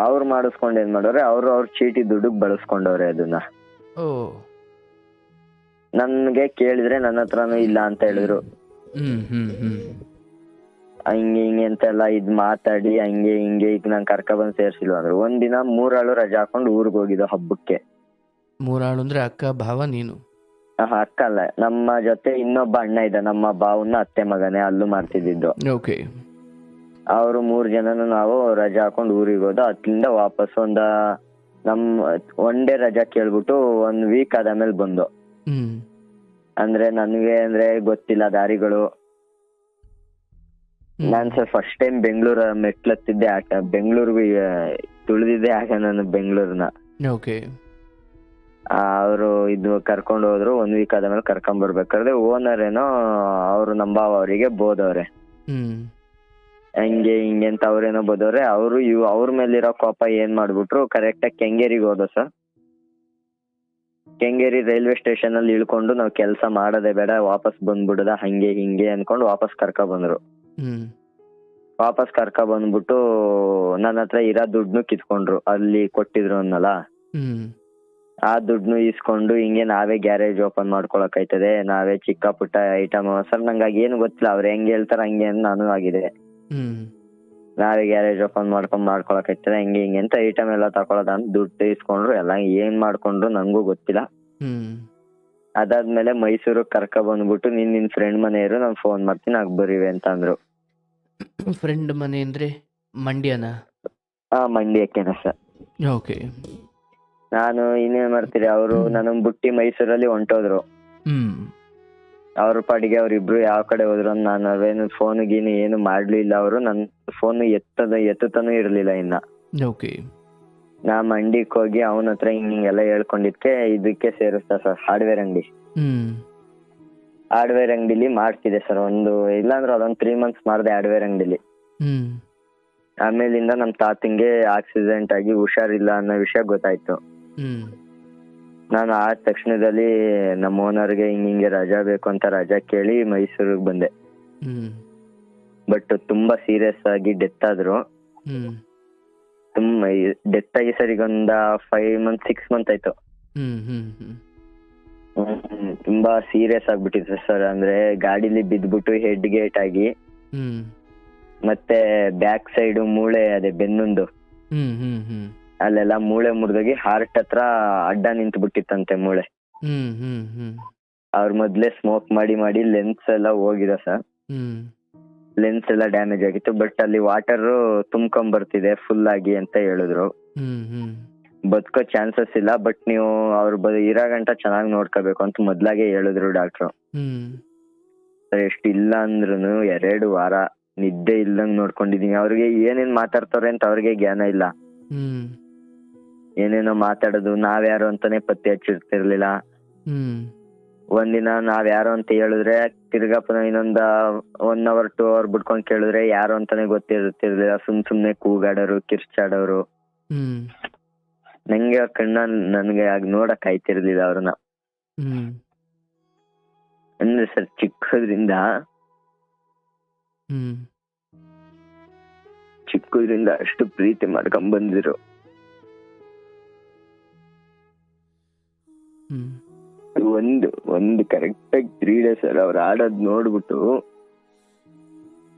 ಅವ್ರು ಮಾಡಿಸ್ಕೊಂಡ್ ಏನ್ ಮಾಡೋರೆ, ಅವ್ರ ಚೀಟಿ ದುಡ್ಡಿಗೆ ಬಳಸ್ಕೊಂಡವ್ರೆ ಅದನ್ನ. ನನ್ಗೆ ಕೇಳಿದ್ರೆ ನನ್ನ ಹತ್ರನೂ ಇಲ್ಲ ಅಂತ ಹೇಳಿದ್ರು. ಹಂಗೆ ಹಿಂಗೆ ಅಂತೆಲ್ಲ ಇದ್ ಮಾತಾಡಿ ಹಂಗೆ ಹಿಂಗೆ ಈಗ ನಂಗೆ ಕರ್ಕ ಬಂದ್ ಸೇರ್ಸಿಲ್ವ ಅಂದ್ರು. ಒಂದಿನ 3 ಆಳು ರಜಾ ಹಾಕೊಂಡು ಊರಿಗೆ ಹೋಗಿದ್ದು ಹಬ್ಬಕ್ಕೆ. 3 ಆಳು ಅಂದ್ರೆ ಅಕ್ಕ, ಭಾವ, ನೀನು? ಅಕ್ಕ ಅಲ್ಲ, ನಮ್ಮ ಜೊತೆ ಇನ್ನೊಬ್ಬ ಅಣ್ಣ ಇದ್ದ, ನಮ್ಮ ಭಾವನ ಅತ್ತೆ ಮಗನೇ, ಅಲ್ಲೂ ಮಾಡ್ತಿದ್ದು. ಅವರು 3 ಜನನು ನಾವು ರಜಾ ಹಾಕೊಂಡು ಊರಿಗೆ ಹೋದ. ಅಲ್ಲಿಂದ ವಾಪಸ್ ಒನ್ ಡೇ ರಜಾ ಕೇಳ್ಬಿಟ್ಟು 1 ವೀಕ್ ಆದ್ಮೇಲೆ ಬಂದು. ಅಂದ್ರೆ ನನ್ಗೆ ಗೊತ್ತಿಲ್ಲ ದಾರಿಗಳು. ನಾನ್ ಸರ್ ಫಸ್ಟ್ ಟೈಮ್ ಬೆಂಗಳೂರು ಮೆಟ್ಲತ್ತಿದ್ದೆ, ಬೆಂಗಳೂರಿಗೆ ತುಳಿದಿದ್ದೆ ಆಗ ನಾನು ಬೆಂಗಳೂರ್ನ. ಅವರು ಕರ್ಕೊಂಡು ಹೋದ್ರು. 1 ವೀಕ್ ಆದ್ಮೇಲೆ ಕರ್ಕೊಂಡ್ ಬರ್ಬೇಕಾದ್ರೆ ಓನರ್ ಏನೋ ಅವ್ರು ನಮ್ಮ ಭಾವ ಅವರಿಗೆ ಬೋದವ್ರೆ, ಹಂಗೆ ಹಿಂಗೆ ಅಂತ ಅವ್ರೇನೋ ಬೋದವ್ರೆ. ಅವ್ರ ಮೇಲಿರೋ ಕೋಪ ಏನ್ ಮಾಡ್ಬಿಟ್ರು, ಕರೆಕ್ಟಾಗಿ ಕೆಂಗೇರಿಗೆ ಹೋದ ಸರ್. ಕೆಂಗೇರಿ ರೈಲ್ವೆ ಸ್ಟೇಷನ್ ಅಲ್ಲಿ ಇಳ್ಕೊಂಡು ನಾವು ಕೆಲಸ ಮಾಡೋದೇ ಬೇಡ, ವಾಪಸ್ ಬಂದ್ಬಿಡದ ಹಂಗೆ ಹಿಂಗೆ ಅನ್ಕೊಂಡು ವಾಪಸ್ ಕರ್ಕ ಬಂದ್ರು. ವಾಪಸ್ ಕರ್ಕ ಬಂದ್ಬಿಟ್ಟು ನನ್ನ ಹತ್ರ ಇರೋ ದುಡ್ಡು ಕಿತ್ಕೊಂಡ್ರು. ಅಲ್ಲಿ ಕೊಟ್ಟಿದ್ರು ಅನ್ನಲ್ಲ, ಆ ದುಡ್ಡು ಇಸ್ಕೊಂಡು ಹಿಂಗೆ ನಾವೇ ಗ್ಯಾರೇಜ್ ಓಪನ್ ಮಾಡ್ಕೊಳಕ್ ಆಯ್ತದೆ, ನಾವೇ ಚಿಕ್ಕ ಪುಟ್ಟ ಐಟಮ್. ಸರ್ ನಂಗೆ ಏನು ಗೊತ್ತಿಲ್ಲ, ಅವ್ರು ಹೆಂಗ್ ಹೇಳ್ತಾರ ಹಂಗೆ ನಾನು ಆಗಿದೆ. ನಾವೇ ಗ್ಯಾರೇಜ್ ಓಪನ್ ಮಾಡ್ಕೊಳಕ್ ಆಯ್ತದೆ ಹಂಗೆ ಹಿಂಗೆ ಅಂತ ಐಟಮ್ ಎಲ್ಲ ತಗೊಳದ ಅಂತ ದುಡ್ಡು ಇಸ್ಕೊಂಡ್ರು. ಎಲ್ಲ ಏನ್ ಮಾಡ್ಕೊಂಡ್ರು ನಂಗೂ ಗೊತ್ತಿಲ್ಲ. ಅದಾದ್ಮೇಲೆ ಮೈಸೂರಿಗೆ ಕರ್ಕ ಬಂದ್ಬಿಟ್ಟು ನಿನ್ ಫ್ರೆಂಡ್ ಮನೆ ಇರು, ನಾನು ಫೋನ್ ಮಾಡ್ತೀನಿ ಆಗ ಬರೀವಿ ಅಂತ ಅಂದ್ರು. ಫ್ರೆಂಡ್ ಮನೆ ಅಂದ್ರೆ ಮಂಡ್ಯನಾ? ಮಂಡ್ಯಕ್ಕೆನ ಸರ್. ನಾನು ಇನ್ನೇನ್ ಮಾಡ್ತೀರಿ, ಅವರು ನನ್ನ ಬುಟ್ಟಿ ಮೈಸೂರಲ್ಲಿ ಹೊಂಟೋದ್ರು. ಹ್ಮ್ ಅವ್ರ ಪಾಡಿಗೆ ಅವ್ರಿಬ್ರು ಯಾವ ಕಡೆ ಹೋದ್ರು ಅಂತ ನಾನು ಅವೇನು ಫೋನ್ ಗೀನು ಏನು ಮಾಡ್ಲಿಲ್ಲ. ಅವರು ನನ್ನ ಫೋನ್ ಎತ್ತುತ್ತಾನೂ ಇರ್ಲಿಲ್ಲ. ಇನ್ನ ಓಕೆ. ನಾ ಮಂಡಿಕ್ ಹೋಗಿ ಅವನ ಹತ್ರ ಹಿಂಗೆಲ್ಲ ಹೇಳ್ಕೊಂಡಿದ್ಕೆ ಇದಕ್ಕೆ ಸೇರಿಸ್ತಾ ಸರ್, ಹಾರ್ಡ್ವೇರ್ ಅಂಗಡಿ. ಹ್ಮ್ ಹಾರ್ಡ್ವೇರ್ ಅಂಗಡಿಲಿ ಮಾಡ್ತಿದೆ ಸರ್. ಇಲ್ಲಾಂದ್ರೆ ಅದೊಂದು 3 months ಮಾಡಿದೆ ಹಾರ್ಡ್ವೇರ್ ಅಂಗಡಿಲಿ. ಹ್ಮ್ ಆಮೇಲಿಂದ ನಮ್ ತಾತಂಗೆ ಆಕ್ಸಿಡೆಂಟ್ ಆಗಿ ಹುಷಾರಿಲ್ಲ ಅನ್ನೋ ವಿಷಯ ಗೊತ್ತಾಯ್ತು. ಹ್ಮ್ ನಾನು ಆ ತಕ್ಷಣದಲ್ಲಿ ನಮ್ಮ ಓನರ್ಗೆ ಹಿಂಗೆ ರಜಾ ಬೇಕು ಅಂತ ರಜಾ ಕೇಳಿ ಮೈಸೂರಿಗೆ ಬಂದೆ. ಹ್ಮ್ ಬಟ್ ತುಂಬಾ ಸೀರಿಯಸ್ ಆಗಿ ಡೆತ್ ಆದ್ರು. ಹ್ಮ್ ತುಂಬಾ ಡೆತ್ ಆಗಿ ಸರ್ ಈಗ ಒಂದ 5 months 6 months ಆಯ್ತು. ಹ್ಮ್ ಹ್ಮ್ ಹ್ಮ್ ತುಂಬಾ ಸೀರಿಯಸ್ ಆಗ್ಬಿಟ್ಟಿತ್ತು ಸರ್. ಅಂದ್ರೆ ಗಾಡಿಲಿ ಬಿದ್ದ್ಬಿಟ್ಟು ಹೆಡ್ ಗೇಟ್ ಆಗಿ, ಹ್ಮ್ ಮತ್ತೆ ಬ್ಯಾಕ್ ಸೈಡ್ ಮೂಳೆ ಅದೇ ಬೆನ್ನುಂದು ಹ್ಮ್ ಹ್ಮ್ ಹ್ಮ್ ಅಲ್ಲೆಲ್ಲ ಮೂಳೆ ಮುರಿದೋಗಿ ಹಾರ್ಟ್ ಹತ್ರ ಅಡ್ಡ ನಿಂತು ಬಿಟ್ಟಿತ್ತಂತೆ ಮೂಳೆ. ಹ್ಮ್ ಹ್ಮ್ ಹ್ಮ್ ಅವ್ರ ಮೊದ್ಲೇ ಸ್ಮೋಕ್ ಮಾಡಿ ಮಾಡಿ ಲೆನ್ಸ್ ಎಲ್ಲ ಹೋಗಿದೆ ಸರ್. ಹ್ಮ್ ಲೆನ್ಸ್ ಎಲ್ಲ ಡ್ಯಾಮೇಜ್ ಆಗಿತ್ತು. ಬಟ್ ಅಲ್ಲಿ ವಾಟರ್ ತುಂಬ್ಕೊಂಡ್ ಬರ್ತಿದೆ ಫುಲ್ ಆಗಿ ಅಂತ ಹೇಳಿದ್ರು. ಹ್ಮ್ ಹ್ಮ್ ಬದುಕೋ ಚಾನ್ಸಸ್ ಇಲ್ಲ, ಬಟ್ ನೀವು ಅವ್ರು ಇರೋ ಗಂಟ ಚೆನ್ನಾಗಿ ನೋಡ್ಕೋಬೇಕು ಅಂತ ಮೊದ್ಲಾಗೆ ಹೇಳಿದ್ರು ಡಾಕ್ಟ್ರು. ಹ್ಮ್ ಎಷ್ಟು ಇಲ್ಲ ಅಂದ್ರೂ 2 ವಾರ ನಿದ್ದೆ ಇಲ್ಲಂಗ್ ನೋಡ್ಕೊಂಡಿದೀನಿ. ಅವ್ರಿಗೆ ಏನೇನ್ ಮಾತಾಡ್ತಾರೆ ಅಂತ ಅವ್ರಿಗೆ ಜ್ಞಾನ ಇಲ್ಲ. ಹ್ಮ್ ಏನೇನೋ ಮಾತಾಡೋದು, ನಾವ್ಯಾರು ಅಂತಾನೆ ಪತ್ತೆ ಹಚ್ಚಿರ್ತಿರ್ಲಿಲ್ಲ. ಹ್ಮ್ ಒಂದಿನ ನಾವ್ಯಾರು ಅಂತ ಹೇಳಿದ್ರೆ ತಿರ್ಗಾ ಪುನಃ ಇನ್ನೊಂದ 1 hour 2 hour ಬಿಟ್ಕೊಂಡ್ ಕೇಳಿದ್ರೆ ಯಾರು ಅಂತಾನೆ ಗೊತ್ತಿರ್ತಿರ್ಲಿಲ್ಲ. ಸುಮ್ನೆ ಕೂಗಾಡೋರು, ಕಿರ್ಚಾಡೋರು. ಹ್ಮ್ ನಂಗೆ ನನ್ಗೆ ಆಗ ನೋಡಕ್ ಆಯ್ತಿರ್ಲಿಲ್ಲ ಅವ್ರನ್ನ. ಹ್ಮ್ ಅಂದ್ರೆ ಸರ್ ಚಿಕ್ಕದ್ರಿಂದ ಹ್ಮ್ ಅಷ್ಟು ಪ್ರೀತಿ ಮಾಡ್ಕೊಂಡ್ ಬಂದಿದ್ರು. ಹ್ಮ್ ಒಂದು ಕರೆಕ್ಟ್ ಆಗಿ 3 days ಅಲ್ಲಿ ಅವ್ರು ಆಡೋದ್ ನೋಡ್ಬಿಟ್ಟು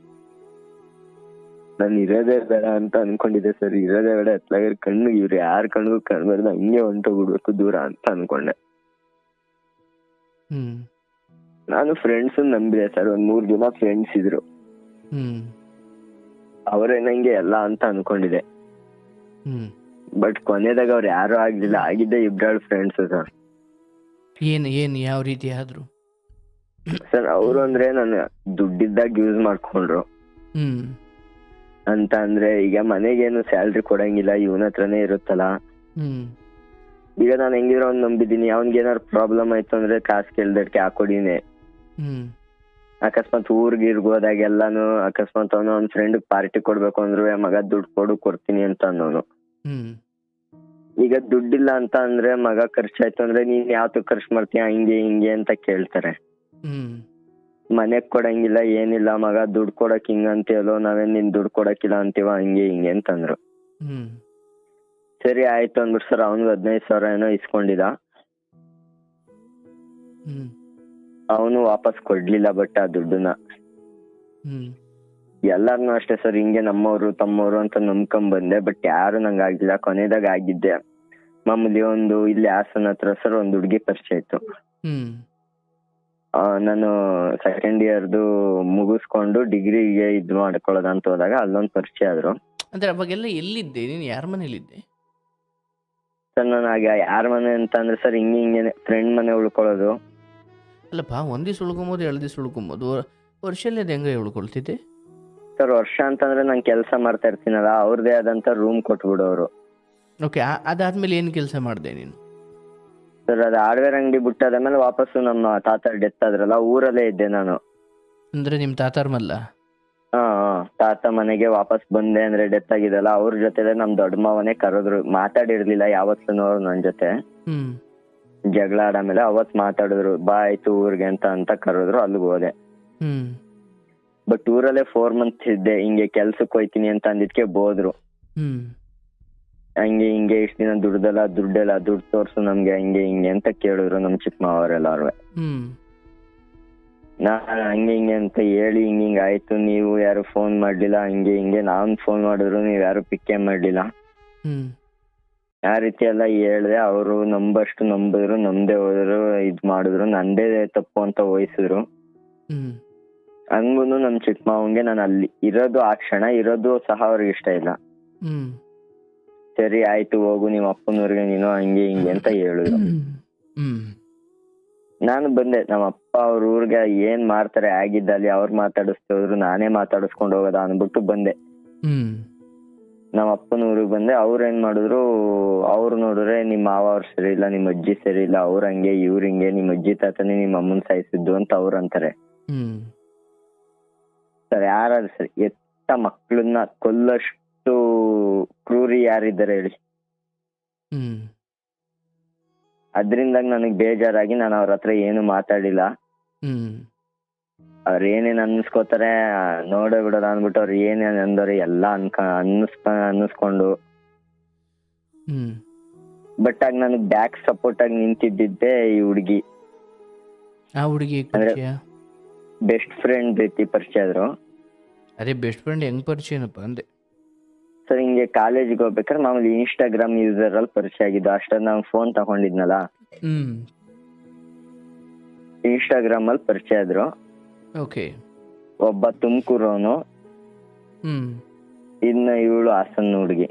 ನಾನು ಇರೋದೇ ಬೇಡ ಅಂತ ಅನ್ಕೊಂಡಿದ್ದೆ ಸರ್. ಇರೋದೇ ಬೇಡ, ಎತ್ಲಾಗ ಕಣ್ಣು ಇವ್ರು ಯಾರ ಕಣ್ಣಿಗೂ ಕಾಣ್ಬಾರ್ದು, ಹಂಗೆ ಹೊಂಟೋಗ್ಬಿಡ್ಬೇಕು ದೂರ ಅಂತ ಅನ್ಕೊಂಡೆ. ಹ್ಮ್ ನಾನು ಫ್ರೆಂಡ್ಸ್ ನಂಬಿದೆ ಸರ್. 1-3 ಜನ ಫ್ರೆಂಡ್ಸ್ ಇದ್ರು, ಹ್ಮ್ ಅವರೇ ನಂಗೆ ಎಲ್ಲ ಅಂತ ಅನ್ಕೊಂಡಿದೆ. ಹ್ಮ್ ಬಟ್ ಕೊನೆದಾಗ ಅವ್ರು ಯಾರು ಆಗ್ಲಿಲ್ಲ. ಆಗಿದ್ದೆ 2 ಫ್ರೆಂಡ್ಸ್ ಸರ್. ಏನ್ ಯಾವ ರೀತಿ ಆದ್ರು? ಸರ್ ಅವರು ಅಂದ್ರೆ ನಾನು ದುಡ್ಡಿದ್ದಾಗ ಯೂಸ್ ಮಾಡ್ಕೊಂಡ್ರು ಹ್ಮ್ ಅಂತ. ಅಂದ್ರೆ ಈಗ ಮನೆಗೇನು ಸ್ಯಾಲ್ರಿ ಕೊಡಂಗಿಲ್ಲ, ಇವನ ಹತ್ರನೇ ಇರುತ್ತಲ್ಲ. ಹ್ಮ್ ಈಗ ನಾನು ಹೆಂಗಿರೋ ಅವ್ನು ನಂಬಿದೀನಿ. ಅವ್ನ್ಗೆ ಏನಾರು ಪ್ರಾಬ್ಲಮ್ ಆಯ್ತು ಅಂದ್ರೆ ಕಾಸು ಕೇಳ್ದಕ್ಕೆ ಹಾಕೊಡಿನಿ. ಹ್ಮ್ ಅಕಸ್ಮಾತ್ ಊರ್ಗಿರ್ಗ್ ಹೋದಾಗೆಲ್ಲಾನು ಅಕಸ್ಮಾತ್ ಅವ್ನ ಫ್ರೆಂಡ್ ಪಾರ್ಟಿ ಕೊಡ್ಬೇಕು ಅಂದ್ರು ಮಗ ದುಡ್ಡು ಕೊಡ್ತೀನಿ ಅಂತ ಅನ್ನೋನು. ಹ್ಮ್ ಈಗ ದುಡ್ಡಿಲ್ಲ ಅಂತ ಅಂದ್ರೆ ಮಗ ಖರ್ಚಾಯ್ತು ಅಂದ್ರೆ ನೀನ್ ಯಾವತ್ತು ಖರ್ಚು ಮಾಡ್ತೀಯ ಹಿಂಗೆ ಹಿಂಗೆ ಅಂತ ಕೇಳ್ತಾರೆ. ಹ್ಮ್ ಮನೆಗ್ ಕೊಡಂಗಿಲ್ಲ ಏನಿಲ್ಲ, ಮಗ ದುಡ್ಡು ಕೊಡಕ್ ಹಿಂಗ ಅಂತೀಯಲ್ಲೋ, ನಾವೇನ್ ನಿನ್ ದುಡ್ಡು ಕೊಡಕ್ಕಿಲ್ಲ ಅಂತೀವ ಹಂಗೆ ಹಿಂಗೆ ಅಂತಂದ್ರು. ಹ್ಮ್ ಸರಿ ಆಯ್ತು ಅಂದ್ಬಿಟ್ಟು ಸರ್ ಅವ್ನಿಗೆ 15,000 ಏನೋ ಇಸ್ಕೊಂಡಿದ. ಹ್ಮ್ ಅವನು ವಾಪಸ್ ಕೊಡ್ಲಿಲ್ಲ. ಬಟ್ ಆ ದುಡ್ಡನ್ನ ಹ್ಮ್ ಎಲ್ಲಾರ್ನು ಅಷ್ಟೇ ಸರ್, ಹಿಂಗೆ ನಮ್ಮವ್ರು ತಮ್ಮವ್ರು ಅಂತ ನಂಬ್ಕೊಂಡ್ ಬಂದೆ. ಬಟ್ ಯಾರು ನಂಗೆ ಆಗಿಲ್ಲ. ಕೊನೆದಾಗ ಆಗಿದ್ದೆ ಮಾಮೂಲಿ ಇಲ್ಲಿ ಹಾಸನ ಹತ್ರ ಸರ್ ಒಂದು ಹುಡುಗಿ ಪರಿಚಯ ಇತ್ತು. ಹ್ಮ್ ನಾನು 2nd yearದು ಮುಗಿಸ್ಕೊಂಡು ಡಿಗ್ರಿಗೆ ಮಾಡ್ಕೊಳ್ಳೋದಂತ ಹೋದಾಗ ಅಲ್ಲೊಂದು ಪರಿಚಯ ಆದ್ರು. ಅಂದ್ರೆ ಅವಾಗೆಲ್ಲ ಎಲ್ಲಿದ್ದೆ ನೀನು? ಯಾರ ಮನೇಲಿದ್ದೆ ಸರ್ ನಾನು ಆಗ ಯಾರ ಮನೆ ಅಂತ ಅಂದ್ರೆ ಸರ್ ಹಿಂಗೇನೆ ಫ್ರೆಂಡ್ ಮನೆ ಉಳ್ಕೊಳ್ಳೋದು. ಅಲ್ಲಪ್ಪ, 1 ದಿವ್ಸ ಉಳ್ಕೊಬೋದು, 2 ದಿವ್ಸ ಉಳ್ಕೊಬೋದು, ವರ್ಷಲ್ಲಿ ಅದು ಹೆಂಗೆ ಉಳ್ಕೊಳ್ತಿದ್ದೆ ಸರ್? ವರ್ಷ ಅಂತಂದ್ರೆ ನಾನು ಕೆಲಸ ಮಾಡ್ತಾ ಇರ್ತೀನಲ್ಲ, ಅವ್ರದೇ ಆದಂತ ರೂಮ್ ಕೊಟ್ಬಿಡೋರು. ಓಕೆ. ಅದಾದ್ಮೇಲೆ ಏನು ಕೆಲಸ ಮಾಡಿದೆ ನೀನು? ಸರ್ ಅದು ಹಾರ್ಡ್ವೇರ್ ಅಂಗಡಿ ಬಿಟ್ಟಾದ್ಮೇಲೆ ವಾಪಸ್ಸು ನಮ್ಮ ತಾತ ಡೆತ್ ಆದ್ರಲ್ಲ, ಊರಲ್ಲೇ ಇದ್ದೆ ನಾನು. ಅಂದ್ರೆ ನಿಮ್ಮ ತಾತಾರ ಮಲ್ಲ? ತಾತ ಮನೆಗೆ ವಾಪಸ್ ಬಂದೆ. ಅಂದ್ರೆ ಡೆತ್ ಆಗಿದಲ್ಲ, ಅವ್ರ ಜೊತೆ ನಮ್ ದೊಡ್ಡ ಮಾವನೇ ಕರೆದ್ರು. ಮಾತಾಡಿರ್ಲಿಲ್ಲ ಯಾವತ್ತೂ ಅವ್ರು ನನ್ ಜೊತೆ. ಜಗಳ ಆಡಮೇಲೆ ಅವತ್ ಮಾತಾಡಿದ್ರು, ಬಾ ಆಯ್ತು ಊರ್ಗೆ ಅಂತ ಕರೆದ್ರು. ಅಲ್ಲಿಗೆ ಹೋದೆ. ಬಟ್ ಊರಲ್ಲೇ 4 months ಇದ್ದೆ. ಹಿಂಗೆ ಕೆಲ್ಸಕ್ಕೆ ಹೋಯ್ತೀನಿ ಅಂತ ಅಂದಿದ್ಕೆ ಬೋದ್ರು. ಹಂಗೆ ಹಿಂಗೆ ಇಷ್ಟ ದಿನ ದುಡ್ಡು ತೋರ್ಸು ನಮ್ಗೆ ಹಂಗೆ ಹಿಂಗೆ ಅಂತ ಕೇಳಿದ್ರು ನಮ್ ಚಿಕ್ಕ ಮಾವರೆಲ್ಲಾರು. ನಾನು ಹಂಗೆ ಹಿಂಗೆ ಅಂತ ಹೇಳಿ ಹಿಂಗ ಆಯ್ತು, ನೀವು ಯಾರು ಫೋನ್ ಮಾಡ್ಲಿಲ್ಲ ಹಂಗೆ ಹಿಂಗೆ. ನಾನ್ ಫೋನ್ ಮಾಡಿದ್ರು ನೀವ್ ಯಾರು ಪಿಕ್ಕೇ ಮಾಡ್ಲಿಲ್ಲ, ಆ ರೀತಿ ಎಲ್ಲ ಹೇಳ್ದೆ. ಅವರು ನಂಬಷ್ಟು ನಂಬಿದ್ರು, ನಮ್ದೇ ಹೋದ್ರು, ಇದ್ ಮಾಡಿದ್ರು, ನಂದೇ ತಪ್ಪು ಅಂತ ವಹಿಸಿದ್ರು. ಹಂಗೂನು ನಮ್ ಚಿಕ್ಕ ಮಾವಂಗೆ ನಾನು ಅಲ್ಲಿ ಇರೋದು, ಆ ಕ್ಷಣ ಇರೋದು ಸಹ ಅವ್ರಿಗೆ ಇಷ್ಟ ಇಲ್ಲ. ಸರಿ ಆಯ್ತು ಹೋಗು ನಿಮ್ಮ ಅಪ್ಪನವ್ರಿಗೆ ನೀನು ಹಂಗೆ ಹಿಂಗೆ ಅಂತ ಹೇಳಿದ್ರು. ನಾನು ಬಂದೆ. ನಮ್ಮ ಅಪ್ಪ ಅವ್ರ ಊರ್ಗೆ ಏನ್ ಮಾಡ್ತಾರೆ ಆಗಿದ್ದಲ್ಲಿ ಅವ್ರು ಮಾತಾಡಿಸ್ತಿದ್ರು, ನಾನೇ ಮಾತಾಡಿಸ್ಕೊಂಡು ಹೋಗೋದ ಅನ್ಬಿಟ್ಟು ಬಂದೆ. ನಮ್ಮ ಅಪ್ಪನ ಊರಿಗೆ ಬಂದೆ. ಅವ್ರ ಏನ್ ಮಾಡಿದ್ರು, ಅವ್ರು ನೋಡಿದ್ರೆ ನಿಮ್ಮ ಮಾವ ಅವ್ರು ಸರಿ ಇಲ್ಲ, ನಿಮ್ಮ ಅಜ್ಜಿ ಸರಿ ಇಲ್ಲ, ಅವ್ರ ಹಂಗೆ ಇವ್ರ ಹಿಂಗೆ, ನಿಮ್ಮ ಅಜ್ಜಿ ತಾತನೇ ನಿಮ್ಮ ಅಮ್ಮನ್ ಸಾಯಿಸಿದ್ದು ಅಂತ ಅವ್ರು ಅಂತಾರೆ. ಸರ್ ಯಾರಾದ್ರೂ ಸರಿ ಎತ್ತ ಮಕ್ಳನ್ನ ಕೊಲ್ಲಷ್ಟು ಕ್ರೂರಿ ಯಾರಿದ್ದಾರೆ ಹೇಳಿ. ಅದ್ರಿಂದ ನನಗ್ ಬೇಜಾರಾಗಿ ನಾನು ಅವ್ರ ಹತ್ರ ಏನು ಮಾತಾಡಿಲ್ಲ. ಅವ್ರ ಏನೇನ್ ಅನ್ನಿಸ್ಕೋತಾರೆ ನೋಡೇ ಬಿಡೋದ ಅಂದ್ಬಿಟ್ಟು ಅವ್ರು ಏನೇನ್ ಅಂದವ್ರೆ ಎಲ್ಲ ಅನ್ನಿಸ್ಕೊಂಡು ಬಟ್ ಆಗ ನನಗ್ ಬ್ಯಾಕ್ ಸಪೋರ್ಟ್ ಆಗಿ ನಿಂತಿದ್ದಿದ್ದೆ ಈ ಹುಡುಗಿ. ಬೆಸ್ಟ್ ಫ್ರೆಂಡ್ ರೀತಿ ಪರಿಚಯ ಆದ್ರು. ಅದೇ ಬೆಸ್ಟ್ ಫ್ರೆಂಡ್ ಹೆಂಗ್ ಪರಿಚಯನಪ್ಪ ಅಂದೆ. ಸರ್ ಹಿಂಗೆ ಕಾಲೇಜಿಗೆ ಹೋಗ್ಬೇಕಾದ್ರೆ ಮಾಮೂಲಿ ಇನ್ಸ್ಟಾಗ್ರಾಮ್ ಯೂಸರ್ ಅಲ್ಲಿ ಪರಿಚಯ ಆಗಿದ್ದು. ಅಷ್ಟೊಂದು ನಾನು ಫೋನ್ ತಗೊಂಡಿದ್ನಲ್ಲ, ಇನ್ಸ್ಟಾಗ್ರಾಮ್ ಅಲ್ಲಿ ಪರಿಚಯ ಆದ್ರು. ಒಬ್ಬ ತುಮಕೂರವನು, ಇನ್ನ ಇವಳು ಹಾಸನ್ ಹುಡುಗಿ.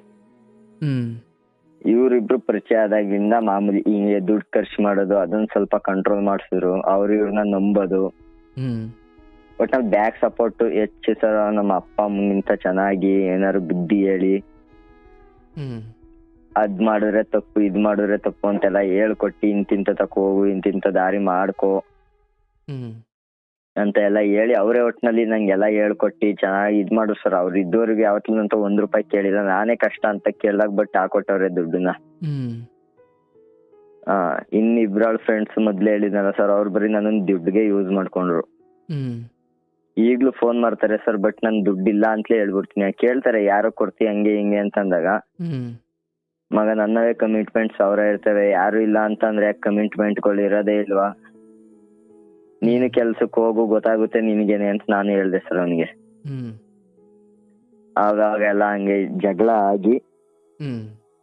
ಇವ್ರಿಬ್ರು ಪರಿಚಯ ಆದಾಗಿಂದ ಮಾಮೂಲಿ ಹಿಂಗೆ ದುಡ್ಡು ಖರ್ಚು ಮಾಡೋದು ಅದನ್ನ ಸ್ವಲ್ಪ ಕಂಟ್ರೋಲ್ ಮಾಡಿಸಿದ್ರು. ಅವ್ರು ಇವ್ರನ್ನ ನಂಬೋದು. ಬಟ್ ನಾವ್ ಬ್ಯಾಕ್ ಸಪೋರ್ಟ್ ಹೆಚ್ಚು ಸರ್. ನಮ್ಮ ಅಪ್ಪ ಅಮ್ಮನಿಂತ ಚೆನ್ನಾಗಿ ಏನಾದ್ರು ಬುದ್ಧಿ ಹೇಳಿ ಅದ್ ಮಾಡಿದ್ರೆ ತಪ್ಪು ಇದ್ ಮಾಡಿದ್ರೆ ತಪ್ಪು ಅಂತೆಲ್ಲ ಹೇಳ್ಕೊಟ್ಟು ಇಂತಿಂತ ತಕ್ಕ ಹೋಗು, ಇಂತಿಂತ ದಾರಿ ಮಾಡ್ಕೋ ಅಂತ ಎಲ್ಲ ಹೇಳಿ ಅವರೇ ಒಟ್ಟಿನಲ್ಲಿ ನಂಗೆಲ್ಲ ಹೇಳ್ಕೊಟ್ಟು ಚೆನ್ನಾಗಿ ಇದ್ ಮಾಡು ಸರ್. ಅವ್ರು ಇದ್ದವ್ರಿಗೆ ಯಾವತ್ತಿನಂತ ₹1 ಕೇಳಿಲ್ಲ. ನಾನೇ ಕಷ್ಟ ಅಂತ ಕೇಳಿದಾಗ ಬಟ್ ಹಾಕೊಟ್ಟವ್ರೆ ದುಡ್ಡನ್ನ. ಇನ್ನಿಬ್ರಾಳ್ ಫ್ರೆಂಡ್ಸ್ ಮೊದ್ಲು ಹೇಳಿದ್ನಲ್ಲ ಸರ್, ಅವ್ರು ಬರೀ ನನ್ನ ದುಡ್ಡಿಗೆ ಯೂಸ್ ಮಾಡ್ಕೊಂಡ್ರು. ಈಗ್ಲೂ ಫೋನ್ ಮಾಡ್ತಾರೆ ಸರ್, ಬಟ್ ನನ್ ದುಡ್ಡಿಲ್ಲ ಅಂತಲೇ ಹೇಳ್ಬಿಡ್ತೀನಿ. ಕೇಳ್ತಾರೆ ಯಾರೋ ಕೊಡ್ತಿ ಹಂಗೆ ಹಿಂಗೆ ಅಂತಂದಾಗ, ಮಗ ನನ್ನವೇ ಕಮಿಟ್ಮೆಂಟ್ಸ್ ಅವ್ರ ಇರ್ತವೆ, ಯಾರು ಇಲ್ಲ ಅಂತಂದ್ರೆ ಯಾಕೆ ಕಮಿಟ್ಮೆಂಟ್ಗಳು ಇರೋದೇ ಇಲ್ವಾ, ನೀನು ಕೆಲ್ಸಕ್ಕೆ ಹೋಗು ಗೊತ್ತಾಗುತ್ತೆ ನಿನ್ಗೇನೆ ಅಂತ ನಾನು ಹೇಳ್ದೆ ಸರ್ ಅವನಿಗೆ. ಆವಾಗೆಲ್ಲ ಹಂಗೆ ಜಗಳ ಆಗಿ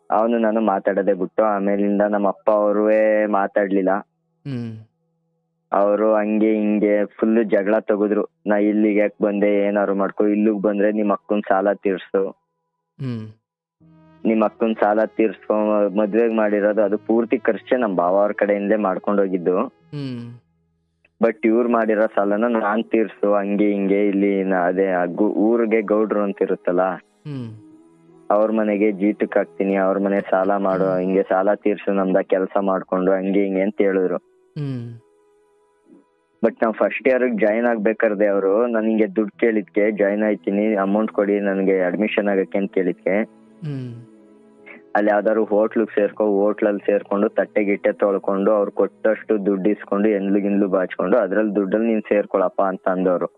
ಅವನು ನಾನು ಮಾತಾಡೋದೇ ಬಿಟ್ಟು ಆಮೇಲಿಂದ ನಮ್ಮ ಅಪ್ಪ ಅವರುವೇ ಮಾತಾಡ್ಲಿಲ್ಲ. ಅವರು ಹಂಗೆ ಹಿಂಗೆ ಫುಲ್ ಜಗಳ ತೆಗೆದ್ರು. ನಾ ಇಲ್ಲಿಗೆ ಯಾಕೆ ಬಂದೆ, ಏನಾರು ಮಾಡ್ಕೊ, ಇಲ್ಲಿಗ್ ಬಂದ್ರೆ ನಿಮ್ಮ ಅಕ್ಕನ್ ಸಾಲ ತೀರ್ಸು, ನಿಮ್ಮ ಅಕ್ಕನ್ ಸಾಲ ತೀರ್ಸ್ಕೊ, ಮದ್ವೆಗ್ ಮಾಡಿರೋದು ಅದು ಪೂರ್ತಿ ಖರ್ಚೆ ನಮ್ ಭಾವ ಅವ್ರ ಕಡೆಯಿಂದಲೇ ಮಾಡ್ಕೊಂಡ್ ಹೋಗಿದ್ದು. ಬಟ್ ಇವ್ರು ಮಾಡಿರೋ ಸಾಲನ ನಾನ್ ತೀರ್ಸು ಹಂಗೆ ಹಿಂಗೆ. ಇಲ್ಲಿ ಅದೇ ಊರಿಗೆ ಗೌಡ್ರು ಅಂತ ಇರುತ್ತಲ್ಲ, ಅವ್ರ ಮನೆಗೆ ಜೀತಕ್ ಹಾಕ್ತೀನಿ, ಅವ್ರ ಮನೆ ಸಾಲ ಮಾಡು, ಹಿಂಗೆ ಸಾಲ ತೀರ್ಸು ನಮ್ದ ಕೆಲ್ಸ ಮಾಡ್ಕೊಂಡು ಹಂಗೆ ಹಿಂಗೆ ಅಂತ ಹೇಳಿದ್ರು. ಬಟ್ ನಾವ್ ಫಸ್ಟ್ ಇಯರ್ ಜಾಯ್ನ್ ಆಗ್ಬೇಕಾರ್ದೆ ಅವರು ನನಗೆ ದುಡ್ಡು ಕೇಳಿದ್ಕೆ ಜಾಯ್ನ್ ಆಯ್ತೀನಿ, ಅಮೌಂಟ್ ಕೊಡಿ ನನಗೆ ಅಡ್ಮಿಷನ್ ಆಗಕ್ಕೆ ಅಂತ ಕೇಳಿದ್ಕೆ, ಅಲ್ಲಿ ಯಾವ್ದಾದ್ರು ಹೋಟ್ಲಿಗೆ ಸೇರ್ಕೊ, ಹೋಟ್ಲಲ್ಲಿ ಸೇರ್ಕೊಂಡು ತಟ್ಟೆ ಗಿಟ್ಟೆ ತೊಳ್ಕೊಂಡು ಅವ್ರು ಕೊಟ್ಟಷ್ಟು ದುಡ್ಡು ಇಸ್ಕೊಂಡು ಎಂದ್ಲು ಬಾಚ್ಕೊಂಡು ಅದ್ರಲ್ಲಿ ದುಡ್ಡಲ್ಲಿ ನೀನ್ ಸೇರ್ಕೊಳಪ್ಪ ಅಂತ ಅಂದವ್ರು.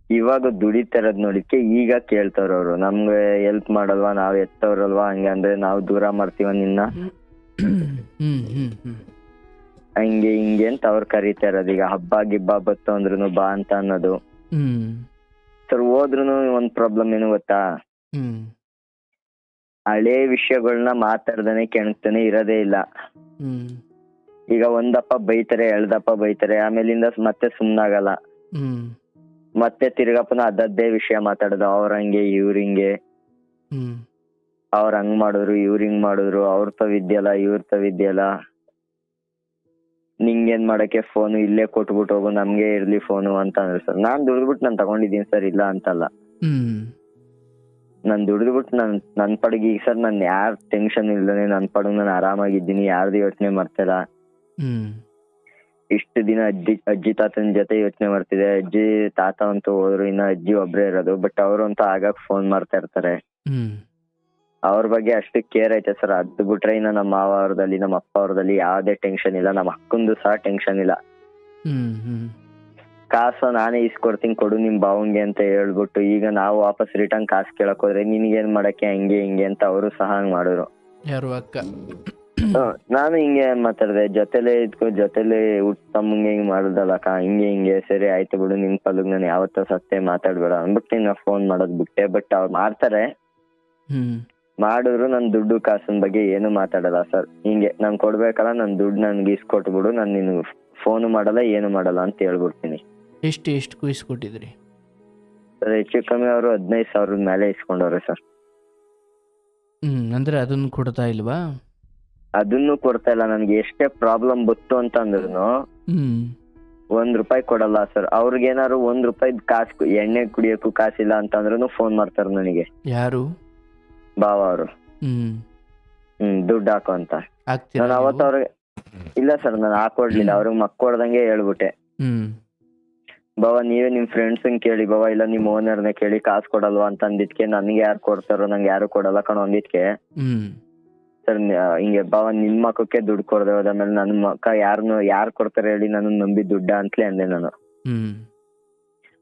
ಇವಾಗ ದುಡಿತಾರದ್ ನೋಡಿದ್ಕೆ ಈಗ ಕೇಳ್ತಾರ ಅವ್ರು, ನಮ್ಗೆ ಹೆಲ್ಪ್ ಮಾಡಲ್ವಾ, ನಾವ್ ಎತ್ತವ್ರಲ್ವಾ, ಹಂಗೆ ಅಂದ್ರೆ ನಾವು ದೂರ ಮಾಡ್ತೀವ ನಿನ್ನ, ಹಂಗೆ ಹಿಂಗೆ ಅಂತ ಅವ್ರು ಕರೀತಾ ಇರೋದು. ಈಗ ಹಬ್ಬ ಗಿಬ್ಬ ಬತ್ತು ಅಂದ್ರೂ ಬಾ ಅಂತ ಅನ್ನೋದು. ಸರ್ ಹೋದ್ರುನು ಒಂದ್ ಪ್ರಾಬ್ಲಮ್ ಏನು ಗೊತ್ತಾ, ಹಳೇ ವಿಷಯಗಳನ್ನ ಮಾತಾಡ್ದಾನೆ ಕೆಣಕ್ತಾನೆ ಇರೋದೇ ಇಲ್ಲ. ಈಗ ಒಂದಪ್ಪ ಬೈತಾರೆ, ಎಳ್ದಪ್ಪ ಬೈತಾರೆ, ಆಮೇಲಿಂದ ಮತ್ತೆ ಸುಮ್ನಾಗಲ್ಲ, ಮತ್ತೆ ತಿರ್ಗಪ್ಪನ ಅದದ್ದೇ ವಿಷಯ ಮಾತಾಡೋದು. ಅವ್ರ ಹಂಗೆ ಇವ್ರ ಹಿಂಗೆ, ಅವ್ರ ಹಂಗ್ ಮಾಡಿದ್ರು ಇವ್ರ ಹಿಂಗ್ ಮಾಡಿದ್ರು, ಅವ್ರ ತವಿದ್ಯಲ್ಲ ಇವ್ರ ತವಿದ್ಯಲ್ಲ, ನಿಂಗೇನ್ ಮಾಡಕ್ಕೆ ಫೋನು ಇಲ್ಲೇ ಕೊಟ್ಬಿಟ್ಟು ಹೋಗು, ನಮ್ಗೆ ಇರ್ಲಿ ಫೋನು ಅಂತ ಅಂದ್ರೆ ಸರ್ ನಾನ್ ದುಡ್ದ್ಬಿಟ್ಟು ನಾನು ತಗೊಂಡಿದ್ದೀನಿ ಸರ್, ಇಲ್ಲ ಅಂತಲ್ಲ. ನಾನ್ ದುಡ್ದ್ಬಿಟ್ಟು ನನ್ ಪಡಗಿ ಈಗ ಸರ್ ನಾನು ಯಾರ್ ಟೆನ್ಷನ್ ಇಲ್ದಾನೆ ನನ್ ಪಡಗ್ ನಾನು ಆರಾಮಾಗಿದ್ದೀನಿ, ಯಾರ್ದು ಯೋಚನೆ ಮಾಡ್ತಿಲ್ಲ. ಇಷ್ಟು ದಿನ ಅಜ್ಜಿ ತಾತನ ಜೊತೆ ಯೋಚನೆ ಮಾಡ್ತಿದೆ. ಅಜ್ಜಿ ತಾತ ಅಂತೂ ಹೋದ್ರು, ಇನ್ನ ಅಜ್ಜಿ ಒಬ್ರೇ ಇರೋದು. ಬಟ್ ಅವ್ರಂತೂ ಆಗಾಗ ಫೋನ್ ಮಾಡ್ತಾ ಇರ್ತಾರೆ. ಅವ್ರ ಬಗ್ಗೆ ಅಷ್ಟು ಕೇರ್ ಐತೆ ಸರ್. ಅದ್ ಬಿಟ್ರೆ ಇನ್ನ ನಮ್ಮ ಮಾವ ಅವ್ರದಲ್ಲಿ ನಮ್ಮ ಅಪ್ಪ ಅವ್ರದಲ್ಲಿ ಯಾವ್ದೇ ಟೆನ್ಷನ್ ಇಲ್ಲ. ನಮ್ಮ ಅಕ್ಕಂದು ಸಹ ಟೆನ್ಷನ್ ಇಲ್ಲ. ಕಾಸು ನಾನೇ ಇಸ್ಕೊಡ್ತೀನಿ ಕೊಡು ನಿಮ್ ಬಾವಂಗೆ ಅಂತ ಹೇಳ್ಬಿಟ್ಟು ಈಗ ನಾವು ವಾಪಸ್ ರಿಟರ್ನ್ ಕಾಸು ಕೇಳಕ್ ಹೋದ್ರೆ ನಿನ್ಗೇನ್ ಮಾಡಕ್ಕೆ ಹಂಗೆ ಹಿಂಗೆ ಅಂತ ಅವರು ಸಹ ಹಂಗ್ ಮಾಡಿದ್ರು. ಯಾರು ಅಕ್ಕ? ನಾನು ಹಿಂಗೆ ಮಾತಾಡ್ದೆ, ಜೊತೆಲೆ ಜೊತೆಲೆ ತಮ್ಮಂಗೆ ಹಿಂಗ್ ಮಾಡುದಲ್ಲಕ್ಕ, ಹಿಂಗೆ ಹಿಂಗೆ ಸರಿ ಆಯ್ತು ಬಿಡು, ನಿನ್ ಪಲ್ಗ್ ನಾನು ಯಾವತ್ತೋ ಸತ್ತೆ ಮಾತಾಡ್ಬೇಡ ಅಂದ್ಬಿಟ್ಟು ನಾ ಫೋನ್ ಮಾಡೋದ್ ಬಿಟ್ಟೆ. ಬಟ್ ಅವ್ರು ಮಾಡ್ತಾರೆ, ಮಾಡಿದ್ರು ನನ್ ದುಡ್ಡು ಕಾಸಿನ ಬಗ್ಗೆ ಏನು ಮಾತಾಡಲ್ಲ ಸರ್. ಹಿಂಗೆ ನಾನ್ ಕೊಡ್ಬೇಕಲ್ಲ ನನ್ ದುಡ್ಡು ನನ್ಗೆ ಇಸ್ಕೊಟ್ಬಿಡು, ನಾನು ನಿನ್ ಫೋನು ಮಾಡಲ್ಲ ಏನು ಮಾಡಲ್ಲ ಅಂತ ಹೇಳ್ಬಿಡ್ತೀನಿ. ಎಷ್ಟು ಇಸ್ಕೊಟ್ಟಿದ್ರಿ ಸರ್? ಹೆಚ್ಚು ಕಮ್ಮಿ ಅವರು 15,000 ಮೇಲೆ ಇಸ್ಕೊಂಡವ್ರೆ ಸರ್. ಅಂದ್ರೆ ಅದನ್ನು ಕೊಡ್ತಾ ಇಲ್ವಾ? ಅದನ್ನು ಕೊಡ್ತಾ ಇಲ್ಲ. ನನ್ಗೆ ಎಷ್ಟೇ ಪ್ರಾಬ್ಲಮ್ ಬತ್ತು ಅಂತಂದ್ರು ಹ್ಮ್ 1 ರೂಪಾಯಿ ಕೊಡಲ್ಲ ಸರ್. ಅವ್ರಿಗೇನಾದ್ರು 1 ರೂಪಾಯಿ ಕಾಸು ಎಣ್ಣೆ ಕುಡಿಯೋಕ್ಕೂ ಕಾಸಿಲ್ಲ ಅಂತಂದ್ರು ಫೋನ್ ಮಾಡ್ತಾರೆ ನನಗೆ, ಯಾರು? ಬಾವ ಅವರು. ಹ್ಮ್ ದುಡ್ಡು ಹಾಕು ಅಂತ. ಆಗ್ತೀರಾ ನಾನು ಅವತ್ತು ನೀವು? ಅವ್ರಿಗೆ ಇಲ್ಲ ಸರ್, ನಾನು ಹಾಕೊಡ್ಲಿಲ್ಲ. ಅವ್ರಿಗೆ ಮಕ್ಕೊಡ್ದಂಗೆ ಹೇಳ್ಬಿಟ್ಟೆ, ಹ್ಮ್ ಬಾವ ನೀವೇ ನಿಮ್ ಫ್ರೆಂಡ್ಸ್ ಕೇಳಿ ಬಾವ, ಇಲ್ಲ ನಿಮ್ ಓನರ್ನ ಕೇಳಿ ಕಾಸು ಕೊಡಲ್ವಾ ಅಂತ ಅಂದಿದ್ಕೆ, ನನ್ಗೆ ಯಾರು ಕೊಡ್ತಾರೋ ನಂಗೆ ಯಾರು ಕೊಡಲ್ಲ ಕಣೋ ಅಂದಿದ್ಕೆ, ಹ್ಮ್ ಸರ್ ಹಿಂಗೆ ಬಾವ ನಿಮ್ ಮಕ್ಕಕ್ಕೆ ದುಡ್ಡು ಕೊಡದೆ ಹೋದ್ಮೇಲೆ ನನ್ನ ಮಕ್ಕ ಯಾರು ಕೊಡ್ತಾರೆ ಹೇಳಿ, ನಾನು ನಂಬಿ ದುಡ್ಡ ಅಂತಲೇ ಅಂದೆ ನಾನು. ಹ್ಮ್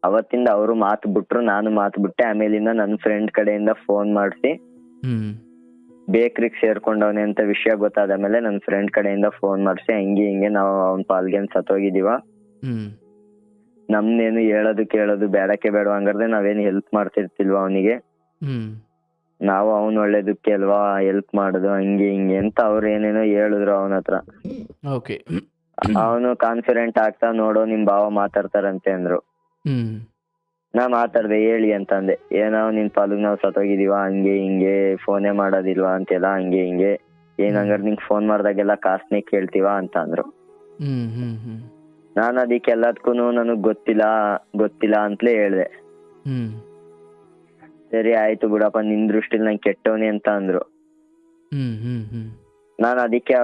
ಅವತ್ತಿಂದ ಅವರು ಮಾತು ಬಿಟ್ರು, ನಾನು ಮಾತು ಬಿಟ್ಟೆ. ಆಮೇಲಿಂದ ನನ್ನ ಫ್ರೆಂಡ್ ಕಡೆಯಿಂದ ಫೋನ್ ಮಾಡಿಸಿ ಹ್ಮ್ ಬೇಕ್ರಿಗೆ ಸೇರ್ಕೊಂಡವನೆ ಅಂತ ವಿಷಯ ಗೊತ್ತಾದ ಮೇಲೆ ನನ್ನ ಫ್ರೆಂಡ್ ಕಡೆಯಿಂದ ಫೋನ್ ಮಾಡಿಸಿ, ಹಿಂಗೆ ನಾವು ಅವ್ನ ಪಾಲ್ಗೇನ್ ಸತ್ತೋಗಿದೀವ, ಹ್ಮ್ ನಮ್ನೇನು ಹೇಳೋದು ಕೇಳೋದು ಬೇಡಕ್ಕೆ ಬೇಡ, ಹಂಗಾದ್ರೆ ನಾವೇನು ಹೆಲ್ಪ್ ಮಾಡ್ತಿರ್ತಿಲ್ವಾ ಅವನಿಗೆ, ಹ್ಮ್ ನಾವು ಅವ್ನು ಒಳ್ಳೇದಕ್ಕೆ ಅಲ್ವಾ ಹೆಲ್ಪ್ ಮಾಡುದು, ಹಿಂಗೆ ಅಂತ ಅವ್ರು ಏನೇನೋ ಹೇಳಿದ್ರು ಅವನ ಹತ್ರ. ಓಕೆ. ಅವನು ಕಾನ್ಫಿಡೆಂಟ್ ಆಗ್ತಾ, ನೋಡೋ ನಿಮ್ ಭಾವ ಮಾತಾಡ್ತಾರಂತೆ ಅಂದ್ರು. ಹ್ಮ್ ನಾ ಮಾತಾಡ್ದೆ, ಹೇಳಿ ಅಂತಂದೆ. ಏನೋ ನಿನ್ ಪಾಲಿಗೆ ನಾವು ಸತ್ತೋಗಿದೀವ, ಹಿಂಗೆ ಫೋನೇ ಮಾಡೋದಿಲ್ವಾ ಅಂತೆಲ್ಲ, ಹಿಂಗೆ ಏನಂಗಾರ ನಿಂಗೆ ಫೋನ್ ಮಾಡ್ದಾಗೆಲ್ಲ ಕಾಸ್ನೇ ಕೇಳ್ತೀವ ಅಂತ ಅಂದ್ರು. ಹ್ಮ್ ಹ್ಮ್ ಹ್ಮ್ ನಾನು ಅದಕ್ಕೆಲ್ಲದಕ್ಕೂ ನನಗ್ ಗೊತ್ತಿಲ್ಲ ಅಂತಲೇ ಹೇಳ್ದೆ. ಹ್ಮ್ ಸರಿ ಆಯ್ತು ಬಿಡಪ್ಪ, ನಿನ್ ದೃಷ್ಟಿಲಿ ನಂಗೆ ಕೆಟ್ಟವನಿ ಅಂತ ಅಂದ್ರು. ಹ್ಮ್ ಹ್ಮ್ ಹ್ಮ್ ನಾನು ಅದಕ್ಕೆ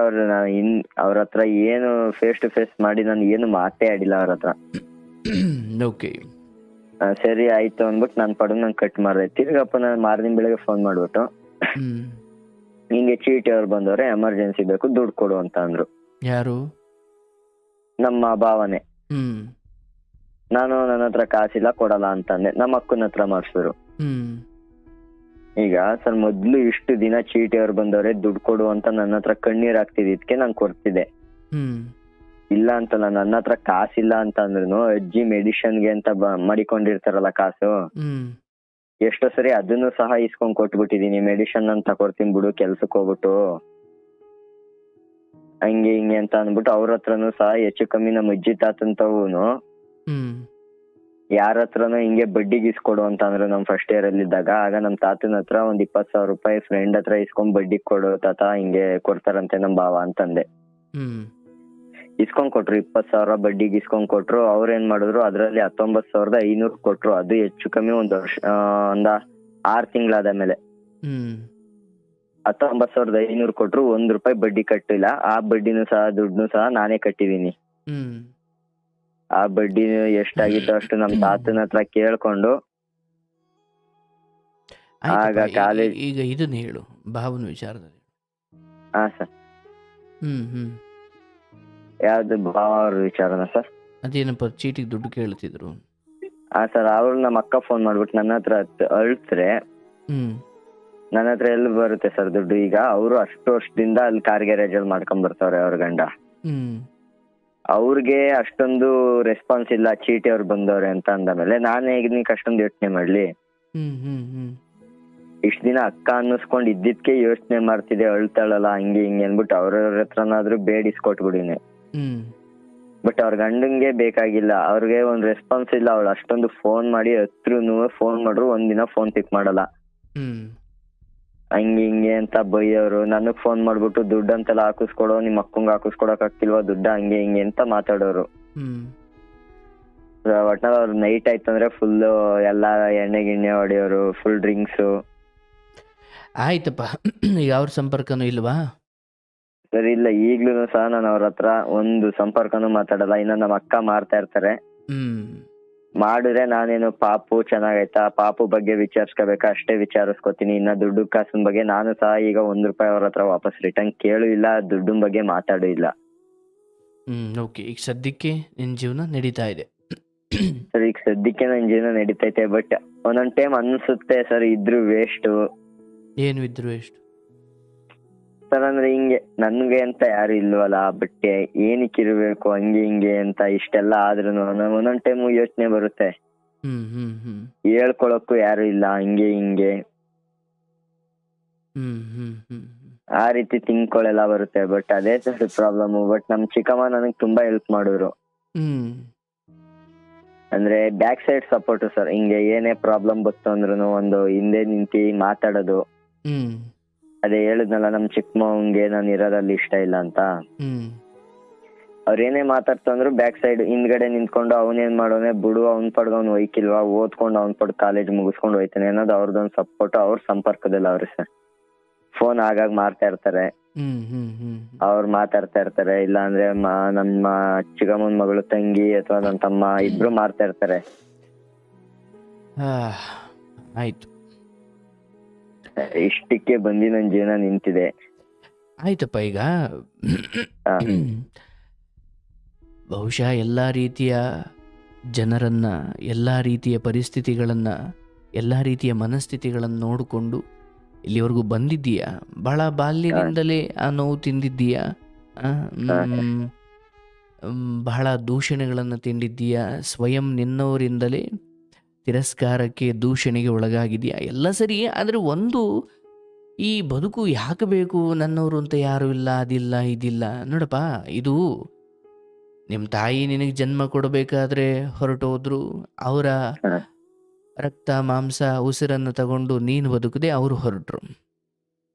ಅವ್ರ ಹತ್ರ ಏನು ಫೇಸ್ ಟು ಫೇಸ್ ಮಾಡಿ ನಾನು ಏನು ಮಾತೇ ಆಡಿಲ್ಲ ಅವ್ರ ಹತ್ರ. ಓಕೆ. ಸರಿ ಆಯ್ತು ಅಂದ್ಬಿಟ್ಟು ನಾನು ಪಡೆದು ನಂಗೆ ಕಟ್ ಮಾಡಿದೆ. ತಿರ್ಗಪ್ಪ ನಾನು ಮಾರ್ನಿಂಗ್ ಬೆಳಗ್ಗೆ ಫೋನ್ ಮಾಡ್ಬಿಟ್ಟು, ಹಿಂಗೆ ಚೀಟಿ ಅವ್ರು ಬಂದವ್ರೆ, ಎಮರ್ಜೆನ್ಸಿ ಬೇಕು ದುಡ್ಡು ಕೊಡು ಅಂತ ಅಂದ್ರು. ಯಾರು? ನಮ್ಮ ಭಾವನೆ. ನಾನು ನನ್ನ ಹತ್ರ ಕಾಸಿಲ್ಲ ಕೊಡಲ್ಲ ಅಂತಂದೆ. ನಮ್ಮ ಅಕ್ಕನ ಹತ್ರ ಮಾಡಿಸಿದ್ರು. ಈಗ ಸರ್, ಮೊದ್ಲು ಇಷ್ಟು ದಿನ ಚೀಟಿ ಅವ್ರು ಬಂದವ್ರೆ ದುಡ್ಡು ಕೊಡು ಅಂತ ನನ್ನ ಹತ್ರ ಕಣ್ಣೀರ್ ಹಾಕ್ತಿದ್ದಕ್ಕೆ ನಾನು ಕೊಡ್ತಿದ್ದೆ. ಇಲ್ಲ ಅಂತಲ್ಲ, ನನ್ನ ಹತ್ರ ಕಾಸಿಲ್ಲ ಅಂತ ಅಂದ್ರೂ ಅಜ್ಜಿ ಮೆಡಿಷನ್ಗೆ ಅಂತ ಮಾಡಿಕೊಂಡಿರ್ತಾರಲ್ಲ ಕಾಸು, ಎಷ್ಟೋ ಸರಿ ಅದನ್ನು ಸಹ ಇಸ್ಕೊಂಡ್ ಕೊಟ್ಬಿಟ್ಟಿದೀನಿ. ಮೆಡಿಷನ್ ಅಂತ ತಗೊಡ್ತೀನಿ ಬಿಡು ಕೆಲ್ಸಕ್ಕೆ ಹೋಗ್ಬಿಟ್ಟು, ಹಿಂಗೆ ಅಂತ ಅಂದ್ಬಿಟ್ಟು ಅವ್ರ ಹತ್ರನು ಸಹ ಹೆಚ್ಚು ಕಮ್ಮಿ ನಮ್ಮ ಅಜ್ಜಿ ತಾತಂತವೂನು ಯಾರ ಹತ್ರನೂ ಹಿಂಗೆ ಬಡ್ಡಿಗೆ ಇಸ್ಕೊಡು ಅಂತ ಅಂದ್ರು. ನಮ್ ಫಸ್ಟ್ ಇಯರ್ ಅಲ್ಲಿ ಇದ್ದಾಗ, ಆಗ ನಮ್ ತಾತನ ಹತ್ರ ಒಂದ್ 20,000 ರೂಪಾಯಿ ಫ್ರೆಂಡ್ ಹತ್ರ ಇಸ್ಕೊಂಡ್ ಬಡ್ಡಿಗೆ ಕೊಡು ತಾತ, ಹಿಂಗೆ ಕೊಡ್ತಾರಂತೆ ನಮ್ ಭಾವ ಅಂತಂದೆ. ಇಸ್ಕೊಂಡ್ ಕೊಟ್ರು 20,000 ಬಡ್ಡಿಗೆ ಇಸ್ಕೊಂಡ್ ಕೊಟ್ರು. ಅವ್ರ ಏನ್ ಮಾಡಿದ್ರು, ಅದ್ರಲ್ಲಿ 19,500 ಕೊಟ್ರು. ಅದು ಹೆಚ್ಚು ಕಮ್ಮಿ ಒಂದ್ 6 ತಿಂಗಳಾದ ಮೇಲೆ 19,500 ಕೊಟ್ರು. 1 ರೂಪಾಯಿ ಬಡ್ಡಿ ಕಟ್ಟಿಲ್ಲ. ಆ ಬಡ್ಡಿನೂ ಸಹ ದುಡ್ಡು ಸಹ ನಾನೇ ಕಟ್ಟಿದೀನಿ. ಆ ಬಡ್ಡಿ ಎಷ್ಟಾಗಿತ್ತು ಅಷ್ಟು ನಮ್ ತಾತನ ಹತ್ರ ಕೇಳ್ಕೊಂಡು, ಆಗ ಕಾಲೇಜ್ ಈಗ ಇದನ್ನ ಹೇಳು, ಭಾವನ ವಿಚಾರದಲ್ಲಿ. ಹಾ ಸರ್. ಯಾವ್ದು ಭಾವ ಅವ್ರ ವಿಚಾರನ ಸರ್? ಅದೇನಪ್ಪ, ಚೀಟಿಗೆ ದುಡ್ಡು ಕೇಳ್ತಿದ್ರು? ಹಾ ಸರ್, ಅವ್ರು ನಮ್ಮ ಅಕ್ಕ ಫೋನ್ ಮಾಡ್ಬಿಟ್ಟು ನನ್ನ ಹತ್ರ ಅಳ್ತ್ರೆ, ನನ್ನ ಹತ್ರ ಎಲ್ಲಿ ಬರುತ್ತೆ ಸರ್ ದುಡ್ಡು. ಈಗ ಅವರು ಅಷ್ಟು ವರ್ಷದಿಂದ ಅಲ್ಲಿ ಕಾರ್ ಗ್ಯಾರೇಜ್ ಅಲ್ಲಿ ಮಾಡ್ಕೊಂಡ್ ಬರ್ತಾವ್ರೆ ಅವ್ರ ಗಂಡ. ಅವ್ರಿಗೆ ಅಷ್ಟೊಂದು ರೆಸ್ಪಾನ್ಸ್ ಇಲ್ಲ ಚೀಟಿ ಅವ್ರು ಬಂದವ್ರೆ ಅಂತ ಅಂದಮೇಲೆ ನಾನು ಹೇಗೆ ನೀಕ್ ಅಷ್ಟೊಂದು ಯೋಚನೆ ಮಾಡ್ಲಿ? ಇಷ್ಟ ದಿನ ಅಕ್ಕ ಅನ್ನಿಸ್ಕೊಂಡ್ ಇದ್ದಿದ್ಕೆ ಯೋಚನೆ ಮಾಡ್ತಿದ್ದೆ, ಅಳ್ತಾಳಲ್ಲ ಹಿಂಗೆ ಅನ್ಬಿಟ್ಟು ಅವ್ರವ್ರ ಹತ್ರನಾದ್ರೂ ಬೇಡಿಸ್ಕೊಟ್ಬಿಡಿನಿ. ಬಟ್ ಅವ್ರ ಗಂಡಂಗೆ ಬೇಕಾಗಿಲ್ಲ, ಅವ್ರಿಗೆ ಒಂದ್ ರೆಸ್ಪಾನ್ಸ್ ಇಲ್ಲ. ಅವಳು ಅಷ್ಟೊಂದು ಫೋನ್ ಮಾಡಿ ಹತ್ರನು ಫೋನ್ ಮಾಡ್ರು ಒಂದಿನ ಫೋನ್ ಪಿಕ್ ಮಾಡಲ್ಲ. ಹಿಂಗೆ ಅಂತ ಬೈಯವ್ರು. ನನಗ್ ಫೋನ್ ಮಾಡ್ಬಿಟ್ಟು ದುಡ್ಡು ಅಂತೆಲ್ಲ ಹಾಕಿಸ್ಕೊಡೋ, ನಿಮ್ ಅಕ್ಕಂಗ್ ಹಾಕಿಸ್ಕೊಡಕ್ ಆಗ್ತಿಲ್ವಾ ದುಡ್ಡ, ಹಿಂಗೆ ಅಂತ ಮಾತಾಡೋರು. ಒಟ್ನಲ್ಲಿ ಅವ್ರು ನೈಟ್ ಆಯ್ತಂದ್ರೆ ಫುಲ್ ಎಲ್ಲಾ ಎಣ್ಣೆ ಗಿಣ್ಣೆ ಹೊಡೆಯೋರು, ಫುಲ್ ಡ್ರಿಂಕ್ಸ್. ಆಯ್ತಪ್ಪ, ಈಗ ಅವ್ರ ಸಂಪರ್ಕನೂ ಇಲ್ವಾ? ಸರಿ, ಇಲ್ಲ, ಈಗ್ಲೂ ಸಹ ನಾನು ಅವ್ರ ಹತ್ರ ಒಂದು ಸಂಪರ್ಕನೂ ಮಾತಾಡಲ್ಲ. ಇನ್ನ ನಮ್ಮ ಅಕ್ಕ ಮಾಡ್ತಾ ಇರ್ತಾರೆ. ಮಾಡಿದ್ರೆ ನಾನೇನು ಪಾಪು ಚೆನ್ನಾಗೈತಾ, ಪಾಪು ಬಗ್ಗೆ ವಿಚಾರಿಸ್ಕೋಬೇಕಾ ಅಷ್ಟೇ ವಿಚಾರಿಸ್ಕೋತೀನಿ. ಇನ್ನ ದುಡ್ಡು ಕಾಸಿನ ಬಗ್ಗೆ ನಾನು ಸಹ ಈಗ 1 ರೂಪಾಯಿ ಅವ್ರ ಹತ್ರ ವಾಪಸ್ ರಿಟರ್ನ್ ಕೇಳು ಇಲ್ಲ, ದುಡ್ಡಿನ ಬಗ್ಗೆ ಮಾತಾಡೂ ಇಲ್ಲ. ಓಕೆ. ಈಗ ಸದ್ಯಕ್ಕೆ ನಿನ್ ಜೀವನ ನಡೀತಾ ಇದೆ? ಸರ್, ಈಗ ಸದ್ಯಕ್ಕೆ ನನ್ನ ಜೀವನ ನಡೀತೈತೆ. ಬಟ್ ಒಂದೊಂದ್ ಟೈಮ್ ಅನ್ಸುತ್ತೆ ಸರ್, ಇದ್ರು ವೇಸ್ಟ್. ಏನು ಇದ್ರು ಎಷ್ಟು ಸರ್, ಅಂದ್ರೆ ಹಿಂಗೆ ನನ್ಗೆ ಅಂತ ಯಾರು ಇಲ್ವಲ್ಲ, ಬಟ್ಟೆ ಏನಕ್ಕಿರ್ಬೇಕು ಹಿಂಗೆ ಅಂತ ಇಷ್ಟೆಲ್ಲ ಆದ್ರೂ ಒಂದೊಂದ್ ಟೈಮು ಯೋಚನೆ ಬರುತ್ತೆ, ಹೇಳ್ಕೊಳಕ್ಕೂ ಯಾರು ಇಲ್ಲ, ಹಿಂಗೆ ಆ ರೀತಿ ತಿಂಕ್ಗಳೆಲ್ಲ ಬರುತ್ತೆ. ಬಟ್ ಅದೇ ಸರ್ ಪ್ರಾಬ್ಲಮ್. ಬಟ್ ನಮ್ ಚಿಕ್ಕಮ್ಮ ನನಗ್ ತುಂಬಾ ಹೆಲ್ಪ್ ಮಾಡಿದ್ರು. ಅಂದ್ರೆ ಬ್ಯಾಕ್ ಸೈಡ್ ಸಪೋರ್ಟ್ ಸರ್. ಹಿಂಗೆ ಏನೇ ಪ್ರಾಬ್ಲಮ್ ಬತ್ತು ಅಂದ್ರೂ ಒಂದು ಹಿಂದೆ ನಿಂತಿ ಮಾತಾಡೋದು, ಅದೇ ಹೇಳಿದ್ನಲ್ಲ ನಮ್ ಚಿಕ್ಕಮ್ಮಂಗೆ ನಾನು ಇರೋದಲ್ಲಿ ಇಷ್ಟ ಇಲ್ಲ ಅಂತ. ಹ್ಮ್ ಅವ್ರೇನೇ ಮಾತಾಡ್ತಂದ್ರು ಬ್ಯಾಕ್ ಸೈಡ್ ಹಿಂದ್ಗಡೆ ನಿಂತ್ಕೊಂಡು ಅವನೇನ್ ಮಾಡೋನೆ ಬಿಡು, ಅವ್ನ್ ಪಡ್ಗ ಅವ್ನು ಒಯ್ಕಿಲ್ವಾ, ಓದ್ಕೊಂಡು ಅವ್ನ್ ಪಡ್ ಕಾಲೇಜ್ ಮುಗಿಸ್ಕೊಂಡು ಹೋಯ್ತಾನೆ ಅನ್ನೋದು ಅವ್ರದೊಂದು ಸಪೋರ್ಟ್. ಅವ್ರ ಸಂಪರ್ಕದಲ್ಲಿ ಅವ್ರಿ ಸರ್. ಫೋನ್ ಆಗಾಗ ಮಾಡ್ತಾ ಇರ್ತಾರೆ, ಹ್ಮ್ ಹ್ಮ್ ಹ್ಮ್ ಅವ್ರು ಮಾತಾಡ್ತಾ ಇರ್ತಾರೆ. ಇಲ್ಲ ಅಂದ್ರೆ ನಮ್ಮ ಚಿಕ್ಕಮ್ಮನ ಮಗಳು ತಂಗಿ ಅಥವಾ ನನ್ನ ತಮ್ಮ ಇಬ್ರು ಮಾಡ್ತಾ ಇರ್ತಾರೆ. ಆಯ್ತು ಇಷ್ಟಕ್ಕೆ ಬಂದು ನನ್ನ ಜೀವನ ನಿಂತಿದೆ. ಆಯ್ತಪ್ಪ. ಈಗ ಹಾ. ಬಹುಶಃ ಎಲ್ಲ ರೀತಿಯ ಜನರನ್ನ, ಎಲ್ಲ ರೀತಿಯ ಪರಿಸ್ಥಿತಿಗಳನ್ನ, ಎಲ್ಲ ರೀತಿಯ ಮನಸ್ಥಿತಿಗಳನ್ನು ನೋಡಿಕೊಂಡು ಇಲ್ಲಿವರೆಗೂ ಬಂದಿದ್ದೀಯಾ. ಬಹಳ ಬಾಲ್ಯದಿಂದಲೇ ಆ ನೋವು ತಿಂದಿದ್ದೀಯಾ. ಬಹಳ ದೂಷಣೆಗಳನ್ನು ತಿಂದಿದ್ದೀಯಾ. ಸ್ವಯಂ ನಿನ್ನವರಿಂದಲೇ ತಿರಸ್ಕಾರಕ್ಕೆ, ದೂಷಣೆಗೆ ಒಳಗಾಗಿದೆಯಾ. ಎಲ್ಲ ಸರಿ. ಆದರೆ ಒಂದು, ಈ ಬದುಕು ಯಾಕೆ ಬೇಕು, ನನ್ನವರು ಅಂತ ಯಾರು ಇಲ್ಲ, ಅದಿಲ್ಲ ಇದಿಲ್ಲ. ನೋಡಪ್ಪ, ಇದು ನಿಮ್ಮ ತಾಯಿ ನಿನಗೆ ಜನ್ಮ ಕೊಡಬೇಕಾದ್ರೆ ಹೊರಟೋದ್ರು. ಅವರ ರಕ್ತ ಮಾಂಸ ಉಸಿರನ್ನು ತಗೊಂಡು ನೀನು ಬದುಕದೆ ಅವರು ಹೊರಟ್ರು.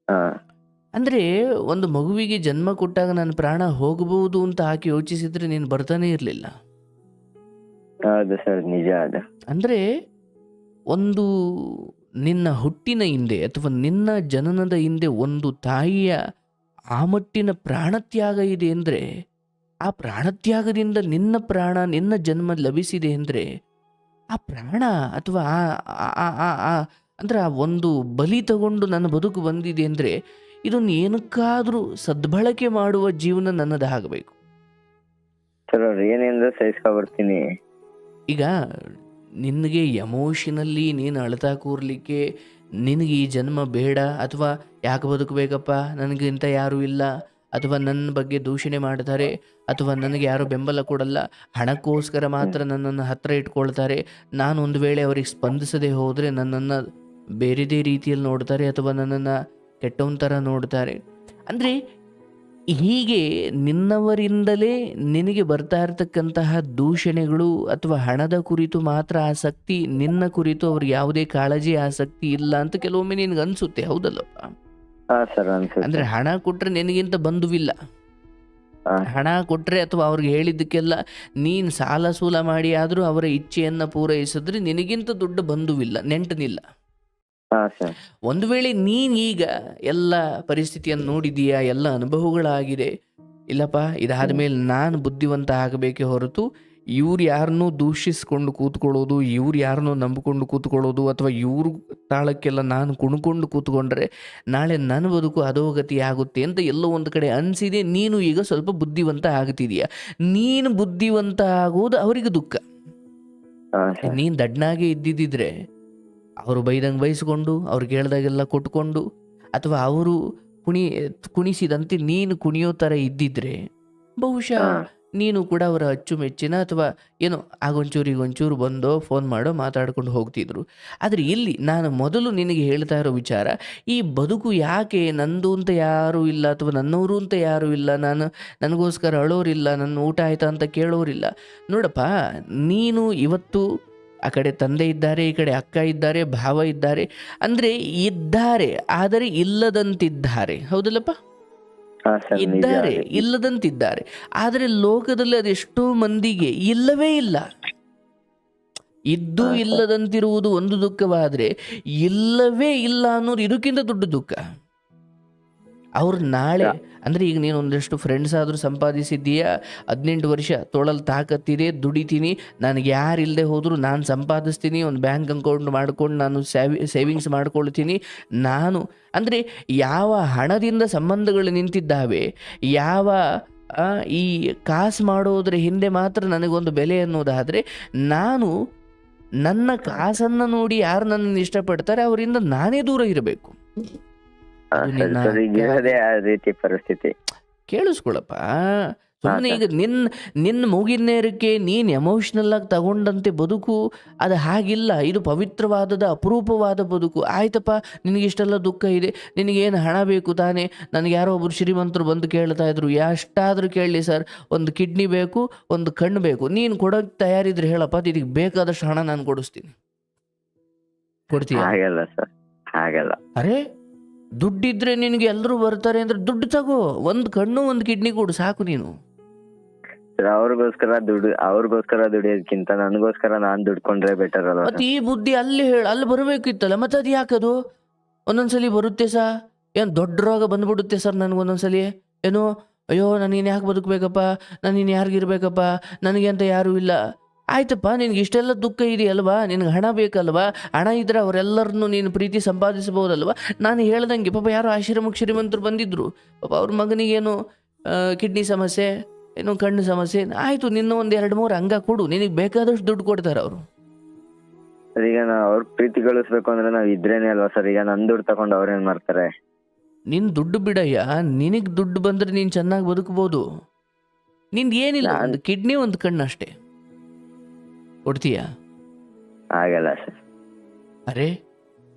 ಅಂದ್ರೆ ಒಂದು ಮಗುವಿಗೆ ಜನ್ಮ ಕೊಟ್ಟಾಗ ನನ್ನ ಪ್ರಾಣ ಹೋಗಬಹುದು ಅಂತ ಆಕೆ ಯೋಚಿಸಿದ್ರೆ ನೀನು ಬರ್ತಾನೆ ಇರಲಿಲ್ಲ. ನಿಜ. ಅಂದ್ರೆ ಒಂದು ನಿನ್ನ ಹುಟ್ಟಿನ ಹಿಂದೆ ಅಥವಾ ನಿನ್ನ ಜನನದ ಹಿಂದೆ ಒಂದು ತಾಯಿಯ ಆ ಮಟ್ಟಿನ ಪ್ರಾಣತ್ಯಾಗ ಇದೆ ಅಂದರೆ, ಆ ಪ್ರಾಣತ್ಯಾಗದಿಂದ ನಿನ್ನ ಪ್ರಾಣ, ನಿನ್ನ ಜನ್ಮ ಲಭಿಸಿದೆ ಅಂದರೆ, ಆ ಪ್ರಾಣ ಅಥವಾ ಅಂದ್ರೆ ಆ ಒಂದು ಬಲಿ ತಗೊಂಡು ನನ್ನ ಬದುಕು ಬಂದಿದೆ ಅಂದರೆ, ಇದನ್ನು ಏನಕ್ಕಾದರೂ ಸದ್ಬಳಕೆ ಮಾಡುವ ಜೀವನ ನನ್ನದಾಗಬೇಕು. ಏನೆಂದ್ರೆ ಸಹಿಸ್ಕೊಬರ್ತೀನಿ. ಈಗ ನಿನಗೆ ಎಮೋಷನಲ್ಲಿ ನೀನು ಅಳ್ತಾ ಕೂರ್ಲಿಕ್ಕೆ, ನಿನಗೆ ಈ ಜನ್ಮ ಬೇಡ, ಅಥವಾ ಯಾಕೆ ಬದುಕಬೇಕಪ್ಪ, ನನಗಿಂತ ಯಾರೂ ಇಲ್ಲ, ಅಥವಾ ನನ್ನ ಬಗ್ಗೆ ದೂಷಣೆ ಮಾಡ್ತಾರೆ, ಅಥವಾ ನನಗೆ ಯಾರೂ ಬೆಂಬಲ ಕೊಡಲ್ಲ, ಹಣಕ್ಕೋಸ್ಕರ ಮಾತ್ರ ನನ್ನನ್ನು ಹತ್ತಿರ ಇಟ್ಕೊಳ್ತಾರೆ, ನಾನು ಒಂದು ವೇಳೆ ಅವರಿಗೆ ಸ್ಪಂದಿಸದೆ ಹೋದರೆ ನನ್ನನ್ನು ಬೇರೆದೇ ರೀತಿಯಲ್ಲಿ ನೋಡ್ತಾರೆ, ಅಥವಾ ನನ್ನನ್ನು ಕೆಟ್ಟವನ ಥರ ನೋಡ್ತಾರೆ. ಅಂದರೆ ಹೀಗೆ ನಿನ್ನವರಿಂದಲೇ ನಿನಗೆ ಬರ್ತಾ ಇರತಕ್ಕಂತಹ ದೂಷಣೆಗಳು ಅಥವಾ ಹಣದ ಕುರಿತು ಮಾತ್ರ ಆಸಕ್ತಿ, ನಿನ್ನ ಕುರಿತು ಅವ್ರಿಗೆ ಯಾವುದೇ ಕಾಳಜಿ, ಆಸಕ್ತಿ ಇಲ್ಲ ಅಂತ ಕೆಲವೊಮ್ಮೆ ನಿನಗೆ ಅನಿಸುತ್ತೆ. ಹೌದಲ್ಲಪ್ಪ? ಅಂದ್ರೆ ಹಣ ಕೊಟ್ರೆ ನಿನಗಿಂತ ಬಂಧುವಿಲ್ಲ. ಹಣ ಕೊಟ್ರೆ ಅಥವಾ ಅವ್ರಿಗೆ ಹೇಳಿದ್ದಕ್ಕೆಲ್ಲ ನೀನು ಸಾಲ ಸೂಲ ಮಾಡಿ ಆದರೂ ಅವರ ಇಚ್ಛೆಯನ್ನು ಪೂರೈಸಿದ್ರೆ ನಿನಗಿಂತ ದೊಡ್ಡ ಬಂಧುವಿಲ್ಲ, ನೆಂಟನಿಲ್ಲ. ಒಂದು ವೇಳೆ ನೀನೀಗ ಎಲ್ಲ ಪರಿಸ್ಥಿತಿಯನ್ನು ನೋಡಿದೀಯಾ, ಎಲ್ಲ ಅನುಭವಗಳಾಗಿದೆ, ಇಲ್ಲಪ್ಪ ಇದಾದ ಮೇಲೆ ನಾನು ಬುದ್ಧಿವಂತ ಆಗಬೇಕೇ ಹೊರತು ಇವ್ರು ಯಾರನ್ನೂ ದೂಷಿಸ್ಕೊಂಡು ಕೂತ್ಕೊಳ್ಳೋದು, ಇವ್ರು ಯಾರನ್ನೂ ನಂಬಿಕೊಂಡು ಕೂತ್ಕೊಳ್ಳೋದು, ಅಥವಾ ಇವ್ರ ತಾಳಕ್ಕೆಲ್ಲ ನಾನು ಕುಣ್ಕೊಂಡು ಕೂತ್ಕೊಂಡ್ರೆ ನಾಳೆ ನನ್ನ ಬದುಕು ಅಧೋಗತಿ ಆಗುತ್ತೆ ಅಂತ ಎಲ್ಲೋ ಒಂದು ಕಡೆ ಅನಿಸಿದೆ. ನೀನು ಈಗ ಸ್ವಲ್ಪ ಬುದ್ಧಿವಂತ ಆಗ್ತಿದೀಯ. ನೀನು ಬುದ್ಧಿವಂತ ಆಗೋದು ಅವರಿಗೆ ದುಃಖ. ನೀನು ದಡ್ಡನಾಗೆ ಇದ್ದಿದ್ದಿದ್ರೆ ಅವರು ಬೈದಂಗೆ ಬೈಸ್ಕೊಂಡು, ಅವ್ರು ಕೇಳ್ದಾಗೆಲ್ಲ ಕೊಟ್ಕೊಂಡು, ಅಥವಾ ಅವರು ಕುಣಿಸಿದಂತೆ ನೀನು ಕುಣಿಯೋ ಥರ ಇದ್ದಿದ್ರೆ ಬಹುಶಃ ನೀನು ಕೂಡ ಅವರ ಅಚ್ಚುಮೆಚ್ಚಿನ, ಅಥವಾ ಏನೋ ಆಗೊಂಚೂರು ಈಗೊಂಚೂರು ಬಂದೋ ಫೋನ್ ಮಾಡೋ ಮಾತಾಡ್ಕೊಂಡು ಹೋಗ್ತಿದ್ರು. ಆದರೆ ಇಲ್ಲಿ ನಾನು ಮೊದಲು ನಿನಗೆ ಹೇಳ್ತಾ ಇರೋ ವಿಚಾರ, ಈ ಬದುಕು ಯಾಕೆ, ನಂದು ಅಂತ ಯಾರೂ ಇಲ್ಲ, ಅಥವಾ ನನ್ನವರು ಅಂತ ಯಾರೂ ಇಲ್ಲ, ನನಗೋಸ್ಕರ ಅಳೋರಿಲ್ಲ, ನನ್ನ ಊಟ ಆಯ್ತಾ ಅಂತ ಕೇಳೋರಿಲ್ಲ. ನೋಡಪ್ಪ, ನೀನು ಇವತ್ತು ಆ ಕಡೆ ತಂದೆ ಇದ್ದಾರೆ, ಈ ಕಡೆ ಅಕ್ಕ ಇದ್ದಾರೆ, ಭಾವ ಇದ್ದಾರೆ, ಅಂದರೆ ಇದ್ದಾರೆ ಆದರೆ ಇಲ್ಲದಂತಿದ್ದಾರೆ. ಹೌದಲ್ಲಪ್ಪ? ಇದ್ದಾರೆ ಇಲ್ಲದಂತಿದ್ದಾರೆ. ಆದರೆ ಲೋಕದಲ್ಲಿ ಅದೆಷ್ಟೋ ಮಂದಿಗೆ ಇಲ್ಲವೇ ಇಲ್ಲ. ಇದ್ದು ಇಲ್ಲದಂತಿರುವುದು ಒಂದು ದುಃಖವಾದರೆ, ಇಲ್ಲವೇ ಇಲ್ಲ ಅನ್ನೋದು ಇದಕ್ಕಿಂತ ದೊಡ್ಡ ದುಃಖ. ಅವ್ರು ನಾಳೆ ಅಂದರೆ ಈಗ ನೀನು ಒಂದಷ್ಟು ಫ್ರೆಂಡ್ಸ್ ಆದರೂ ಸಂಪಾದಿಸಿದ್ದೀಯಾ, 18 ವರ್ಷ ತೋಳಲ್ಲಿ ತಾಕತ್ತಿದೆ, ದುಡಿತೀನಿ, ನನಗೆ ಯಾರು ಇಲ್ಲದೆ ಹೋದರೂ ನಾನು ಸಂಪಾದಿಸ್ತೀನಿ, ಒಂದು ಬ್ಯಾಂಕ್ ಅಕೌಂಟ್ ಮಾಡ್ಕೊಂಡು ನಾನು ಸೇವಿಂಗ್ಸ್ ಮಾಡ್ಕೊಳ್ತೀನಿ. ನಾನು ಅಂದರೆ ಯಾವ ಹಣದಿಂದ ಸಂಬಂಧಗಳು ನಿಂತಿದ್ದಾವೆ, ಯಾವ ಈ ಕಾಸು ಮಾಡೋದ್ರ ಹಿಂದೆ ಮಾತ್ರ ನನಗೊಂದು ಬೆಲೆ ಅನ್ನೋದಾದರೆ, ನಾನು ನನ್ನ ಕಾಸನ್ನು ನೋಡಿ ಯಾರು ನನ್ನನ್ನು ಇಷ್ಟಪಡ್ತಾರೆ ಅವರಿಂದ ನಾನೇ ದೂರ ಇರಬೇಕು. ಪರಿಸ್ಥಿತಿ ಕೇಳಿಸ್ಕೊಳಪ್ಪ. ಸುಮ್ಮನೆ ಈಗ ನಿನ್ನ ಮೂಗಿನೇರಕ್ಕೆ ನೀನು ಎಮೋಷ್ನಲ್ ಆಗಿ ತಗೊಂಡಂತೆ ಬದುಕು ಅದು ಹಾಗಿಲ್ಲ. ಇದು ಪವಿತ್ರವಾದದ ಅಪರೂಪವಾದ ಬದುಕು. ಆಯ್ತಪ್ಪ, ನಿನಗಿಷ್ಟೆಲ್ಲ ದುಃಖ ಇದೆ, ನಿನಗೇನು ಹಣ ಬೇಕು ತಾನೇ? ನನಗೆ ಯಾರೋ ಒಬ್ಬರು ಶ್ರೀಮಂತರು ಬಂದು ಕೇಳ್ತಾ ಇದ್ರು, ಎಷ್ಟಾದರೂ ಕೇಳಲಿ ಸರ್, ಒಂದು ಕಿಡ್ನಿ ಬೇಕು, ಒಂದು ಕಣ್ಣು ಬೇಕು, ನೀನು ಕೊಡೋಕ್ಕೆ ತಯಾರಿದ್ರೆ ಹೇಳಪ್ಪ, ಇದಕ್ಕೆ ಬೇಕಾದಷ್ಟು ಹಣ ನಾನು ಕೊಡಿಸ್ತೀನಿ. ಕೊಡ್ತೀಯ? ಹಾಗಲ್ಲ ಸರ್, ಹಾಗಲ್ಲ. ಅರೆ ದುಡ್ಡಿದ್ರೆ ನಿನಗೆ ಎಲ್ಲರೂ ಬರ್ತಾರೆ ಅಂದ್ರೆ ದುಡ್ಡು ತಗೋ, ಒಂದು ಕಣ್ಣು ಒಂದು ಕಿಡ್ನಿ ಕೊಡು ಸಾಕು ನೀನು. ಸರ್ ಅವ್ರಿಗೋಸ್ಕರ ದುಡಿಯೋದಕ್ಕಿಂತ ನನಗೋಸ್ಕರ ನಾನ್ ದುಡ್ಕೊಂಡ್ರೆ ಬೆಟರ್ ಅಲ್ವಾ ಮತ್ತೆ ಈ ಬುದ್ಧಿ ಅಲ್ಲಿ ಅಲ್ಲಿ ಬರಬೇಕಿತ್ತಲ್ಲ, ಮತ್ತೆ ಅದು ಯಾಕದು? ಒಂದೊಂದ್ಸಲಿ ಬರುತ್ತೆ ಸಾ, ಏನು ದೊಡ್ಡ ರೋಗ ಬಂದ್ಬಿಡುತ್ತೆ ಸರ್ ನನಗೊಂದೊಂದ್ಸಲಿ. ಏನು ಅಯ್ಯೋ ನಾನು ಇನ್ನು ಯಾಕೆ ಬದುಕಬೇಕಪ್ಪ, ನಾನು ಇನ್ನು ಯಾರಿಗಿರ್ಬೇಕಪ್ಪ, ನನಗೆ ಅಂತ ಯಾರೂ ಇಲ್ಲ. ಆಯ್ತಪ್ಪ, ನಿನ್ಗೆ ಇಷ್ಟೆಲ್ಲ ದುಃಖ ಇದೆಯಲ್ವಾ, ನಿನಗೆ ಹಣ ಬೇಕಲ್ವಾ, ಹಣ ಇದ್ರೆ ಅವರೆಲ್ಲರನ್ನು ನೀನು ಪ್ರೀತಿ ಸಂಪಾದಿಸಬಹುದಲ್ವಾ. ನಾನು ಹೇಳ್ದಂಗೆ ಪಾಪ ಯಾರೋ ಆಶ್ರಮಕ್ಕೆ ಶ್ರೀಮಂತರು ಬಂದಿದ್ರು, ಪಾಪ ಅವ್ರ ಮಗನಿಗೇನು ಕಿಡ್ನಿ ಸಮಸ್ಯೆ, ಏನೋ ಕಣ್ಣು ಸಮಸ್ಯೆ, ಆಯಿತು ನಿನ್ನ ಒಂದು 2-3 ಅಂಗ ಕೊಡು, ನಿನಗೆ ಬೇಕಾದಷ್ಟು ದುಡ್ಡು ಕೊಡ್ತಾರೆ ಅವರು. ಸರ್ ಈಗ ನಾವು ಅವ್ರ ಪ್ರೀತಿ ಗಳಿಸ್ಬೇಕು ಅಂದ್ರೆ ನಾವ್ ಇದ್ರೇನೆ ಅಲ್ವಾ ಸರ್. ಈಗ ನನ್ ದುಡ್ಡು ತಗೊಂಡು ಅವ್ರೇನ್ ಮಾಡ್ತಾರೆ? ನಿನ್ನ ದುಡ್ಡು ಬಿಡಯ್ಯ, ನಿನಗೆ ದುಡ್ಡು ಬಂದರೆ ನೀನು ಚೆನ್ನಾಗಿ ಬದುಕಬಹುದು. ನಿಂದು ಏನಿಲ್ಲ, ಒಂದು ಕಿಡ್ನಿ ಒಂದು ಕಣ್ಣು ಅಷ್ಟೇ, ಕೊಡ್ತೀಯಾ? ಆಗಲ್ಲ ಸರ್. ಅರೆ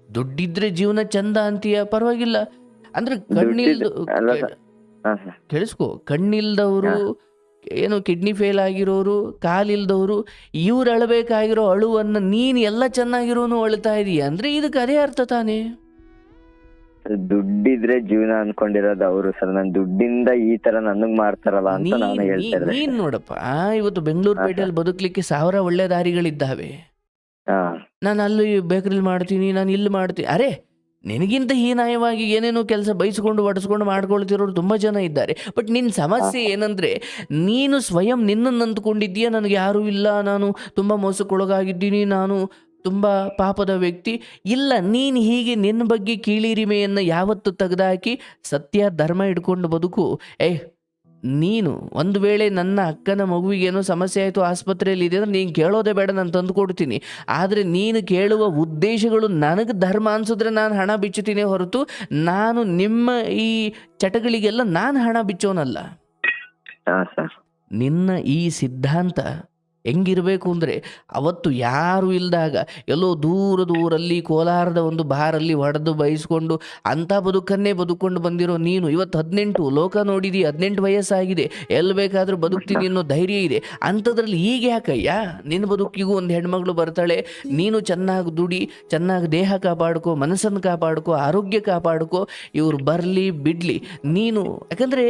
ದುಡ್ಡಿದ್ರೆ ಜೀವನ ಚಂದ ಅಂತೀಯ, ಪರವಾಗಿಲ್ಲ. ಅಂದ್ರೆ ಅಲ್ಲ ಸರ್. ಹಾ ಸರ್. ಕೇಳಿಸ್ಕೊ, ಕಣ್ಣಿಲ್ದವರು, ಏನು ಕಿಡ್ನಿ ಫೇಲ್ ಆಗಿರೋರು, ಕಾಲಿಲ್ದವರು, ಇವ್ರು ಅಳಬೇಕಾಗಿರೋ ಅಳುವನ್ನ ನೀನು ಎಲ್ಲ ಚೆನ್ನಾಗಿರೋನು ಅಳ್ತಾ ಇದೀಯ ಅಂದ್ರೆ ಇದಕ್ಕೆ ಅದೇ ಅರ್ಥ ತಾನೇ. ದುಡ್ಡಿದ್ರೆ ಜೀವನ ಅನ್ಕೊಂಡಿರೋದು ಅವರು ಸರ್. ನನ್ ದುಡ್ಡಿಂದ ಈ ತರ ನನಗ್ ಮಾಡ್ತಾರಲ್ಲ ಅಂತ ನಾನು ಹೇಳ್ತಾ ಇದ್ದೆ. ನೀನ್ ನೋಡಪ್ಪ, ಇವತ್ತು ಬೆಂಗಳೂರು ಪೇಟೆಯಲ್ಲಿ ಬದುಕಲಿಕ್ಕೆ 1000 ಒಳ್ಳೆ ದಾರಿಗಳಿದ್ದಾವೆ. ನಾನು ಅಲ್ಲಿ ಬೇಕರಿಲಿ ಮಾಡ್ತೀನಿ, ನಾನು ಇಲ್ಲಿ ಮಾಡ್ತೀನಿ. ಅರೆ ನಿನಗಿಂತ ಹೀನಾಯವಾಗಿ ಏನೇನೋ ಕೆಲಸ ಬಯಸ್ಕೊಂಡು ಒಡಿಸ್ಕೊಂಡು ಮಾಡ್ಕೊಳ್ತಿರೋರು ತುಂಬ ಜನ ಇದ್ದಾರೆ. ಬಟ್ ನಿನ್ನ ಸಮಸ್ಯೆ ಏನಂದರೆ, ನೀನು ಸ್ವಯಂ ನಿನ್ನನ್ನು ಅಂದುಕೊಂಡಿದ್ದೀಯ, ನನಗೆ ಯಾರೂ ಇಲ್ಲ, ನಾನು ತುಂಬ ಮೋಸಕ್ಕೊಳಗಾಗಿದ್ದೀನಿ, ನಾನು ತುಂಬ ಪಾಪದ ವ್ಯಕ್ತಿ. ಇಲ್ಲ, ನೀನು ಹೀಗೆ ನಿನ್ನ ಬಗ್ಗೆ ಕೀಳಿರಿಮೆಯನ್ನು ಯಾವತ್ತು ತೆಗೆದಾಕಿ ಸತ್ಯ ಧರ್ಮ ಇಟ್ಕೊಂಡು ಬದುಕು. ನೀನು ಒಂದು ವೇಳೆ ನನ್ನ ಅಕ್ಕನ ಮಗುವಿಗೇನೋ ಸಮಸ್ಯೆ ಆಯಿತು, ಆಸ್ಪತ್ರೆಯಲ್ಲಿ ಇದೆ ಅಂದ್ರೆ ನೀನು ಕೇಳೋದೇ ಬೇಡ, ನಾನು ತಂದು ಕೊಡ್ತೀನಿ. ಆದರೆ ನೀನು ಕೇಳುವ ಉದ್ದೇಶಗಳು ನನಗೆ ಧರ್ಮ ಅನಿಸಿದ್ರೆ ನಾನು ಹಣ ಬಿಚ್ಚುತ್ತೀನಿ ಹೊರತು ನಾನು ನಿಮ್ಮ ಈ ಚಟಗಳಿಗೆಲ್ಲ ನಾನು ಹಣ ಬಿಚ್ಚೋನಲ್ಲ. ನಿನ್ನ ಈ ಸಿದ್ಧಾಂತ ಹೆಂಗಿರಬೇಕು ಅಂದರೆ, ಅವತ್ತು ಯಾರು ಇಲ್ದಾಗ ಎಲ್ಲೋ ದೂರದಲ್ಲಿ ಕೋಲಾರದ ಒಂದು ಬಾರಲ್ಲಿ ಹೊಡೆದು ಬಯಸ್ಕೊಂಡು ಅಂಥ ಬದುಕನ್ನೇ ಬದುಕೊಂಡು ಬಂದಿರೋ ನೀನು ಇವತ್ತು 18 ಲೋಕ ನೋಡಿದಿ, 18 ವಯಸ್ಸಾಗಿದೆ, ಎಲ್ಲಿ ಬೇಕಾದರೂ ಬದುಕ್ತೀನಿ ಅನ್ನೋ ಧೈರ್ಯ ಇದೆ. ಅಂಥದ್ರಲ್ಲಿ ಈಗ ಯಾಕಯ್ಯ ನಿನ್ನ ಬದುಕಿಗೂ ಒಂದು ಹೆಣ್ಮಗಳು ಬರ್ತಾಳೆ, ನೀನು ಚೆನ್ನಾಗಿ ದುಡಿ, ಚೆನ್ನಾಗಿ ದೇಹ ಕಾಪಾಡ್ಕೋ, ಮನಸ್ಸನ್ನು ಕಾಪಾಡ್ಕೋ, ಆರೋಗ್ಯ ಕಾಪಾಡ್ಕೋ. ಇವ್ರು ಬರಲಿ ಬಿಡಲಿ, ನೀನು ಯಾಕಂದರೆ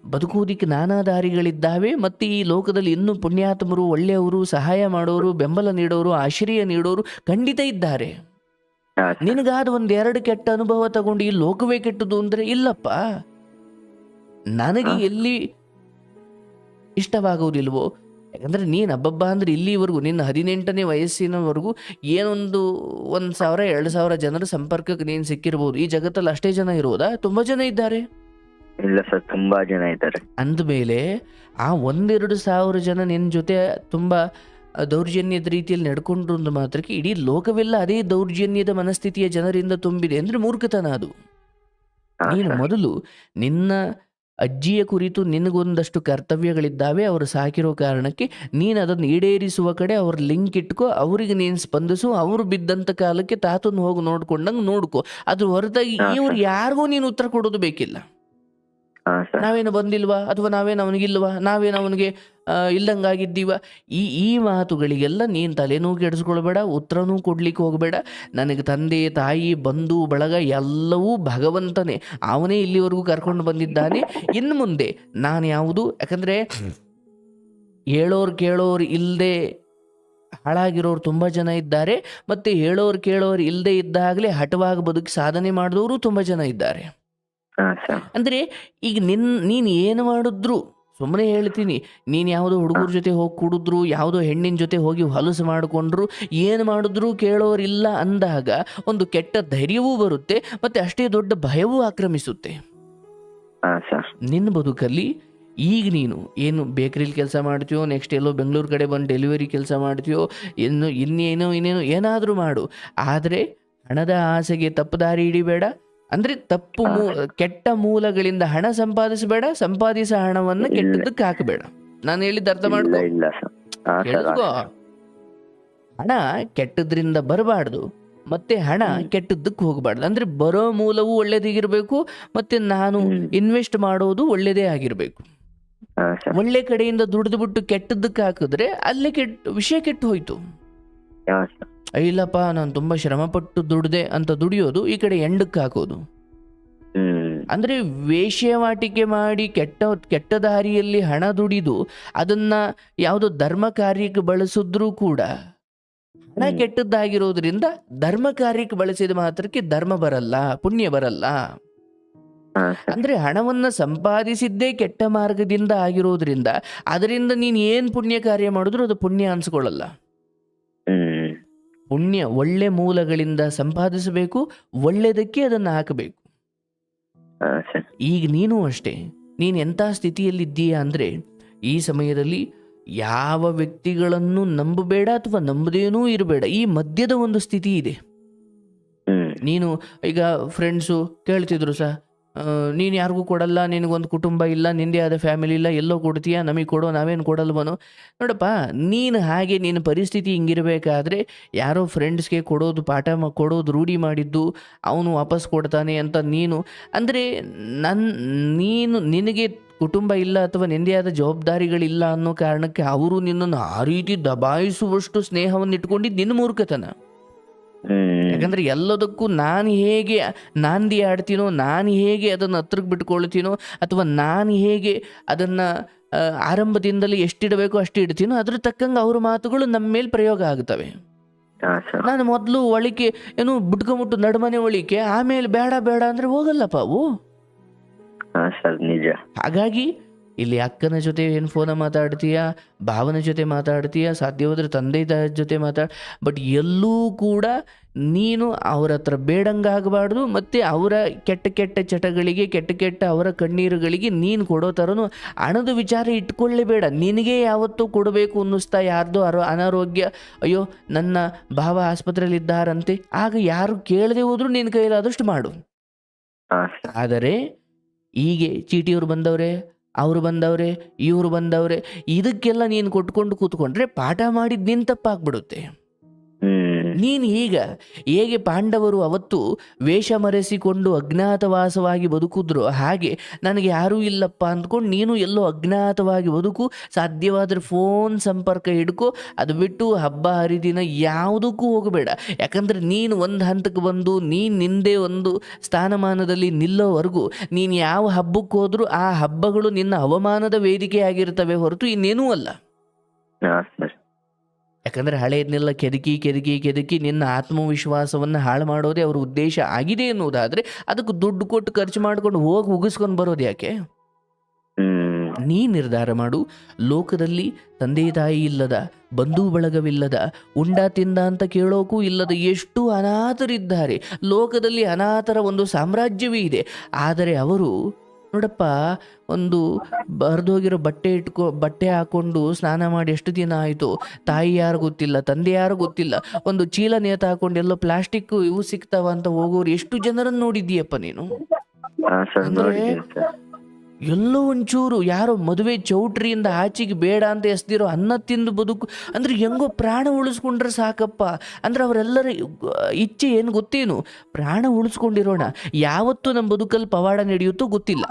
ಬದುಕುವುದಕ್ಕೆ ನಾನಾ ದಾರಿಗಳಿದ್ದಾವೆ. ಮತ್ತು ಈ ಲೋಕದಲ್ಲಿ ಇನ್ನೂ ಪುಣ್ಯಾತ್ಮರು, ಒಳ್ಳೆಯವರು, ಸಹಾಯ ಮಾಡೋರು, ಬೆಂಬಲ ನೀಡೋರು, ಆಶ್ರಯ ನೀಡೋರು ಖಂಡಿತ ಇದ್ದಾರೆ. ನಿನಗಾದ 1-2 ಕೆಟ್ಟ ಅನುಭವ ತಗೊಂಡು ಈ ಲೋಕವೇ ಕೆಟ್ಟದು ಅಂದರೆ ಇಲ್ಲಪ್ಪ. ನನಗೆ ಎಲ್ಲಿ ಇಷ್ಟವಾಗುವುದಿಲ್ವೋ, ಯಾಕಂದರೆ ನೀನು ಹಬ್ಬಬ್ಬ ಅಂದರೆ ಇಲ್ಲಿವರೆಗೂ ನಿನ್ನ 18ನೇ ವಯಸ್ಸಿನವರೆಗೂ ಏನೊಂದು 1,000-2,000 ಜನರ ಸಂಪರ್ಕಕ್ಕೆ ನೀನು ಸಿಕ್ಕಿರ್ಬೋದು. ಈ ಜಗತ್ತಲ್ಲಿ ಅಷ್ಟೇ ಜನ ಇರೋದಾ? ತುಂಬ ಜನ ಇದ್ದಾರೆ. ಇಲ್ಲ ಸರ್, ತುಂಬಾ ಜನ ಇದ್ದಾರೆ. ಅಂದಮೇಲೆ ಆ 1-2 ಜನ ನಿನ್ನ ಜೊತೆ ತುಂಬ ದೌರ್ಜನ್ಯದ ರೀತಿಯಲ್ಲಿ ನಡ್ಕೊಂಡ್ರು ಅಂದ ಮಾತ್ರಕ್ಕೆ ಇಡೀ ಲೋಕವೆಲ್ಲ ಅದೇ ದೌರ್ಜನ್ಯದ ಮನಸ್ಥಿತಿಯ ಜನರಿಂದ ತುಂಬಿದೆ ಅಂದರೆ ಮೂರ್ಖತನ ಅದು. ನೀನು ಮೊದಲು ನಿನ್ನ ಅಜ್ಜಿಯ ಕುರಿತು ನಿನಗೊಂದಷ್ಟು ಕರ್ತವ್ಯಗಳಿದ್ದಾವೆ, ಅವರು ಸಾಕಿರೋ ಕಾರಣಕ್ಕೆ ನೀನು ಅದನ್ನು ಈಡೇರಿಸುವ ಕಡೆ ಅವ್ರ ಲಿಂಕ್ ಇಟ್ಕೋ, ಅವರಿಗೆ ನೀನು ಸ್ಪಂದಿಸು, ಅವರು ಬಿದ್ದಂಥ ಕಾಲಕ್ಕೆ ತಾತನ್ನು ಹೋಗಿ ನೋಡ್ಕೊಂಡಂಗೆ ನೋಡ್ಕೋ. ಅದ್ರ ಹೊರತಾಗಿ ಇವ್ರು ಯಾರಿಗೂ ನೀನು ಉತ್ತರ ಕೊಡೋದು ಬೇಕಿಲ್ಲ. ನಾವೇನು ಬಂದಿಲ್ವಾ, ಅಥವಾ ನಾವೇನು ಅವನಿಗಿಲ್ವಾ, ನಾವೇನು ಅವನಿಗೆ ಇಲ್ಲಂಗಾಗಿದ್ದೀವ, ಈ ಮಾತುಗಳಿಗೆಲ್ಲ ನೀನು ತಲೆನೂ ಕೆಡಿಸ್ಕೊಳ್ಬೇಡ, ಉತ್ತರನೂ ಕೊಡ್ಲಿಕ್ಕೆ ಹೋಗಬೇಡ. ನನಗೆ ತಂದೆ ತಾಯಿ ಬಂಧು ಬಳಗ ಎಲ್ಲವೂ ಭಗವಂತನೇ, ಅವನೇ ಇಲ್ಲಿವರೆಗೂ ಕರ್ಕೊಂಡು ಬಂದಿದ್ದಾನೆ. ಇನ್ನು ಮುಂದೆ ನಾನು ಯಾವುದು, ಯಾಕಂದರೆ ಹೇಳೋರು ಕೇಳೋರು ಇಲ್ಲದೆ ಹಾಳಾಗಿರೋರು ತುಂಬ ಜನ ಇದ್ದಾರೆ, ಮತ್ತು ಹೇಳೋರು ಕೇಳೋರು ಇಲ್ಲದೆ ಇದ್ದಾಗಲೇ ಹಠವಾಗಿ ಬದುಕಿ ಸಾಧನೆ ಮಾಡಿದವರು ತುಂಬ ಜನ ಇದ್ದಾರೆ. ಅಂದರೆ ಈಗ ನೀನು ಏನು ಮಾಡಿದ್ರು, ಸುಮ್ಮನೆ ಹೇಳ್ತೀನಿ, ನೀನು ಯಾವುದೋ ಹುಡುಗರ ಜೊತೆ ಹೋಗಿ ಕುಡಿದ್ರು, ಯಾವುದೋ ಹೆಣ್ಣಿನ ಜೊತೆ ಹೋಗಿ ಹೊಲಸು ಮಾಡಿಕೊಂಡ್ರು, ಏನು ಮಾಡಿದ್ರು ಕೇಳೋರಿಲ್ಲ ಅಂದಾಗ ಒಂದು ಕೆಟ್ಟ ಧೈರ್ಯವೂ ಬರುತ್ತೆ, ಮತ್ತು ಅಷ್ಟೇ ದೊಡ್ಡ ಭಯವೂ ಆಕ್ರಮಿಸುತ್ತೆ ನಿನ್ನ ಬದುಕಲ್ಲಿ. ಈಗ ನೀನು ಏನು ಬೇಕರಿಲಿ ಕೆಲಸ ಮಾಡ್ತೀಯೋ, ನೆಕ್ಸ್ಟ್ ಎಲ್ಲೋ ಬೆಂಗಳೂರು ಕಡೆ ಬಂದು ಡೆಲಿವರಿ ಕೆಲಸ ಮಾಡ್ತೀಯೋ, ಇನ್ನೇನೋ ಏನಾದರೂ ಮಾಡು, ಆದರೆ ಹಣದ ಆಸೆಗೆ ತಪ್ಪು ದಾರಿ ಹಿಡಿಬೇಡ. ಅಂದ್ರೆ ಕೆಟ್ಟ ಮೂಲಗಳಿಂದ ಹಣ ಸಂಪಾದಿಸಬೇಡ, ಸಂಪಾದಿಸ ಹಣವನ್ನ ಕೆಟ್ಟದಕ್ಕೆ ಹಾಕಬೇಡ. ನಾನು ಹೇಳಿದ್ದು ಅರ್ಥ ಮಾಡ್ಕೋ. ಹಣ ಕೆಟ್ಟದ್ರಿಂದ ಬರಬಾರ್ದು, ಮತ್ತೆ ಹಣ ಕೆಟ್ಟದ್ದಕ್ಕೆ ಹೋಗಬಾರ್ದು. ಅಂದ್ರೆ ಬರೋ ಮೂಲವೂ ಒಳ್ಳೇದಿಗಿರ್ಬೇಕು, ಮತ್ತೆ ನಾನು ಇನ್ವೆಸ್ಟ್ ಮಾಡೋದು ಒಳ್ಳೇದೇ ಆಗಿರ್ಬೇಕು. ಒಳ್ಳೆ ಕಡೆಯಿಂದ ದುಡಿದು ಬಿಟ್ಟು ಕೆಟ್ಟದ್ದಕ್ಕೆ ಹಾಕಿದ್ರೆ ಅಲ್ಲೇ ವಿಷಯ ಕೆಟ್ಟು ಹೋಯ್ತು. ಇಲ್ಲಪ್ಪ ನಾನು ತುಂಬ ಶ್ರಮಪಟ್ಟು ದುಡ್ದೆ ಅಂತ ದುಡಿಯೋದು, ಈ ಕಡೆ ಎಂಡಕ್ಕೆ ಹಾಕೋದು. ಅಂದರೆ ವೇಶ್ಯಾವಾಟಿಕೆ ಮಾಡಿ ಕೆಟ್ಟ ದಾರಿಯಲ್ಲಿ ಹಣ ದುಡಿದು ಅದನ್ನು ಯಾವುದೋ ಧರ್ಮ ಕಾರ್ಯಕ್ಕೆ ಬಳಸಿದ್ರೂ ಕೂಡ ಹಣ ಕೆಟ್ಟದ್ದಾಗಿರೋದ್ರಿಂದ ಧರ್ಮ ಕಾರ್ಯಕ್ಕೆ ಬಳಸಿದ ಮಾತ್ರಕ್ಕೆ ಧರ್ಮ ಬರಲ್ಲ, ಪುಣ್ಯ ಬರಲ್ಲ. ಅಂದರೆ ಹಣವನ್ನು ಸಂಪಾದಿಸಿದ್ದೇ ಕೆಟ್ಟ ಮಾರ್ಗದಿಂದ ಆಗಿರೋದ್ರಿಂದ ಅದರಿಂದ ನೀನು ಏನು ಪುಣ್ಯ ಕಾರ್ಯ ಮಾಡಿದ್ರು ಅದು ಪುಣ್ಯ ಅನ್ಸ್ಕೊಳ್ಳಲ್ಲ. ಪುಣ್ಯ ಒಳ್ಳೆ ಮೂಲಗಳಿಂದ ಸಂಪಾದಿಸಬೇಕು, ಒಳ್ಳೆಯದಕ್ಕೆ ಅದನ್ನು ಹಾಕಬೇಕು. ಈಗ ನೀನು ಅಷ್ಟೇ, ನೀನು ಎಂಥ ಸ್ಥಿತಿಯಲ್ಲಿದ್ದೀಯ ಅಂದರೆ ಈ ಸಮಯದಲ್ಲಿ ಯಾವ ವ್ಯಕ್ತಿಗಳನ್ನು ನಂಬಬೇಡ ಅಥವಾ ನಂಬದೇನೂ ಇರಬೇಡ. ಈ ಮಧ್ಯದ ಒಂದು ಸ್ಥಿತಿ ಇದೆ. ನೀನು ಈಗ ಫ್ರೆಂಡ್ಸು ಕೇಳ್ತಿದ್ರು ನೀನು ಯಾರಿಗೂ ಕೊಡಲ್ಲ, ನಿನಗೊಂದು ಕುಟುಂಬ ಇಲ್ಲ, ನಿಂದೇ ಆದ ಫ್ಯಾಮಿಲಿ ಇಲ್ಲ, ಎಲ್ಲೋ ಕೊಡ್ತೀಯಾ, ನಮಗೆ ಕೊಡೋ, ನಾವೇನು ಕೊಡಲ್ವನೋ. ನೋಡಪ್ಪ, ನೀನು ಹಾಗೆ ನಿನ್ನ ಪರಿಸ್ಥಿತಿ ಹಿಂಗಿರಬೇಕಾದ್ರೆ ಯಾರೋ ಫ್ರೆಂಡ್ಸ್ಗೆ ಕೊಡೋದು ರೂಢಿ ಮಾಡಿದ್ದು ಅವನು ವಾಪಸ್ ಕೊಡ್ತಾನೆ ಅಂತ ನೀನು ಅಂದರೆ ನಿನಗೆ ಕುಟುಂಬ ಇಲ್ಲ ಅಥವಾ ನಿಂದೇ ಆದ ಜವಾಬ್ದಾರಿಗಳಿಲ್ಲ ಅನ್ನೋ ಕಾರಣಕ್ಕೆ ಅವರು ನಿನ್ನನ್ನು ಆ ರೀತಿ ದಬಾಯಿಸುವಷ್ಟು ಸ್ನೇಹವನ್ನು ಇಟ್ಕೊಂಡಿದ್ದು ನಿನ್ನ ಮೂರ್ಖತನ. ಯಾಕಂದರೆ ಎಲ್ಲದಕ್ಕೂ ನಾನು ಹೇಗೆ ನಾಂದಿ ಆಡ್ತೀನೋ, ನಾನು ಹೇಗೆ ಅದನ್ನು ಹತ್ರಕ್ಕೆ ಬಿಟ್ಕೊಳ್ತೀನೋ ಅಥವಾ ನಾನು ಹೇಗೆ ಅದನ್ನು ಆರಂಭದಿಂದಲೇ ಎಷ್ಟಿಡಬೇಕು ಅಷ್ಟು ಇಡ್ತೀನೋ ಅದ್ರ ತಕ್ಕಂಗೆ ಅವ್ರ ಮಾತುಗಳು ನಮ್ಮ ಮೇಲೆ ಪ್ರಯೋಗ ಆಗ್ತವೆ. ನಾನು ಮೊದಲು ಒಳಿಕೆ ಏನು ಬಿಟ್ಕೊಂಬಿಟ್ಟು ನಡುಮನೆ ಒಳಿಕೆ, ಆಮೇಲೆ ಬೇಡ ಬೇಡ ಅಂದರೆ ಹೋಗಲ್ಲಪ್ಪ ಅವು. ಹಾಗಾಗಿ ಇಲ್ಲಿ ಅಕ್ಕನ ಜೊತೆ ಏನು ಫೋನ ಮಾತಾಡ್ತೀಯಾ, ಭಾವನ ಜೊತೆ ಮಾತಾಡ್ತೀಯಾ, ಸಾಧ್ಯವಾದ್ರೆ ತಂದೆ ತಾಯಿ ಜೊತೆ ಬಟ್ ಎಲ್ಲೂ ಕೂಡ ನೀನು ಅವ್ರ ಹತ್ರ ಬೇಡಂಗಾಗಬಾರ್ದು. ಮತ್ತು ಅವರ ಕೆಟ್ಟ ಚಟಗಳಿಗೆ, ಕೆಟ್ಟ ಅವರ ಕಣ್ಣೀರುಗಳಿಗೆ ನೀನು ಕೊಡೋ ಥರನೂ ಹಣದ ವಿಚಾರ ಇಟ್ಕೊಳ್ಳೇಬೇಡ. ನಿನಗೆ ಯಾವತ್ತೂ ಕೊಡಬೇಕು ಅನ್ನಿಸ್ತಾ ಯಾರ್ದೋ ಅನಾರೋಗ್ಯ, ಅಯ್ಯೋ ನನ್ನ ಭಾವ ಆಸ್ಪತ್ರೆಯಲ್ಲಿದ್ದಾರಂತೆ, ಆಗ ಯಾರು ಕೇಳದೆ ಹೋದರೂ ನಿನ್ನ ಕೈಲಾದಷ್ಟು ಮಾಡು. ಆದರೆ ಹೀಗೆ ಚೀಟಿಯವರು ಬಂದವ್ರೆ, ಅವರು ಬಂದವ್ರೆ, ಇವರು ಬಂದವ್ರೆ, ಇದಕ್ಕೆಲ್ಲ ನೀನು ಕೊಟ್ಕೊಂಡು ಕೂತ್ಕೊಂಡ್ರೆ ಪಾಠ ಮಾಡಿದ್ದು ನಿನ್ನ ತಪ್ಪಾಗ್ಬಿಡುತ್ತೆ. ನೀನು ಈಗ ಹೇಗೆ ಪಾಂಡವರು ಅವತ್ತು ವೇಷ ಮರೆಸಿಕೊಂಡು ಅಜ್ಞಾತವಾಸವಾಗಿ ಬದುಕಿದ್ರು, ಹಾಗೆ ನನಗೆ ಯಾರೂ ಇಲ್ಲಪ್ಪ ಅಂದ್ಕೊಂಡು ನೀನು ಎಲ್ಲೋ ಅಜ್ಞಾತವಾಗಿ ಬದುಕು. ಸಾಧ್ಯವಾದರೆ ಫೋನ್ ಸಂಪರ್ಕ ಹಿಡ್ಕೊ. ಅದು ಬಿಟ್ಟು ಹಬ್ಬ ಹರಿದಿನ ಯಾವುದಕ್ಕೂ ಹೋಗಬೇಡ. ಯಾಕಂದರೆ ನೀನು ಒಂದು ಹಂತಕ್ಕೆ ಬಂದು ನೀನು ನಿಂದೇ ಒಂದು ಸ್ಥಾನಮಾನದಲ್ಲಿ ನಿಲ್ಲೋವರೆಗೂ ನೀನು ಯಾವ ಹಬ್ಬಕ್ಕೆ ಹೋದರೂ ಆ ಹಬ್ಬಗಳು ನಿನ್ನ ಅವಮಾನದ ವೇದಿಕೆ ಆಗಿರ್ತವೆ ಹೊರತು ಇನ್ನೇನೂ ಅಲ್ಲ. ಯಾಕಂದರೆ ಹಳೆಯದನ್ನೆಲ್ಲ ಕೆದಕಿ ನಿನ್ನ ಆತ್ಮವಿಶ್ವಾಸವನ್ನು ಹಾಳು ಮಾಡೋದೇ ಅವ್ರ ಉದ್ದೇಶ ಆಗಿದೆ ಅನ್ನೋದಾದರೆ ಅದಕ್ಕೆ ದುಡ್ಡು ಕೊಟ್ಟು ಖರ್ಚು ಮಾಡ್ಕೊಂಡು ಹೋಗಿ ಉಗಿಸ್ಕೊಂಡು ಬರೋದು ಯಾಕೆ? ನೀ ನಿರ್ಧಾರ ಮಾಡು. ಲೋಕದಲ್ಲಿ ತಂದೆ ತಾಯಿ ಇಲ್ಲದ, ಬಂಧು ಬಳಗವಿಲ್ಲದ, ಉಂಡ ತಿಂದ ಅಂತ ಕೇಳೋಕ್ಕೂ ಇಲ್ಲದ ಎಷ್ಟು ಅನಾಥರಿದ್ದಾರೆ. ಲೋಕದಲ್ಲಿ ಅನಾಥರ ಒಂದು ಸಾಮ್ರಾಜ್ಯವೇ ಇದೆ. ಆದರೆ ಅವರು ನೋಡಪ್ಪ, ಒಂದು ಬರೆದೋಗಿರೋ ಬಟ್ಟೆ ಹಾಕ್ಕೊಂಡು ಸ್ನಾನ ಮಾಡಿ ಎಷ್ಟು ದಿನ ಆಯಿತು, ತಾಯಿ ಯಾರು ಗೊತ್ತಿಲ್ಲ, ತಂದೆ ಯಾರು ಗೊತ್ತಿಲ್ಲ, ಒಂದು ಚೀಲ ನೇತು ಹಾಕೊಂಡು ಎಲ್ಲೋ ಪ್ಲಾಸ್ಟಿಕ್ ಇವು ಸಿಗ್ತಾವ ಅಂತ ಹೋಗೋರು ಎಷ್ಟು ಜನರನ್ನು ನೋಡಿದ್ದೀಯಪ್ಪ ನೀನು? ಅಂದರೆ ಎಲ್ಲೋ ಒಂಚೂರು ಯಾರೋ ಮದುವೆ ಚೌಟ್ರಿಯಿಂದ ಆಚೆಗೆ ಬೇಡ ಅಂತ ಎಸ್ದಿರೋ ಅನ್ನ ತಿಂದು ಬದುಕು ಅಂದರೆ ಹೆಂಗೋ ಪ್ರಾಣ ಉಳಿಸ್ಕೊಂಡ್ರೆ ಸಾಕಪ್ಪ. ಅಂದರೆ ಅವರೆಲ್ಲರ ಇಚ್ಛೆ ಏನು ಗೊತ್ತೇನು? ಪ್ರಾಣ ಉಳಿಸ್ಕೊಂಡಿರೋಣ. ಯಾವತ್ತೂ ನಮ್ಮ ಬದುಕಲ್ಲಿ ಪವಾಡ ನಡೆಯುತ್ತೋ ಗೊತ್ತಿಲ್ಲ.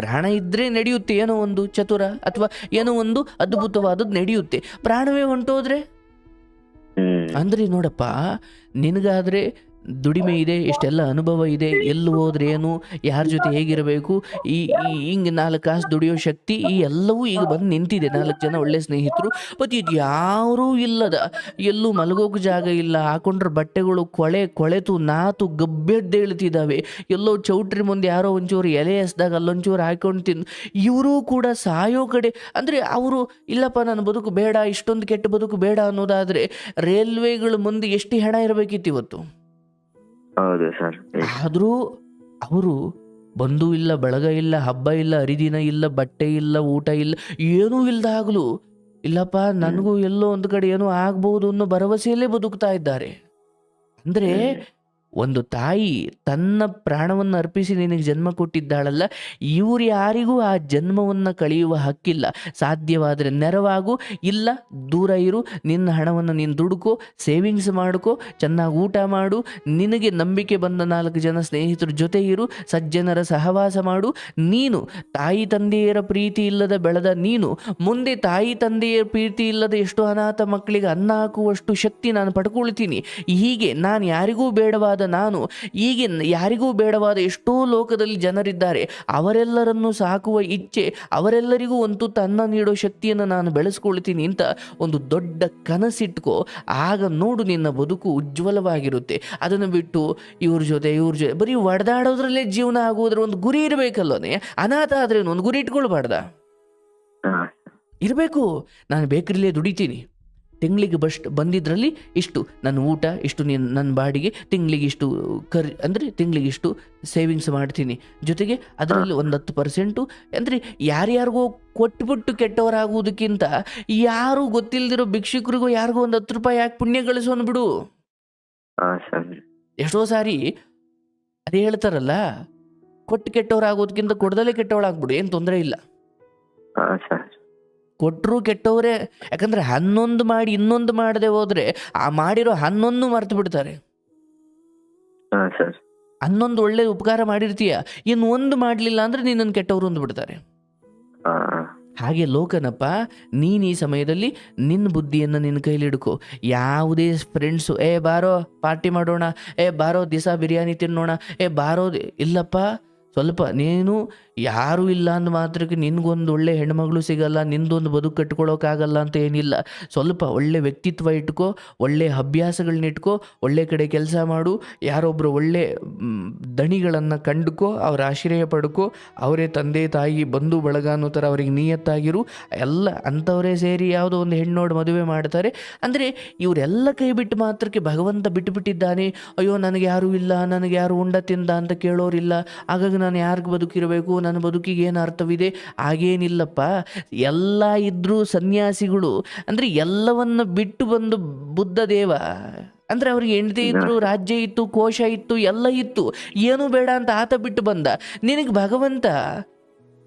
ಪ್ರಾಣ ಇದ್ರೆ ನಡೆಯುತ್ತೆ, ಏನೋ ಒಂದು ಚತುರ ಅಥವಾ ಏನೋ ಒಂದು ಅದ್ಭುತವಾದದ್ದು ನಡೆಯುತ್ತೆ. ಪ್ರಾಣವೇ ಹೊಂಟೋದ್ರೆ ಅಂದರೆ ನೋಡಪ್ಪ, ನಿನಗಾದರೆ ದುಡಿಮೆ ಇದೆ, ಇಷ್ಟೆಲ್ಲ ಅನುಭವ ಇದೆ, ಎಲ್ಲಿ ಹೋದ್ರೆ ಏನು, ಯಾರ ಜೊತೆ ಹೇಗಿರಬೇಕು, ಹಿಂಗೆ 4 ಕಾಸು ದುಡಿಯೋ ಶಕ್ತಿ ಈ ಎಲ್ಲವೂ ಈಗ ಬಂದು ನಿಂತಿದೆ. 4 ಜನ ಒಳ್ಳೆ ಸ್ನೇಹಿತರು. ಬಟ್ ಇದು ಯಾರೂ ಇಲ್ಲದ, ಎಲ್ಲೂ ಮಲಗೋಕೆ ಜಾಗ ಇಲ್ಲ, ಹಾಕೊಂಡ್ರೆ ಬಟ್ಟೆಗಳು ಕೊಳೆತು ನಾತು ಗಬ್ಬೆದ್ದೇಳ್ತಿದ್ದಾವೆ. ಎಲ್ಲೋ ಚೌಟ್ರಿ ಮುಂದೆ ಯಾರೋ ಒಂಚೂರು ಎಲೆ ಎಸ್ದಾಗ ಅಲ್ಲೊಂಚೂರು ಹಾಕೊಂಡು ತಿಂದು ಇವರು ಕೂಡ ಸಾಯೋ ಕಡೆ. ಅಂದರೆ ಅವರು ಇಲ್ಲಪ್ಪ ನನ್ನ ಬದುಕು ಬೇಡ, ಇಷ್ಟೊಂದು ಕೆಟ್ಟ ಬದುಕು ಬೇಡ ಅನ್ನೋದಾದರೆ ರೈಲ್ವೆಗಳ ಮುಂದೆ ಎಷ್ಟು ಹೆಣ ಇರಬೇಕಿತ್ತು ಇವತ್ತು. ಹೌದು ಸರ್. ಆದರೂ ಅವರು ಬಂಧು ಇಲ್ಲ, ಬಳಗ ಇಲ್ಲ, ಹಬ್ಬ ಇಲ್ಲ, ಹರಿದಿನ ಇಲ್ಲ, ಬಟ್ಟೆ ಇಲ್ಲ, ಊಟ ಇಲ್ಲ, ಏನೂ ಇಲ್ಲದಾಗಲೂ ಇಲ್ಲಪ್ಪ ನನಗೂ ಎಲ್ಲೋ ಒಂದು ಕಡೆ ಏನೋ ಆಗ್ಬೋದು ಅನ್ನೋ ಭರವಸೆಯಲ್ಲೇ ಬದುಕ್ತಾ ಇದ್ದಾರೆ. ಅಂದರೆ ಒಂದು ತಾಯಿ ತನ್ನ ಪ್ರಾಣವನ್ನು ಅರ್ಪಿಸಿ ನಿನಗೆ ಜನ್ಮ ಕೊಟ್ಟಿದ್ದಾಳಲ್ಲ, ಇವರು ಯಾರಿಗೂ ಆ ಜನ್ಮವನ್ನು ಕಳೆಯುವ ಹಕ್ಕಿಲ್ಲ. ಸಾಧ್ಯವಾದರೆ ನೆರವಾಗು, ಇಲ್ಲ ದೂರ ಇರು. ನಿನ್ನ ಹಣವನ್ನು ನೀನು ದುಡ್ಕೋ, ಸೇವಿಂಗ್ಸ್ ಮಾಡ್ಕೋ, ಚೆನ್ನಾಗಿ ಊಟ ಮಾಡು, ನಿನಗೆ ನಂಬಿಕೆ ಬಂದ 4 ಜನ ಸ್ನೇಹಿತರ ಜೊತೆ ಇರು, ಸಜ್ಜನರ ಸಹವಾಸ ಮಾಡು. ನೀನು ತಾಯಿ ತಂದೆಯರ ಪ್ರೀತಿ ಇಲ್ಲದ ಬೆಳೆದ ನೀನು ಮುಂದೆ ತಾಯಿ ತಂದೆಯರ ಪ್ರೀತಿ ಇಲ್ಲದ ಎಷ್ಟೋ ಅನಾಥ ಮಕ್ಕಳಿಗೆ ಅನ್ನ ಹಾಕುವಷ್ಟು ಶಕ್ತಿ ನಾನು ಪಡ್ಕೊಳ್ತೀನಿ. ಹೀಗೆ ನಾನು ಯಾರಿಗೂ ಬೇಡವಾದ ಜೀವವಾದ ನಾನು ಹೀಗೆ ಯಾರಿಗೂ ಬೇಡವಾದ ಎಷ್ಟೋ ಲೋಕದಲ್ಲಿ ಜನರಿದ್ದಾರೆ, ಅವರೆಲ್ಲರನ್ನು ಸಾಕುವ ಇಚ್ಛೆ, ಅವರೆಲ್ಲರಿಗೂ ಒಂದು ತನ್ನ ನೀಡೋ ಶಕ್ತಿಯನ್ನು ನಾನು ಬೆಳೆಸ್ಕೊಳ್ತೀನಿ ಅಂತ ಒಂದು ದೊಡ್ಡ ಕನಸಿಟ್ಕೋ. ಆಗ ನೋಡು ನಿನ್ನ ಬದುಕು ಉಜ್ವಲವಾಗಿರುತ್ತೆ. ಅದನ್ನು ಬಿಟ್ಟು ಇವ್ರ ಜೊತೆ ಬರೀ ಒಡೆದಾಡೋದ್ರಲ್ಲೇ ಜೀವನ ಆಗೋದ್ರ ಒಂದು ಗುರಿ ಇರಬೇಕಲ್ಲೋನೆ. ಅನಾಥ ಆದ್ರೆ ಒಂದು ಗುರಿ ಇಟ್ಕೊಳ್ಬಾರ್ದ? ಇರಬೇಕು. ನಾನು ಬೇಕರಿಲೇ ದುಡಿತೀನಿ, ತಿಂಗಳಿಗೆ ಬಂದಿದ್ರಲ್ಲಿ ಇಷ್ಟು ನನ್ನ ಊಟ, ಇಷ್ಟು ನನ್ನ ಬಾಡಿಗೆ, ತಿಂಗಳಿಗೆ ಇಷ್ಟು ಅಂದರೆ ತಿಂಗಳಿಗೆ ಇಷ್ಟು ಸೇವಿಂಗ್ಸ್ ಮಾಡ್ತೀನಿ, ಜೊತೆಗೆ ಅದರಲ್ಲಿ ಒಂದು 10% ಅಂದರೆ ಯಾರ್ಯಾರಿಗೋ ಕೊಟ್ಬಿಟ್ಟು ಕೆಟ್ಟವರಾಗುವುದಕ್ಕಿಂತ ಯಾರು ಗೊತ್ತಿಲ್ಲದಿರೋ ಭಿಕ್ಷುಕರಿಗೂ ಯಾರಿಗೋ ಒಂದು 10 ರೂಪಾಯಿ ಯಾಕೆ ಪುಣ್ಯ ಗಳಿಸೋನು ಬಿಡು. ಎಷ್ಟೋ ಸಾರಿ ಅದೇ ಹೇಳ್ತಾರಲ್ಲ, ಕೊಟ್ಟು ಕೆಟ್ಟವರಾಗೋದಕ್ಕಿಂತ ಕೊಡ್ದಲೇ ಕೆಟ್ಟವಳಾಗ್ಬಿಡು, ಏನು ತೊಂದರೆ ಇಲ್ಲ. ಕೊಟ್ಟರು ಕೆಟ್ಟವರೇ, ಯಾಕಂದ್ರೆ 11 ಮಾಡಿ ಇನ್ನೊಂದು ಮಾಡದೆ ಹೋದ್ರೆ ಆ ಮಾಡಿರೋ 11 ಮರ್ತು ಬಿಡ್ತಾರೆ. 11 ಒಳ್ಳೆ ಉಪಕಾರ ಮಾಡಿರ್ತೀಯ, ಇನ್ನು ಒಂದು ಮಾಡಲಿಲ್ಲ ಅಂದ್ರೆ ನಿನ್ನನ್ನು ಕೆಟ್ಟವರು ಅಂದ್ಬಿಡ್ತಾರೆ. ಹಾಗೆ ಲೋಕನಪ್ಪ, ನೀನು ಈ ಸಮಯದಲ್ಲಿ ನಿನ್ನ ಬುದ್ಧಿಯನ್ನು ನಿನ್ನ ಕೈಲಿ ಹಿಡ್ಕೊ. ಯಾವುದೇ ಫ್ರೆಂಡ್ಸು ಬಾರೋ ಪಾರ್ಟಿ ಮಾಡೋಣ, ಬಾರೋ ದಿವಸ ಬಿರಿಯಾನಿ ತಿನ್ನೋಣ, ಬಾರೋ ಇಲ್ಲಪ್ಪ, ಸ್ವಲ್ಪ ನೀನು ಯಾರೂ ಇಲ್ಲ ಅಂದ ಮಾತ್ರಕ್ಕೆ ನಿನಗೊಂದು ಒಳ್ಳೆ ಹೆಣ್ಮಗಳು ಸಿಗಲ್ಲ, ನಿಂದೊಂದು ಬದುಕು ಕಟ್ಕೊಳ್ಳೋಕ್ಕಾಗಲ್ಲ ಅಂತ ಏನಿಲ್ಲ. ಸ್ವಲ್ಪ ಒಳ್ಳೆ ವ್ಯಕ್ತಿತ್ವ ಇಟ್ಕೋ, ಒಳ್ಳೆ ಅಭ್ಯಾಸಗಳನ್ನ ಇಟ್ಕೋ, ಒಳ್ಳೆ ಕಡೆ ಕೆಲಸ ಮಾಡು, ಯಾರೊಬ್ಬರು ಒಳ್ಳೆ ದಣಿಗಳನ್ನು ಕಂಡುಕೋ, ಅವ್ರ ಆಶ್ರಯ ಪಡ್ಕೋ, ಅವರೇ ತಂದೆ ತಾಯಿ ಬಂಧು ಬಳಗ ಅನ್ನೋ ಥರ ಅವ್ರಿಗೆ ನಿಯತ್ತಾಗಿರು. ಎಲ್ಲ ಅಂಥವರೇ ಸೇರಿ ಯಾವುದೋ ಒಂದು ಹೆಣ್ಣೋಡು ಮದುವೆ ಮಾಡ್ತಾರೆ. ಅಂದರೆ ಇವರೆಲ್ಲ ಕೈ ಬಿಟ್ಟು ಮಾತ್ರಕ್ಕೆ ಭಗವಂತ ಬಿಟ್ಟುಬಿಟ್ಟಿದ್ದಾನೆ, ಅಯ್ಯೋ ನನಗೆ ಯಾರೂ ಇಲ್ಲ, ನನಗೆ ಯಾರು ಉಂಡ ತಿಂದ ಅಂತ ಕೇಳೋರಿಲ್ಲ, ಹಾಗಾಗಿ ನಾನು ಯಾರಿಗೆ ಬದುಕಿರಬೇಕು, ನನ್ನ ಬದುಕಿಗೆ ಏನು ಅರ್ಥವಿದೆ? ಹಾಗೇನಿಲ್ಲಪ್ಪ. ಎಲ್ಲ ಇದ್ರೂ ಸನ್ಯಾಸಿಗಳು ಅಂದರೆ ಎಲ್ಲವನ್ನ ಬಿಟ್ಟು ಬಂದು ಬುದ್ಧ ದೇವ ಅಂದರೆ ಅವ್ರಿಗೆ ಹೆಂಡತಿ ಇದ್ರು, ರಾಜ್ಯ ಇತ್ತು, ಕೋಶ ಇತ್ತು, ಎಲ್ಲ ಇತ್ತು, ಏನೂ ಬೇಡ ಅಂತ ಆತ ಬಿಟ್ಟು ಬಂದ. ನಿನಗೆ ಭಗವಂತ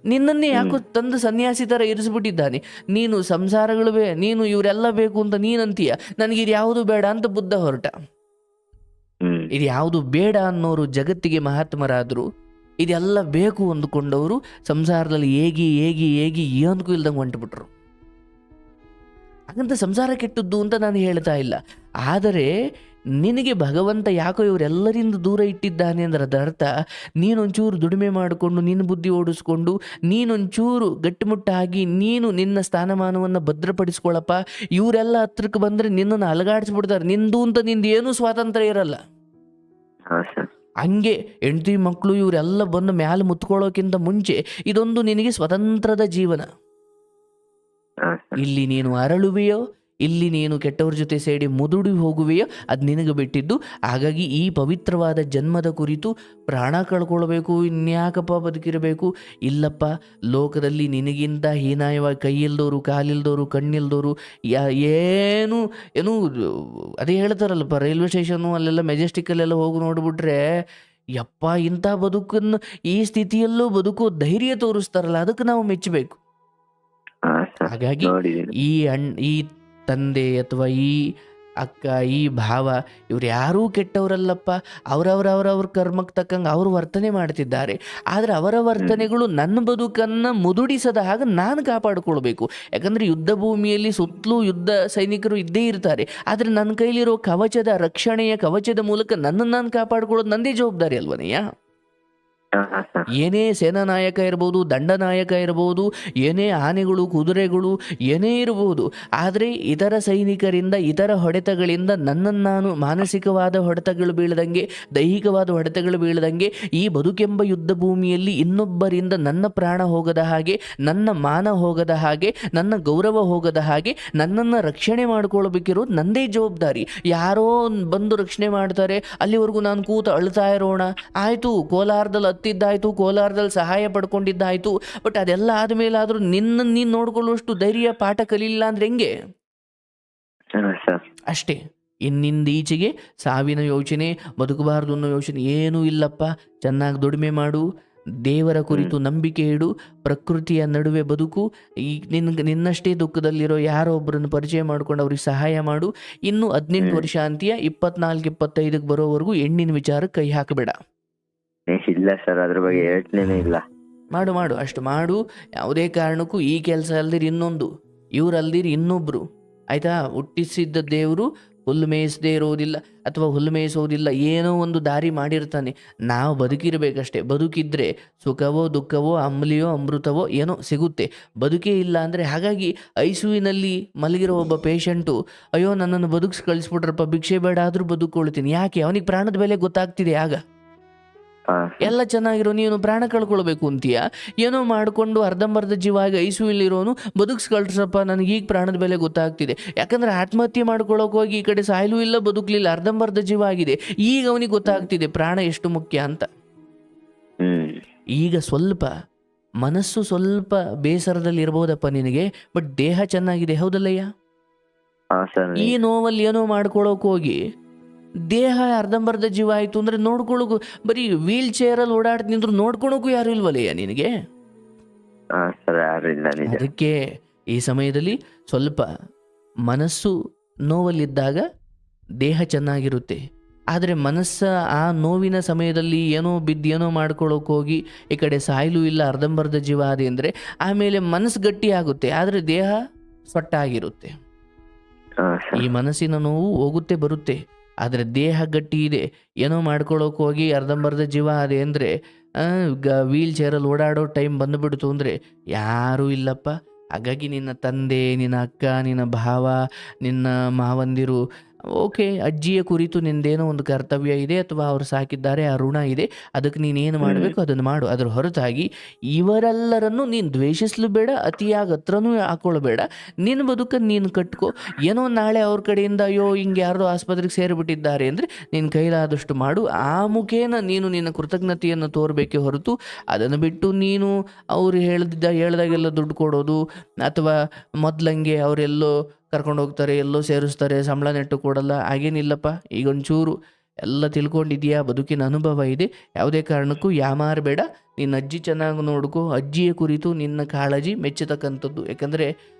ನಿನ್ನನ್ನೇ ಯಾಕೋ ತಂದು ಸನ್ಯಾಸಿ ಥರ ಇರಿಸ್ಬಿಟ್ಟಿದ್ದಾನೆ. ನೀನು ಸಂಸಾರಗಳು ನೀನು ಇವರೆಲ್ಲ ಬೇಕು ಅಂತ ನೀನಂತೀಯ, ನನಗಿದು ಯಾವುದು ಬೇಡ ಅಂತ ಬುದ್ಧ ಹೊರಟ. ಇದು ಯಾವುದು ಬೇಡ ಅನ್ನೋರು ಜಗತ್ತಿಗೆ ಮಹಾತ್ಮರಾದರು, ಇದೆಲ್ಲ ಬೇಕು ಅಂದುಕೊಂಡವರು ಸಂಸಾರದಲ್ಲಿ ಹೇಗಿ ಏನಕ್ಕೂ ಇಲ್ದಂಗೆ ಹೊಂಟುಬಿಟ್ರು. ಹಾಗಂತ ಸಂಸಾರ ಕೆಟ್ಟದ್ದು ಅಂತ ನಾನು ಹೇಳ್ತಾ ಇಲ್ಲ. ಆದರೆ ನಿನಗೆ ಭಗವಂತ ಯಾಕೋ ಇವರೆಲ್ಲರಿಂದ ದೂರ ಇಟ್ಟಿದ್ದಾನೆ ಅಂದ್ರೆ ಅದರ ಅರ್ಥ ನೀನೊಂಚೂರು ದುಡಿಮೆ ಮಾಡಿಕೊಂಡು ನಿನ್ನ ಬುದ್ಧಿ ಓಡಿಸ್ಕೊಂಡು ನೀನೊಂಚೂರು ಗಟ್ಟಿಮುಟ್ಟಾಗಿ ನೀನು ನಿನ್ನ ಸ್ಥಾನಮಾನವನ್ನು ಭದ್ರಪಡಿಸ್ಕೊಳ್ಳಪ್ಪ. ಇವರೆಲ್ಲ ಹತ್ರಕ್ಕೆ ಬಂದರೆ ನಿನ್ನನ್ನು ಅಲಗಾಡಿಸ್ಬಿಡ್ತಾರೆ. ನಿಂದು ಅಂತ ನಿಂದು ಏನೂ ಸ್ವಾತಂತ್ರ್ಯ ಇರಲ್ಲ. ಹಂಗೆ ಹೆಂಡತಿ ಮಕ್ಕಳು ಇವರೆಲ್ಲ ಬಂದು ಮ್ಯಾಲೆ ಮುತ್ಕೊಳ್ಳೋಕ್ಕಿಂತ ಮುಂಚೆ ಇದೊಂದು ನಿನಗೆ ಸ್ವತಂತ್ರದ ಜೀವನ. ಇಲ್ಲಿ ನೀನು ಅರಳುವೆಯೋ, ಇಲ್ಲಿ ನೀನು ಕೆಟ್ಟವ್ರ ಜೊತೆ ಸೇರಿ ಮುದುಡಿ ಹೋಗುವೆಯೋ, ಅದು ನಿನಗೆ ಬಿಟ್ಟಿದ್ದು. ಹಾಗಾಗಿ ಈ ಪವಿತ್ರವಾದ ಜನ್ಮದ ಕುರಿತು ಪ್ರಾಣ ಕಳ್ಕೊಳ್ಬೇಕು, ಇನ್ಯಾಕಪ್ಪ ಬದುಕಿರಬೇಕು? ಇಲ್ಲಪ್ಪ, ಲೋಕದಲ್ಲಿ ನಿನಗಿಂತ ಹೀನಾಯವಾಗಿ ಕೈ ಇಲ್ದವರು, ಕಾಲಿಲ್ದವರು, ಕಣ್ಣಿಲ್ದವರು ಏನು ಅದೇ ಹೇಳ್ತಾರಲ್ಲಪ್ಪ, ರೈಲ್ವೆ ಸ್ಟೇಷನ್ನು ಅಲ್ಲೆಲ್ಲ ಮೆಜೆಸ್ಟಿಕ್ಕಲ್ಲೆಲ್ಲ ಹೋಗಿ ನೋಡ್ಬಿಟ್ರೆ ಯಪ್ಪ ಇಂಥ ಬದುಕನ್ನು ಈ ಸ್ಥಿತಿಯಲ್ಲೂ ಬದುಕೋ ಧೈರ್ಯ ತೋರಿಸ್ತಾರಲ್ಲ, ಅದಕ್ಕೆ ನಾವು ಮೆಚ್ಚಬೇಕು. ಹಾಗಾಗಿ ಈ ತಂದೆ ಅಥವಾ ಈ ಅಕ್ಕ, ಈ ಭಾವ ಇವ್ರು ಯಾರೂ ಕೆಟ್ಟವರಲ್ಲಪ್ಪ. ಅವರವ್ರ ಕರ್ಮಕ್ಕೆ ತಕ್ಕಂಗೆ ಅವರು ವರ್ತನೆ ಮಾಡ್ತಿದ್ದಾರೆ. ಆದರೆ ಅವರ ವರ್ತನೆಗಳು ನನ್ನ ಬದುಕನ್ನು ಮುದುಡಿಸದ ಹಾಗೆ ನಾನು ಕಾಪಾಡಿಕೊಳ್ಬೇಕು. ಯಾಕಂದರೆ ಯುದ್ಧ ಭೂಮಿಯಲ್ಲಿ ಸುತ್ತಲೂ ಯುದ್ಧ ಸೈನಿಕರು ಇದ್ದೇ ಇರ್ತಾರೆ. ಆದರೆ ನನ್ನ ಕೈಲಿರೋ ರಕ್ಷಣೆಯ ಕವಚದ ಮೂಲಕ ನನ್ನನ್ನು ನಾನು ಕಾಪಾಡಿಕೊಳ್ಳೋದು ನನ್ನದೇ ಜವಾಬ್ದಾರಿ ಅಲ್ವನೆಯ? ಏನೇ ಸೇನಾ ನಾಯಕ ಇರ್ಬೋದು, ದಂಡನಾಯಕ ಇರ್ಬೋದು, ಏನೇ ಆನೆಗಳು, ಕುದುರೆಗಳು ಏನೇ ಇರಬಹುದು, ಆದರೆ ಇತರ ಸೈನಿಕರಿಂದ, ಇತರ ಹೊಡೆತಗಳಿಂದ ನನ್ನನ್ನು ನಾನು ಮಾನಸಿಕವಾದ ಹೊಡೆತಗಳು ಬೀಳದಂಗೆ, ದೈಹಿಕವಾದ ಹೊಡೆತಗಳು ಬೀಳದಂಗೆ, ಈ ಬದುಕೆಂಬ ಯುದ್ಧ ಭೂಮಿಯಲ್ಲಿ ಇನ್ನೊಬ್ಬರಿಂದ ನನ್ನ ಪ್ರಾಣ ಹೋಗದ ಹಾಗೆ, ನನ್ನ ಮಾನ ಹೋಗದ ಹಾಗೆ, ನನ್ನ ಗೌರವ ಹೋಗದ ಹಾಗೆ ನನ್ನನ್ನು ರಕ್ಷಣೆ ಮಾಡ್ಕೊಳ್ಬೇಕಿರೋದು ನನ್ನದೇ ಜವಾಬ್ದಾರಿ. ಯಾರೋ ಬಂದು ರಕ್ಷಣೆ ಮಾಡ್ತಾರೆ, ಅಲ್ಲಿವರೆಗೂ ನಾನು ಕೂತು ಅಳ್ತಾ ಇರೋಣ, ಆಯಿತು ಕೋಲಾರದಲ್ಲಿ ಹತ್ತಿದ್ದಾಯ್ತು, ಕೋಲಾರದಲ್ಲಿ ಸಹಾಯ ಪಡ್ಕೊಂಡಿದ್ದಾಯ್ತು, ಬಟ್ ಅದೆಲ್ಲ ಆದಮೇಲಾದರೂ ನೀನು ನೋಡ್ಕೊಳ್ಳುವಷ್ಟು ಧೈರ್ಯ ಪಾಠ ಕಲಿಲ್ಲ ಅಂದ್ರೆ ಹೆಂಗೆ? ಅಷ್ಟೇ. ಇನ್ನಿಂದ ಈಚೆಗೆ ಸಾವಿನ ಯೋಚನೆ, ಬದುಕಬಾರ್ದು ಅನ್ನೋ ಯೋಚನೆ ಏನೂ ಇಲ್ಲಪ್ಪ. ಚೆನ್ನಾಗಿ ದುಡಿಮೆ ಮಾಡು, ದೇವರ ಕುರಿತು ನಂಬಿಕೆ ಇಡು, ಪ್ರಕೃತಿಯ ನಡುವೆ ಬದುಕು. ನಿನ್ನಷ್ಟೇ ದುಃಖದಲ್ಲಿರೋ ಯಾರೋ ಒಬ್ಬರನ್ನು ಪರಿಚಯ ಮಾಡ್ಕೊಂಡು ಅವ್ರಿಗೆ ಸಹಾಯ ಮಾಡು. ಇನ್ನು 18 ವರ್ಷ ಅಂತೀಯ, 24-25 ಬರೋವರೆಗೂ ಹೆಣ್ಣಿನ ವಿಚಾರಕ್ಕೆ ಕೈ ಹಾಕಬೇಡ. ಇಲ್ಲ ಸರ್, ಅದ್ರ ಬಗ್ಗೆ ಯೋಚನೆ ಇಲ್ಲ. ಮಾಡು ಅಷ್ಟು ಮಾಡು. ಯಾವುದೇ ಕಾರಣಕ್ಕೂ ಈ ಕೆಲಸ ಅಲ್ದಿರಿ ಇನ್ನೊಂದು, ಇವ್ರು ಅಲ್ದಿರಿ ಇನ್ನೊಬ್ರು, ಆಯ್ತಾ? ಹುಟ್ಟಿಸಿದ್ದ ದೇವರು ಹುಲ್ಲು ಮೇಯಿಸದೇ ಇರೋದಿಲ್ಲ ಅಥವಾ ಹುಲ್ಲು ಮೇಯಿಸೋದಿಲ್ಲ, ಏನೋ ಒಂದು ದಾರಿ ಮಾಡಿರ್ತಾನೆ. ನಾವು ಬದುಕಿರಬೇಕಷ್ಟೆ. ಬದುಕಿದ್ರೆ ಸುಖವೋ ದುಃಖವೋ ಅಂಬಲಿಯೋ ಅಮೃತವೋ ಏನೋ ಸಿಗುತ್ತೆ. ಬದುಕೇ ಇಲ್ಲ ಅಂದರೆ, ಹಾಗಾಗಿ ಐಸಿಯುವಿನಲ್ಲಿ ಮಲಗಿರೋ ಒಬ್ಬ ಪೇಷಂಟು ಅಯ್ಯೋ ನನ್ನನ್ನು ಬದುಕಿಸಿ ಕಳಿಸ್ಬಿಟ್ರಪ್ಪ, ಭಿಕ್ಷೆ ಬೇಡ ಆದರೂ ಬದುಕೊಳ್ತೀನಿ. ಯಾಕೆ? ಅವನಿಗೆ ಪ್ರಾಣದ ಬೆಲೆ ಗೊತ್ತಾಗ್ತಿದೆ. ಆಗ ಹಾ ಎಲ್ಲ ಚೆನ್ನಾಗಿರೋ ನೀನು ಪ್ರಾಣ ಕಳ್ಕೊಳ್ಬೇಕು ಅಂತೀಯ. ಏನೋ ಮಾಡಿಕೊಂಡು ಅರ್ಧಂಬರ್ಧ ಜೀವ ಆಗಿ ಐಸಿಯುಲಿರೋನು ಬದುಕ್ಸ್ ಕಳ್ಸಪ್ಪ, ನನಗೆ ಈಗ ಪ್ರಾಣದ ಬೆಲೆ ಗೊತ್ತಾಗ್ತಿದೆ. ಯಾಕಂದರೆ ಆತ್ಮಹತ್ಯೆ ಮಾಡ್ಕೊಳ್ಳೋಕೆ ಹೋಗಿ ಈ ಕಡೆ ಸಾಯಲೂ ಇಲ್ಲ ಬದುಕಲಿಲ್ಲ, ಅರ್ಧಂಬರ್ಧ ಜೀವ ಆಗಿದೆ. ಈಗ ಅವನಿಗೆ ಗೊತ್ತಾಗ್ತಿದೆ ಪ್ರಾಣ ಎಷ್ಟು ಮುಖ್ಯ ಅಂತ. ಈಗ ಸ್ವಲ್ಪ ಮನಸ್ಸು ಸ್ವಲ್ಪ ಬೇಸರದಲ್ಲಿ ಇರ್ಬೋದಪ್ಪ ನಿನಗೆ, ಬಟ್ ದೇಹ ಚೆನ್ನಾಗಿದೆ. ಹೌದಲ್ಲಯ್ಯ? ಈ ನೋವಲ್ಲಿ ಏನೋ ಮಾಡ್ಕೊಳ್ಳೋಕೆ ಹೋಗಿ ದೇಹ ಅರ್ಧಂಬರ್ಧ ಜೀವ ಆಯಿತು ಅಂದರೆ ನೋಡ್ಕೊಳ್ಳೋಕು, ಬರೀ ವೀಲ್ ಚೇರಲ್ಲಿ ಓಡಾಡ್ತಿ ನಿಂದ್ರು ನೋಡ್ಕೊಳಕ್ಕೂ ಯಾರು ಇಲ್ವಲ್ಲಯ್ಯ ನಿನಗೆ. ಅದಕ್ಕೆ ಈ ಸಮಯದಲ್ಲಿ ಸ್ವಲ್ಪ ಮನಸ್ಸು ನೋವಲ್ಲಿದ್ದಾಗ ದೇಹ ಚೆನ್ನಾಗಿರುತ್ತೆ. ಆದರೆ ಆ ನೋವಿನ ಸಮಯದಲ್ಲಿ ಏನೋ ಬಿದ್ದು ಏನೋ ಮಾಡ್ಕೊಳ್ಳೋಕೆ ಹೋಗಿ ಈ ಕಡೆ ಸಾಯಲೂ ಇಲ್ಲ, ಅರ್ಧಂಬರ್ಧ ಜೀವ ಆದೆ ಅಂದರೆ ಆಮೇಲೆ ಮನಸ್ಸು ಗಟ್ಟಿ ಆಗುತ್ತೆ, ಆದರೆ ದೇಹ ಸೊಟ್ಟಾಗಿರುತ್ತೆ. ಈ ಮನಸ್ಸಿನ ನೋವು ಹೋಗುತ್ತೆ ಬರುತ್ತೆ, ಆದರೆ ದೇಹ ಗಟ್ಟಿ ಇದೆ. ಏನೋ ಮಾಡ್ಕೊಳ್ಳೋಕೆ ಹೋಗಿ ಅರ್ಧಂಬರ್ಧ ಜೀವ ಅದೇ ಅಂದರೆ ವೀಲ್ ಚೇರಲ್ಲಿ ಓಡಾಡೋ ಟೈಮ್ ಬಂದುಬಿಡ್ತು ಅಂದರೆ ಯಾರೂ ಇಲ್ಲಪ್ಪ. ಹಾಗಾಗಿ ನಿನ್ನ ತಂದೆ, ನಿನ್ನ ಅಕ್ಕ, ನಿನ್ನ ಭಾವ, ನಿನ್ನ ಮಾವಂದಿರು, ಓಕೆ, ಅಜ್ಜಿಯ ಕುರಿತು ನಿಂದೇನೋ ಒಂದು ಕರ್ತವ್ಯ ಇದೆ ಅಥವಾ ಅವ್ರು ಸಾಕಿದ್ದಾರೆ, ಆ ಋಣ ಇದೆ, ಅದಕ್ಕೆ ನೀನೇನು ಮಾಡಬೇಕು ಅದನ್ನು ಮಾಡು. ಅದ್ರ ಹೊರತಾಗಿ ಇವರೆಲ್ಲರನ್ನು ನೀನು ದ್ವೇಷಿಸಲು ಬೇಡ, ಅತಿಯಾಗಿ ಹತ್ರನೂ ಹಾಕ್ಕೊಳ್ಬೇಡ. ನಿನ್ನ ಬದುಕನ್ನು ನೀನು ಕಟ್ಕೋ. ಏನೋ ನಾಳೆ ಅವ್ರ ಕಡೆಯಿಂದ ಅಯ್ಯೋ ಹಿಂಗೆ ಯಾರೋ ಆಸ್ಪತ್ರೆಗೆ ಸೇರಿಬಿಟ್ಟಿದ್ದಾರೆ ಅಂದರೆ ನೀನು ಕೈಲಾದಷ್ಟು ಮಾಡು. ಆ ಮುಖೇನ ನೀನು ನಿನ್ನ ಕೃತಜ್ಞತೆಯನ್ನು ತೋರಬೇಕೇ ಹೊರತು ಅದನ್ನು ಬಿಟ್ಟು ನೀನು ಅವ್ರು ಹೇಳ್ದಾಗೆಲ್ಲ ದುಡ್ಡು ಕೊಡೋದು ಅಥವಾ ಮೊದಲಂಗೆ ಅವರೆಲ್ಲೋ ಕರ್ಕೊಂಡು ಹೋಗ್ತಾರೆ, ಎಲ್ಲೋ ಸೇರಿಸ್ತಾರೆ, ಸಂಬಳ ನೆಟ್ಟು ಕೊಡಲ್ಲ, ಹಾಗೇನಿಲ್ಲಪ್ಪ. ಈಗೊಂಚೂರು ಎಲ್ಲ ತಿಳ್ಕೊಂಡಿದೆಯಾ, ಬದುಕಿನ ಅನುಭವ ಇದೆ, ಯಾವುದೇ ಕಾರಣಕ್ಕೂ ಯಾಮಾರಬೇಡ. ನಿನ್ನ ಅಜ್ಜಿ ಚೆನ್ನಾಗಿ ನೋಡ್ಕೋ. ಅಜ್ಜಿಯ ಕುರಿತು ನಿನ್ನ ಕಾಳಜಿ ಮೆಚ್ಚತಕ್ಕಂಥದ್ದು. ಯಾಕಂದರೆ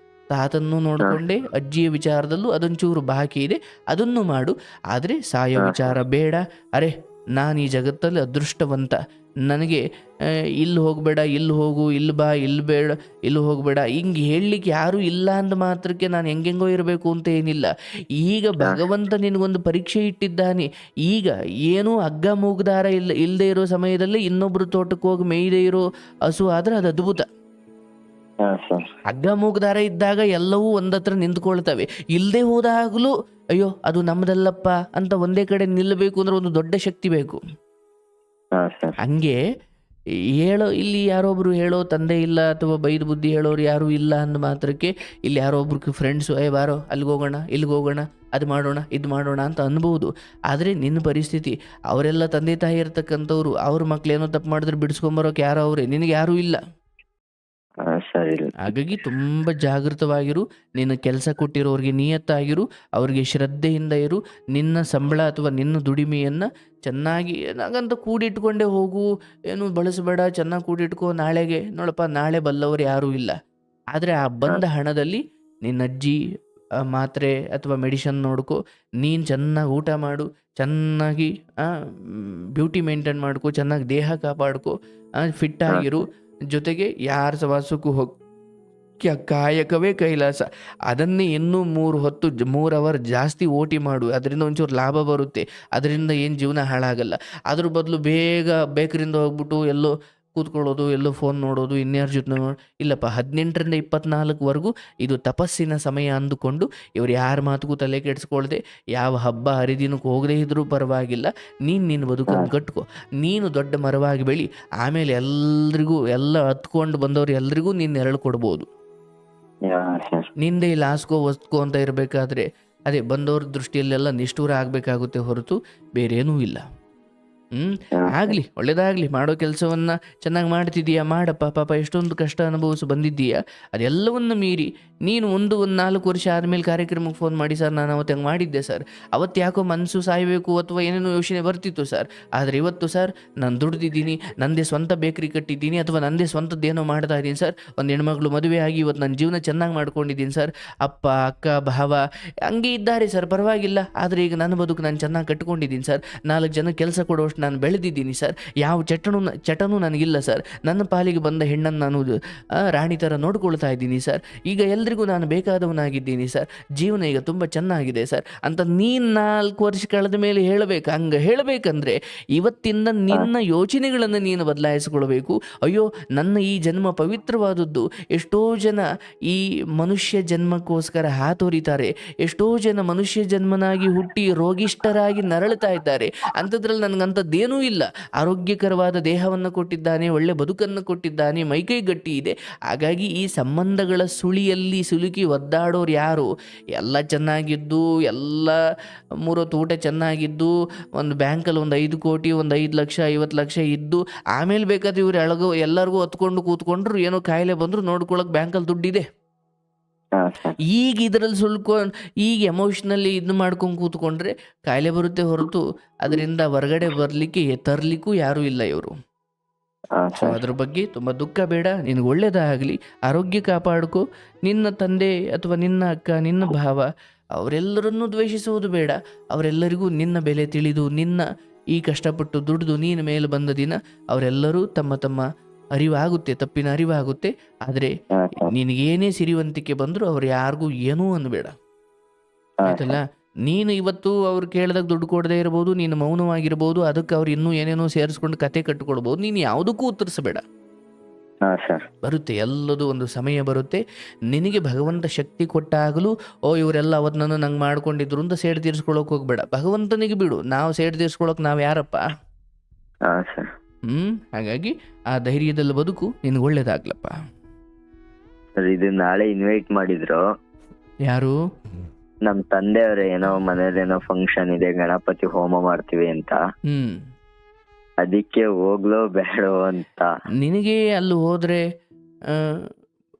ತಾತನ್ನು ನೋಡಿಕೊಂಡೆ, ಅಜ್ಜಿಯ ವಿಚಾರದಲ್ಲೂ ಅದೊಂಚೂರು ಬಾಕಿ ಇದೆ, ಅದನ್ನು ಮಾಡು. ಆದರೆ ಸಾಯೋ ವಿಚಾರ ಬೇಡ. ಅರೆ ನಾನು ಈ ಜಗತ್ತಲ್ಲಿ ಅದೃಷ್ಟವಂತ, ನನಗೆ ಇಲ್ಲಿ ಹೋಗಬೇಡ, ಇಲ್ಲಿ ಹೋಗು, ಇಲ್ಲಿ ಬಾ, ಇಲ್ಲಿ ಬೇಡ, ಇಲ್ಲಿ ಹೋಗಬೇಡ, ಹಿಂಗೆ ಹೇಳಲಿಕ್ಕೆ ಯಾರೂ ಇಲ್ಲ ಅಂದ ಮಾತ್ರಕ್ಕೆ ನಾನು ಹೆಂಗೆಂಗೋ ಇರಬೇಕು ಅಂತ ಏನಿಲ್ಲ. ಈಗ ಭಗವಂತ ನಿನಗೊಂದು ಪರೀಕ್ಷೆ ಇಟ್ಟಿದ್ದಾನೆ. ಈಗ ಏನೂ ಹಗ್ಗ ಮೂಗ್ದಾರ ಇಲ್ಲದೆ ಇರೋ ಸಮಯದಲ್ಲಿ ಇನ್ನೊಬ್ರು ತೋಟಕ್ಕೆ ಹೋಗಿ ಮೇಯ್ದೇ ಇರೋ ಹಸು ಆದರೆ ಅದು ಅದ್ಭುತ. ಹಗ್ಗ ಮೂಗ್ದಾರ ಇದ್ದಾಗ ಎಲ್ಲವೂ ಒಂದತ್ರ ನಿಂತ್ಕೊಳ್ತವೆ. ಇಲ್ಲದೆ ಹೋದಾಗಲೂ ಅಯ್ಯೋ ಅದು ನಮ್ಮದಲ್ಲಪ್ಪ ಅಂತ ಒಂದೇ ಕಡೆ ನಿಲ್ಲಬೇಕು ಅಂದ್ರೆ ಒಂದು ದೊಡ್ಡ ಶಕ್ತಿ ಬೇಕು. ಹಂಗೆ ಇಲ್ಲಿ ಯಾರೊಬ್ರು ಹೇಳೋ ತಂದೆ ಇಲ್ಲ ಅಥವಾ ಬೈದು ಬುದ್ಧಿ ಹೇಳೋರು ಯಾರೂ ಇಲ್ಲ ಅಂದ ಮಾತ್ರಕ್ಕೆ ಇಲ್ಲಿ ಯಾರೊಬ್ರು ಫ್ರೆಂಡ್ಸು ಬಾರೋ ಅಲ್ಲಿಗೆ ಹೋಗೋಣ, ಇಲ್ಲಿಗೆ ಹೋಗೋಣ, ಅದು ಮಾಡೋಣ, ಇದು ಮಾಡೋಣ ಅಂತ ಅನ್ಬೋದು. ಆದರೆ ನಿನ್ನ ಪರಿಸ್ಥಿತಿ, ಅವರೆಲ್ಲ ತಂದೆ ತಾಯಿ ಇರ್ತಕ್ಕಂಥವ್ರು, ಅವ್ರ ಮಕ್ಳೇನೋ ತಪ್ಪು ಮಾಡಿದ್ರೆ ಬಿಡಿಸ್ಕೊಂಬರೋಕೆ ಯಾರೋ ಅವರೇ, ನಿನಗೆ ಯಾರೂ ಇಲ್ಲ. ಹಾಗಾಗಿ ತುಂಬ ಜಾಗೃತವಾಗಿರು. ನಿನ್ನ ಕೆಲಸ ಕೊಟ್ಟಿರೋರಿಗೆ ನಿಯತ್ತಾಗಿರು, ಅವ್ರಿಗೆ ಶ್ರದ್ಧೆಯಿಂದ ಇರು. ನಿನ್ನ ಸಂಬಳ ಅಥವಾ ನಿನ್ನ ದುಡಿಮೆಯನ್ನು ಚೆನ್ನಾಗಿ ನಾಗಂತ ಕೂಡಿಟ್ಕೊಂಡೇ ಹೋಗು, ಏನು ಬಳಸಬೇಡ, ಚೆನ್ನಾಗಿ ಕೂಡಿಟ್ಕೋ. ನಾಳೆಗೆ ನೋಡಪ್ಪ, ನಾಳೆ ಬಲ್ಲವರು ಯಾರೂ ಇಲ್ಲ. ಆದರೆ ಆ ಬಂದ ಹಣದಲ್ಲಿ ನಿನ್ನ ಅಜ್ಜಿ ಮಾತ್ರೆ ಅಥವಾ ಮೆಡಿಷನ್ ನೋಡ್ಕೊ, ನೀನು ಚೆನ್ನಾಗಿ ಊಟ ಮಾಡು, ಚೆನ್ನಾಗಿ ಬ್ಯೂಟಿ ಮೇಂಟೈನ್ ಮಾಡ್ಕೊ, ಚೆನ್ನಾಗಿ ದೇಹ ಕಾಪಾಡ್ಕೊ, ಫಿಟ್ ಆಗಿರು. ಜೊತೆಗೆ ಯಾರ ಸವಾಸಕ್ಕೂ ಕಾಯಕವೇ ಕೈಲಾಸ. ಅದನ್ನೇ ಇನ್ನೂ 3 ಅವರ್ ಜಾಸ್ತಿ ಓಟಿ ಮಾಡು, ಅದರಿಂದ ಒಂಚೂರು ಲಾಭ ಬರುತ್ತೆ, ಅದರಿಂದ ಏನು ಜೀವನ ಹಾಳಾಗಲ್ಲ. ಅದ್ರ ಬದಲು ಬೇಗ ಬೇಕರಿಂದ ಹೋಗ್ಬಿಟ್ಟು ಎಲ್ಲೋ ಕೂತ್ಕೊಳ್ಳೋದು, ಎಲ್ಲೋ ಫೋನ್ ನೋಡೋದು, ಇನ್ಯಾರ ಜೊತೆ ಇಲ್ಲಪ್ಪ. 18ರಿಂದ 24ವರೆಗೂ ಇದು ತಪಸ್ಸಿನ ಸಮಯ ಅಂದುಕೊಂಡು ಇವ್ರು ಯಾರ ಮಾತುಗೂ ತಲೆ ಕೆಡಿಸ್ಕೊಳ್ದೆ, ಯಾವ ಹಬ್ಬ ಹರಿದಿನಕ್ಕೆ ಹೋಗದೇ ಇದ್ರೂ ಪರವಾಗಿಲ್ಲ, ನಿನ್ನ ಬದುಕನ್ನು ಕಟ್ಕೊ. ನೀನು ದೊಡ್ಡ ಮರವಾಗಿ ಬೆಳಿ. ಆಮೇಲೆ ಎಲ್ರಿಗೂ, ಎಲ್ಲ ಹತ್ಕೊಂಡು ಬಂದವ್ರು ಎಲ್ರಿಗೂ ನೀನು ನೆರಳು ಕೊಡ್ಬೋದು. ನಿಂದೆ ಇಲ್ಲಿ ಹಾಸ್ಕೋ ಹೊಸ್ಕೋ ಅಂತ ಇರಬೇಕಾದ್ರೆ ಅದೇ ಬಂದವ್ರ ದೃಷ್ಟಿಯಲ್ಲೆಲ್ಲ ನಿಷ್ಠೂರ ಆಗಬೇಕಾಗುತ್ತೆ ಹೊರತು ಬೇರೇನೂ ಇಲ್ಲ. ಆಗಲಿ, ಒಳ್ಳೇದಾಗಲಿ. ಮಾಡೋ ಕೆಲಸವನ್ನ ಚೆನ್ನಾಗಿ ಮಾಡ್ತಿದ್ದೀಯಾ, ಮಾಡಪ್ಪ. ಪಾಪ ಎಷ್ಟೊಂದು ಕಷ್ಟ ಅನುಭವಿಸಿ ಬಂದಿದ್ದೀಯಾ. ಅದೆಲ್ಲವನ್ನು ಮೀರಿ ನೀನು ಒಂದು 4 ವರ್ಷ ಆದಮೇಲೆ ಕಾರ್ಯಕ್ರಮಕ್ಕೆ ಫೋನ್ ಮಾಡಿ, ಸರ್ ನಾನು ಅವತ್ತು ಹಂಗೆ ಮಾಡಿದ್ದೆ ಸರ್, ಅವತ್ತು ಯಾಕೋ ಮನಸ್ಸು ಸಾಯಬೇಕು ಅಥವಾ ಏನೇನೋ ಯೋಚನೆ ಬರ್ತಿತ್ತು ಸರ್, ಆದರೆ ಇವತ್ತು ಸರ್ ನಾನು ದುಡ್ದಿದ್ದೀನಿ, ನನ್ನದೇ ಸ್ವಂತ ಬೇಕ್ರಿ ಕಟ್ಟಿದ್ದೀನಿ ಅಥವಾ ನನ್ನದೇ ಸ್ವಂತದ್ದೇನೋ ಮಾಡ್ತಾ ಇದ್ದೀನಿ ಸರ್, ಒಂದು ಹೆಣ್ಮಗಳು ಮದುವೆ ಆಗಿ ಇವತ್ತು ನನ್ನ ಜೀವನ ಚೆನ್ನಾಗಿ ಮಾಡ್ಕೊಂಡಿದ್ದೀನಿ ಸರ್, ಅಪ್ಪ ಅಕ್ಕ ಭಾವ ಹಂಗೆ ಇದ್ದಾರೆ ಸರ್, ಪರವಾಗಿಲ್ಲ. ಆದರೆ ಈಗ ನನ್ನ ಬದುಕು ನಾನು ಚೆನ್ನಾಗಿ ಕಟ್ಕೊಂಡಿದ್ದೀನಿ ಸರ್, 4 ಜನ ಕೆಲಸ ಕೊಡೋಷ್ಟು ನಾನು ಬೆಳೆದಿದ್ದೀನಿ ಸರ್, ಯಾವ ಚಟನೂ ನನಗಿಲ್ಲ ಸರ್, ನನ್ನ ಪಾಲಿಗೆ ಬಂದ ಹೆಣ್ಣನ್ನು ನಾನು ರಾಣಿ ಥರ ನೋಡ್ಕೊಳ್ತಾ ಇದ್ದೀನಿ ಸರ್, ಈಗ ಎಲ್ರಿಗೂ ನಾನು ಬೇಕಾದವನಾಗಿದ್ದೀನಿ ಸರ್, ಜೀವನ ಈಗ ತುಂಬ ಚೆನ್ನಾಗಿದೆ ಸರ್ ಅಂತ ನೀನು 4 ವರ್ಷ ಕಳೆದ ಮೇಲೆ ಹೇಳಬೇಕು. ಹಂಗೆ ಹೇಳಬೇಕಂದ್ರೆ ಇವತ್ತಿಂದ ನಿನ್ನ ಯೋಚನೆಗಳನ್ನು ನೀನು ಬದಲಾಯಿಸ್ಕೊಳ್ಬೇಕು. ಅಯ್ಯೋ, ನನ್ನ ಈ ಜನ್ಮ ಪವಿತ್ರವಾದದ್ದು, ಎಷ್ಟೋ ಜನ ಈ ಮನುಷ್ಯ ಜನ್ಮಕ್ಕೋಸ್ಕರ ಹಾತೊರಿತಾರೆ, ಎಷ್ಟೋ ಜನ ಮನುಷ್ಯ ಜನ್ಮನಾಗಿ ಹುಟ್ಟಿ ರೋಗಿಷ್ಠರಾಗಿ ನರಳುತ್ತಾ ಇದ್ದಾರೆ, ಅಂಥದ್ರಲ್ಲಿ ನನಗಂಥದ್ದೇನೂ ಇಲ್ಲ, ಆರೋಗ್ಯಕರವಾದ ದೇಹವನ್ನು ಕೊಟ್ಟಿದ್ದಾನೆ, ಒಳ್ಳೆ ಬದುಕನ್ನು ಕೊಟ್ಟಿದ್ದಾನೆ, ಮೈಕೈ ಗಟ್ಟಿ ಇದೆ. ಹಾಗಾಗಿ ಈ ಸಂಬಂಧಗಳ ಸುಳಿಯಲ್ಲಿ ಸಿಲುಕಿ ಒದ್ದಾಡೋರು ಯಾರು? ಎಲ್ಲ ಚೆನ್ನಾಗಿದ್ದು, ಎಲ್ಲ 3 ಊಟ ಚೆನ್ನಾಗಿದ್ದು, ಒಂದು ಬ್ಯಾಂಕಲ್ಲಿ ಒಂದು 5 ಕೋಟಿ, ಒಂದು 5 ಲಕ್ಷ 50 ಲಕ್ಷ ಇದ್ದು, ಆಮೇಲೆ ಬೇಕಾದ್ರೆ ಇವ್ರು ಎಲ್ಲರಿಗೂ ಹೊತ್ಕೊಂಡು ಕೂತ್ಕೊಂಡ್ರು, ಏನೋ ಕಾಯಿಲೆ ಬಂದ್ರು ನೋಡ್ಕೊಳಕ್ ಬ್ಯಾಂಕಲ್ಲಿ ದುಡ್ಡಿದೆ. ಈಗ ಇದರಲ್ಲಿ ಈಗ ಎಮೋಷ್ನಲಿ ಇದು ಮಾಡ್ಕೊಂಡು ಕೂತ್ಕೊಂಡ್ರೆ ಕಾಯಿಲೆ ಬರುತ್ತೆ ಹೊರತು ಅದರಿಂದ ಹೊರಗಡೆ ತರ್ಲಿಕ್ಕೂ ಯಾರೂ ಇಲ್ಲ ಇವರು. ಸೊ ಅದ್ರ ಬಗ್ಗೆ ತುಂಬ ದುಃಖ ಬೇಡ, ನಿನಗೆ ಒಳ್ಳೇದಾಗಲಿ, ಆರೋಗ್ಯ ಕಾಪಾಡ್ಕೊ. ನಿನ್ನ ತಂದೆ ಅಥವಾ ನಿನ್ನ ಅಕ್ಕ, ನಿನ್ನ ಭಾವ ಅವರೆಲ್ಲರನ್ನೂ ದ್ವೇಷಿಸುವುದು ಬೇಡ. ಅವರೆಲ್ಲರಿಗೂ ನಿನ್ನ ಬೆಲೆ ತಿಳಿದು, ನಿನ್ನ ಈ ಕಷ್ಟಪಟ್ಟು ದುಡಿದು ನೀನು ಮೇಲೆ ಬಂದ ದಿನ ಅವರೆಲ್ಲರೂ ತಮ್ಮ ತಮ್ಮ ಅರಿವಾಗುತ್ತೆ, ತಪ್ಪಿನ ಅರಿವಾಗುತ್ತೆ. ಆದರೆ ನಿನಗೇನೇ ಸಿರಿವಂತಿಕೆ ಬಂದರೂ ಅವ್ರು ಯಾರಿಗೂ ಏನೂ ಅನ್ನಬೇಡ, ಆಯ್ತಲ್ಲ? ನೀನು ಇವತ್ತು ಅವ್ರು ಕೇಳಿದಾಗ ದುಡ್ಡು ಕೊಡದೇ ಇರ್ಬೋದು, ನೀನು ಮೌನವಾಗಿರ್ಬೋದು, ಅದಕ್ಕೆ ಅವ್ರು ಇನ್ನೂ ಏನೇನೋ ಸೇರಿಸ್ಕೊಂಡು ಕತೆ ಕಟ್ಟಿಕೊಡ್ಬೋದು. ನೀನು ಯಾವುದಕ್ಕೂ ಉತ್ತರಿಸಬೇಡ. ಬರುತ್ತೆ, ಎಲ್ಲದೂ ಒಂದು ಸಮಯ ಬರುತ್ತೆ. ನಿನಗೆ ಭಗವಂತ ಶಕ್ತಿ ಕೊಟ್ಟಾಗಲೂ ಇವರೆಲ್ಲ ಅವತ್ತನ್ನು ನಂಗೆ ಮಾಡ್ಕೊಂಡಿದ್ರು ಅಂತ ಸೇಡು ತೀರಿಸ್ಕೊಳಕ್ ಹೋಗ್ಬೇಡ. ಭಗವಂತನಿಗೆ ಬಿಡು, ನಾವು ಸೇಡು ತೀರಿಸ್ಕೊಳಕ್ ನಾವು ಯಾರಪ್ಪ? ಹಾಗಾಗಿ ಆ ಧೈರ್ಯದಲ್ಲಿ ಬದುಕು, ನಿನ್ಗೆ ಒಳ್ಳೇದಾಗ್ಲಪ್ಪ. ಇದು ನಾಳೆ ಇನ್ವೈಟ್ ಮಾಡಿದ್ರು. ಯಾರು? ನಮ್ ತಂದೆಯವ್ರ ಏನೋ ಮನೇಲೇನೋ ಫಂಕ್ಷನ್ ಇದೆ, ಗಣಪತಿ ಹೋಮ ಮಾಡ್ತೀವಿ ಅಂತ. ಅದಕ್ಕೆ ಹೋಗ್ಲೋ ಬೇಡೋ ಅಂತ. ನಿನಗೆ ಅಲ್ಲಿ ಹೋದ್ರೆ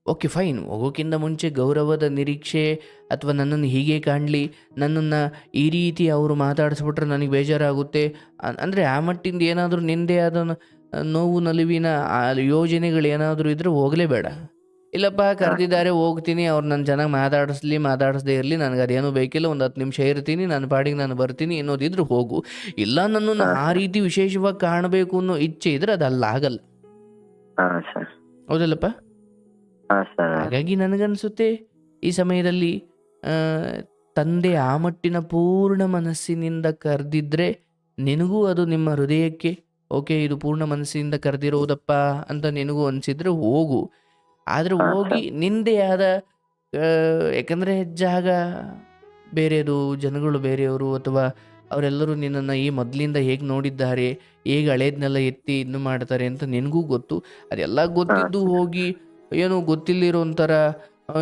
ಓಕೆ ಫೈನ್, ಹೋಗೋಕ್ಕಿಂತ ಮುಂಚೆ ಗೌರವದ ನಿರೀಕ್ಷೆ ಅಥವಾ ನನ್ನನ್ನು ಹೀಗೆ ಕಾಣಲಿ, ನನ್ನನ್ನು ಈ ರೀತಿ ಅವರು ಮಾತಾಡಿಸ್ಬಿಟ್ರೆ ನನಗೆ ಬೇಜಾರಾಗುತ್ತೆ ಅಂದರೆ ಆ ಮಟ್ಟಿಂದ ಏನಾದರೂ ನಿಂದೇ ಆದ ನೋವು ನಲಿವಿನ ಯೋಜನೆಗಳು ಏನಾದರೂ ಇದ್ದರೆ ಹೋಗಲೇಬೇಡ. ಇಲ್ಲಪ್ಪ ಕರೆದಿದ್ದಾರೆ ಹೋಗ್ತೀನಿ, ಅವ್ರು ನನ್ನ ಚೆನ್ನಾಗಿ ಮಾತಾಡಿಸ್ದೇ ಇರಲಿ, ನನಗೆ ಅದೇನೂ ಬೇಕಿಲ್ಲ, ಒಂದು 10 ನಿಮಿಷ ಇರ್ತೀನಿ, ನನ್ನ ಪಾಡಿಗೆ ನಾನು ಬರ್ತೀನಿ ಅನ್ನೋದಿದ್ರೆ ಹೋಗು. ಇಲ್ಲ ನನ್ನನ್ನು ಆ ರೀತಿ ವಿಶೇಷವಾಗಿ ಕಾಣಬೇಕು ಅನ್ನೋ ಇಚ್ಛೆ ಇದ್ರೆ ಅದು ಅಲ್ಲಾಗಲ್ಲ. ಹೌದಲ್ಲಪ್ಪ? ಹಾಗಾಗಿ ನನಗನ್ಸುತ್ತೆ ಈ ಸಮಯದಲ್ಲಿ ತಂದೆ ಆ ಮಟ್ಟಿನ ಪೂರ್ಣ ಮನಸ್ಸಿನಿಂದ ಕರೆದಿದ್ರೆ ನಿನಗೂ ಅದು ನಿಮ್ಮ ಹೃದಯಕ್ಕೆ ಓಕೆ ಇದು ಪೂರ್ಣ ಮನಸ್ಸಿನಿಂದ ಕರೆದಿರೋದಪ್ಪ ಅಂತ ನಿನಗೂ ಅನಿಸಿದ್ರೆ ಹೋಗು. ಆದರೆ ಹೋಗಿ ನಿಂದೇ ಆದ ಯಾಕಂದರೆ ಜಾಗ ಬೇರೆಯದು, ಜನಗಳು ಬೇರೆಯವರು, ಅಥವಾ ಅವರೆಲ್ಲರೂ ನಿನ್ನನ್ನು ಈ ಮೊದಲಿಂದ ಹೇಗೆ ನೋಡಿದ್ದಾರೆ, ಹೇಗೆ ಹಳೇದನ್ನೆಲ್ಲ ಎತ್ತಿ ಇನ್ನು ಮಾಡ್ತಾರೆ ಅಂತ ನಿನಗೂ ಗೊತ್ತು. ಅದೆಲ್ಲ ಗೊತ್ತಿದ್ದು ಹೋಗಿ ಏನೋ ಗೊತ್ತಿಲ್ಲಿರೋ ಒಂಥರ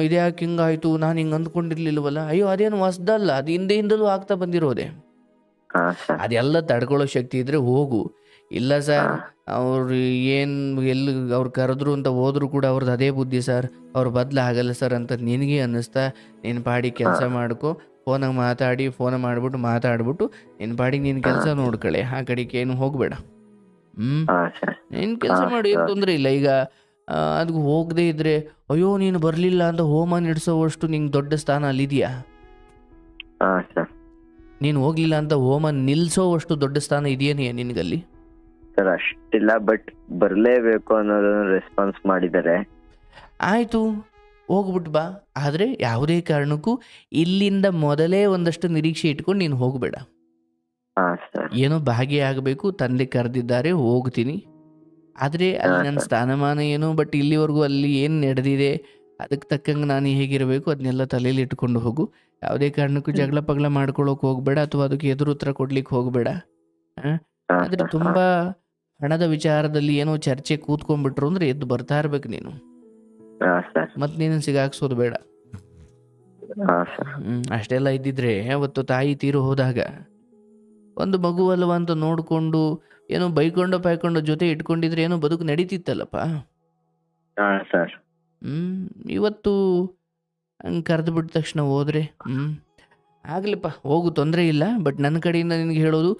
ಇದ್ಯಾಕೆ ಹಿಂಗಾಯ್ತು, ನಾನು ಹಿಂಗೆ ಅಂದ್ಕೊಂಡಿರ್ಲಿಲ್ವಲ್ಲ, ಅಯ್ಯೋ ಅದೇನು ಹೊಸ್ದಲ್ಲ, ಅದು ಹಿಂದೆಯಿಂದಲೂ ಆಗ್ತಾ ಬಂದಿರೋದೆ. ಅದೆಲ್ಲ ತಡ್ಕೊಳ್ಳೋ ಶಕ್ತಿ ಇದ್ರೆ ಹೋಗು. ಇಲ್ಲ ಸರ್ ಅವ್ರು ಎಲ್ಲಿ ಅವ್ರು ಕರೆದ್ರು ಅಂತ ಹೋದ್ರು ಕೂಡ ಅವ್ರದ್ದು ಅದೇ ಬುದ್ಧಿ ಸರ್, ಅವ್ರು ಆಗಲ್ಲ ಸರ್ ಅಂತ ನಿನಗೆ ಅನ್ನಿಸ್ತಾ ನಿನ್ನ ಪಾಡಿಗೆ ಕೆಲಸ ಮಾಡ್ಕೊ. ಫೋನ ಮಾತಾಡ್ಬಿಟ್ಟು ನಿನ್ನ ಪಾಡಿಗೆ ನಿನ್ನ ಕೆಲಸ ನೋಡ್ಕೊಳ್ಳೆ, ಆ ಕಡೆಗೆ ಏನು ಹೋಗ್ಬೇಡ. ನಿನ್ನ ಕೆಲಸ ಮಾಡಿ, ಏನು ತೊಂದರೆ ಇಲ್ಲ. ಈಗ ಅದಕ್ಕೆ ಹೋಗದೆ ಇದ್ರೆ ಅಯ್ಯೋ ನೀನು ಬರಲಿಲ್ಲ ಅಂತ ಹೋಮ ನಡೆಸೋವಷ್ಟು ನಿಂಗೆ ದೊಡ್ಡ ಸ್ಥಾನ ಅಲ್ಲಿದೆಯಾ? ನೀನು ಹೋಗ್ಲಿಲ್ಲ ಅಂತ ಹೋಮ ನಿಲ್ಸೋವಷ್ಟು ದೊಡ್ಡ ಸ್ಥಾನ ಇದೆಯೇನೇ ನಿನಗಲ್ಲಿ? ಸರ್ ಅಷ್ಟಿಲ್ಲ, ಬಟ್ ಬರಲೇಬೇಕು ಅನ್ನೋದನ್ನು ರೆಸ್ಪಾನ್ಸ್ ಮಾಡಿದ್ದಾರೆ. ಆಯಿತು, ಹೋಗ್ಬಿಟ್ಟು ಬಾ. ಆದರೆ ಯಾವುದೇ ಕಾರಣಕ್ಕೂ ಇಲ್ಲಿಂದ ಮೊದಲೇ ಒಂದಷ್ಟು ನಿರೀಕ್ಷೆ ಇಟ್ಕೊಂಡು ನೀನು ಹೋಗಬೇಡ. ಏನೋ ಭಾಗಿಯಾಗಬೇಕು, ತಂದೆ ಕರೆದಿದ್ದಾರೆ ಹೋಗ್ತೀನಿ, ಆದರೆ ಅಲ್ಲಿ ನನ್ನ ಸ್ಥಾನಮಾನ ಏನು, ಬಟ್ ಇಲ್ಲಿವರೆಗೂ ಅಲ್ಲಿ ಏನು ನಡೆದಿದೆ ಅದಕ್ಕೆ ತಕ್ಕಂಗೆ ನಾನು ಹೇಗಿರಬೇಕು ಅದನ್ನೆಲ್ಲ ತಲೆಯಲ್ಲಿ ಇಟ್ಕೊಂಡು ಹೋಗು. ಯಾವುದೇ ಕಾರಣಕ್ಕೂ ಜಗಳ ಪಗಳ ಮಾಡ್ಕೊಳ್ಳೋಕೆ ಹೋಗಬೇಡ, ಅಥವಾ ಅದಕ್ಕೆ ಎದುರು ಉತ್ತರ ಕೊಡ್ಲಿಕ್ಕೆ ಹೋಗಬೇಡ. ಆದರೆ ತುಂಬ ಹಣದ ವಿಚಾರದಲ್ಲಿ ಏನೋ ಚರ್ಚೆ ಕೂತ್ಕೊಂಡ್ಬಿಟ್ರು ಅಂದರೆ ಎದ್ದು ಬರ್ತಾ ಇರ್ಬೇಕು ನೀನು, ಮತ್ತೆ ನೀನು ಸಿಗಾಕ್ಸೋದು ಬೇಡ. ಅಷ್ಟೆಲ್ಲ ಇದ್ದಿದ್ರೆ ಅವತ್ತು ತಾಯಿ ತೀರು ಹೋದಾಗ ಒಂದು ಮಗು ಅಲ್ವ ಅಂತ ನೋಡಿಕೊಂಡು ಏನೋ ಬೈಕೊಂಡು ಜೊತೆ ಇಟ್ಕೊಂಡಿದ್ರೆ ಏನೋ ಬದುಕು ನಡೀತಿತ್ತಲ್ಲಪ್ಪ. ಇವತ್ತು ಹಂಗೆ ಕರೆದು ಬಿಟ್ಟ ತಕ್ಷಣ ಹೋದ್ರೆ ಆಗ್ಲಿಪ್ಪ, ಹೋಗು, ತೊಂದರೆ ಇಲ್ಲ. ಬಟ್ ನನ್ನ ಕಡೆಯಿಂದ ನಿನಗೆ ಹೇಳೋದು,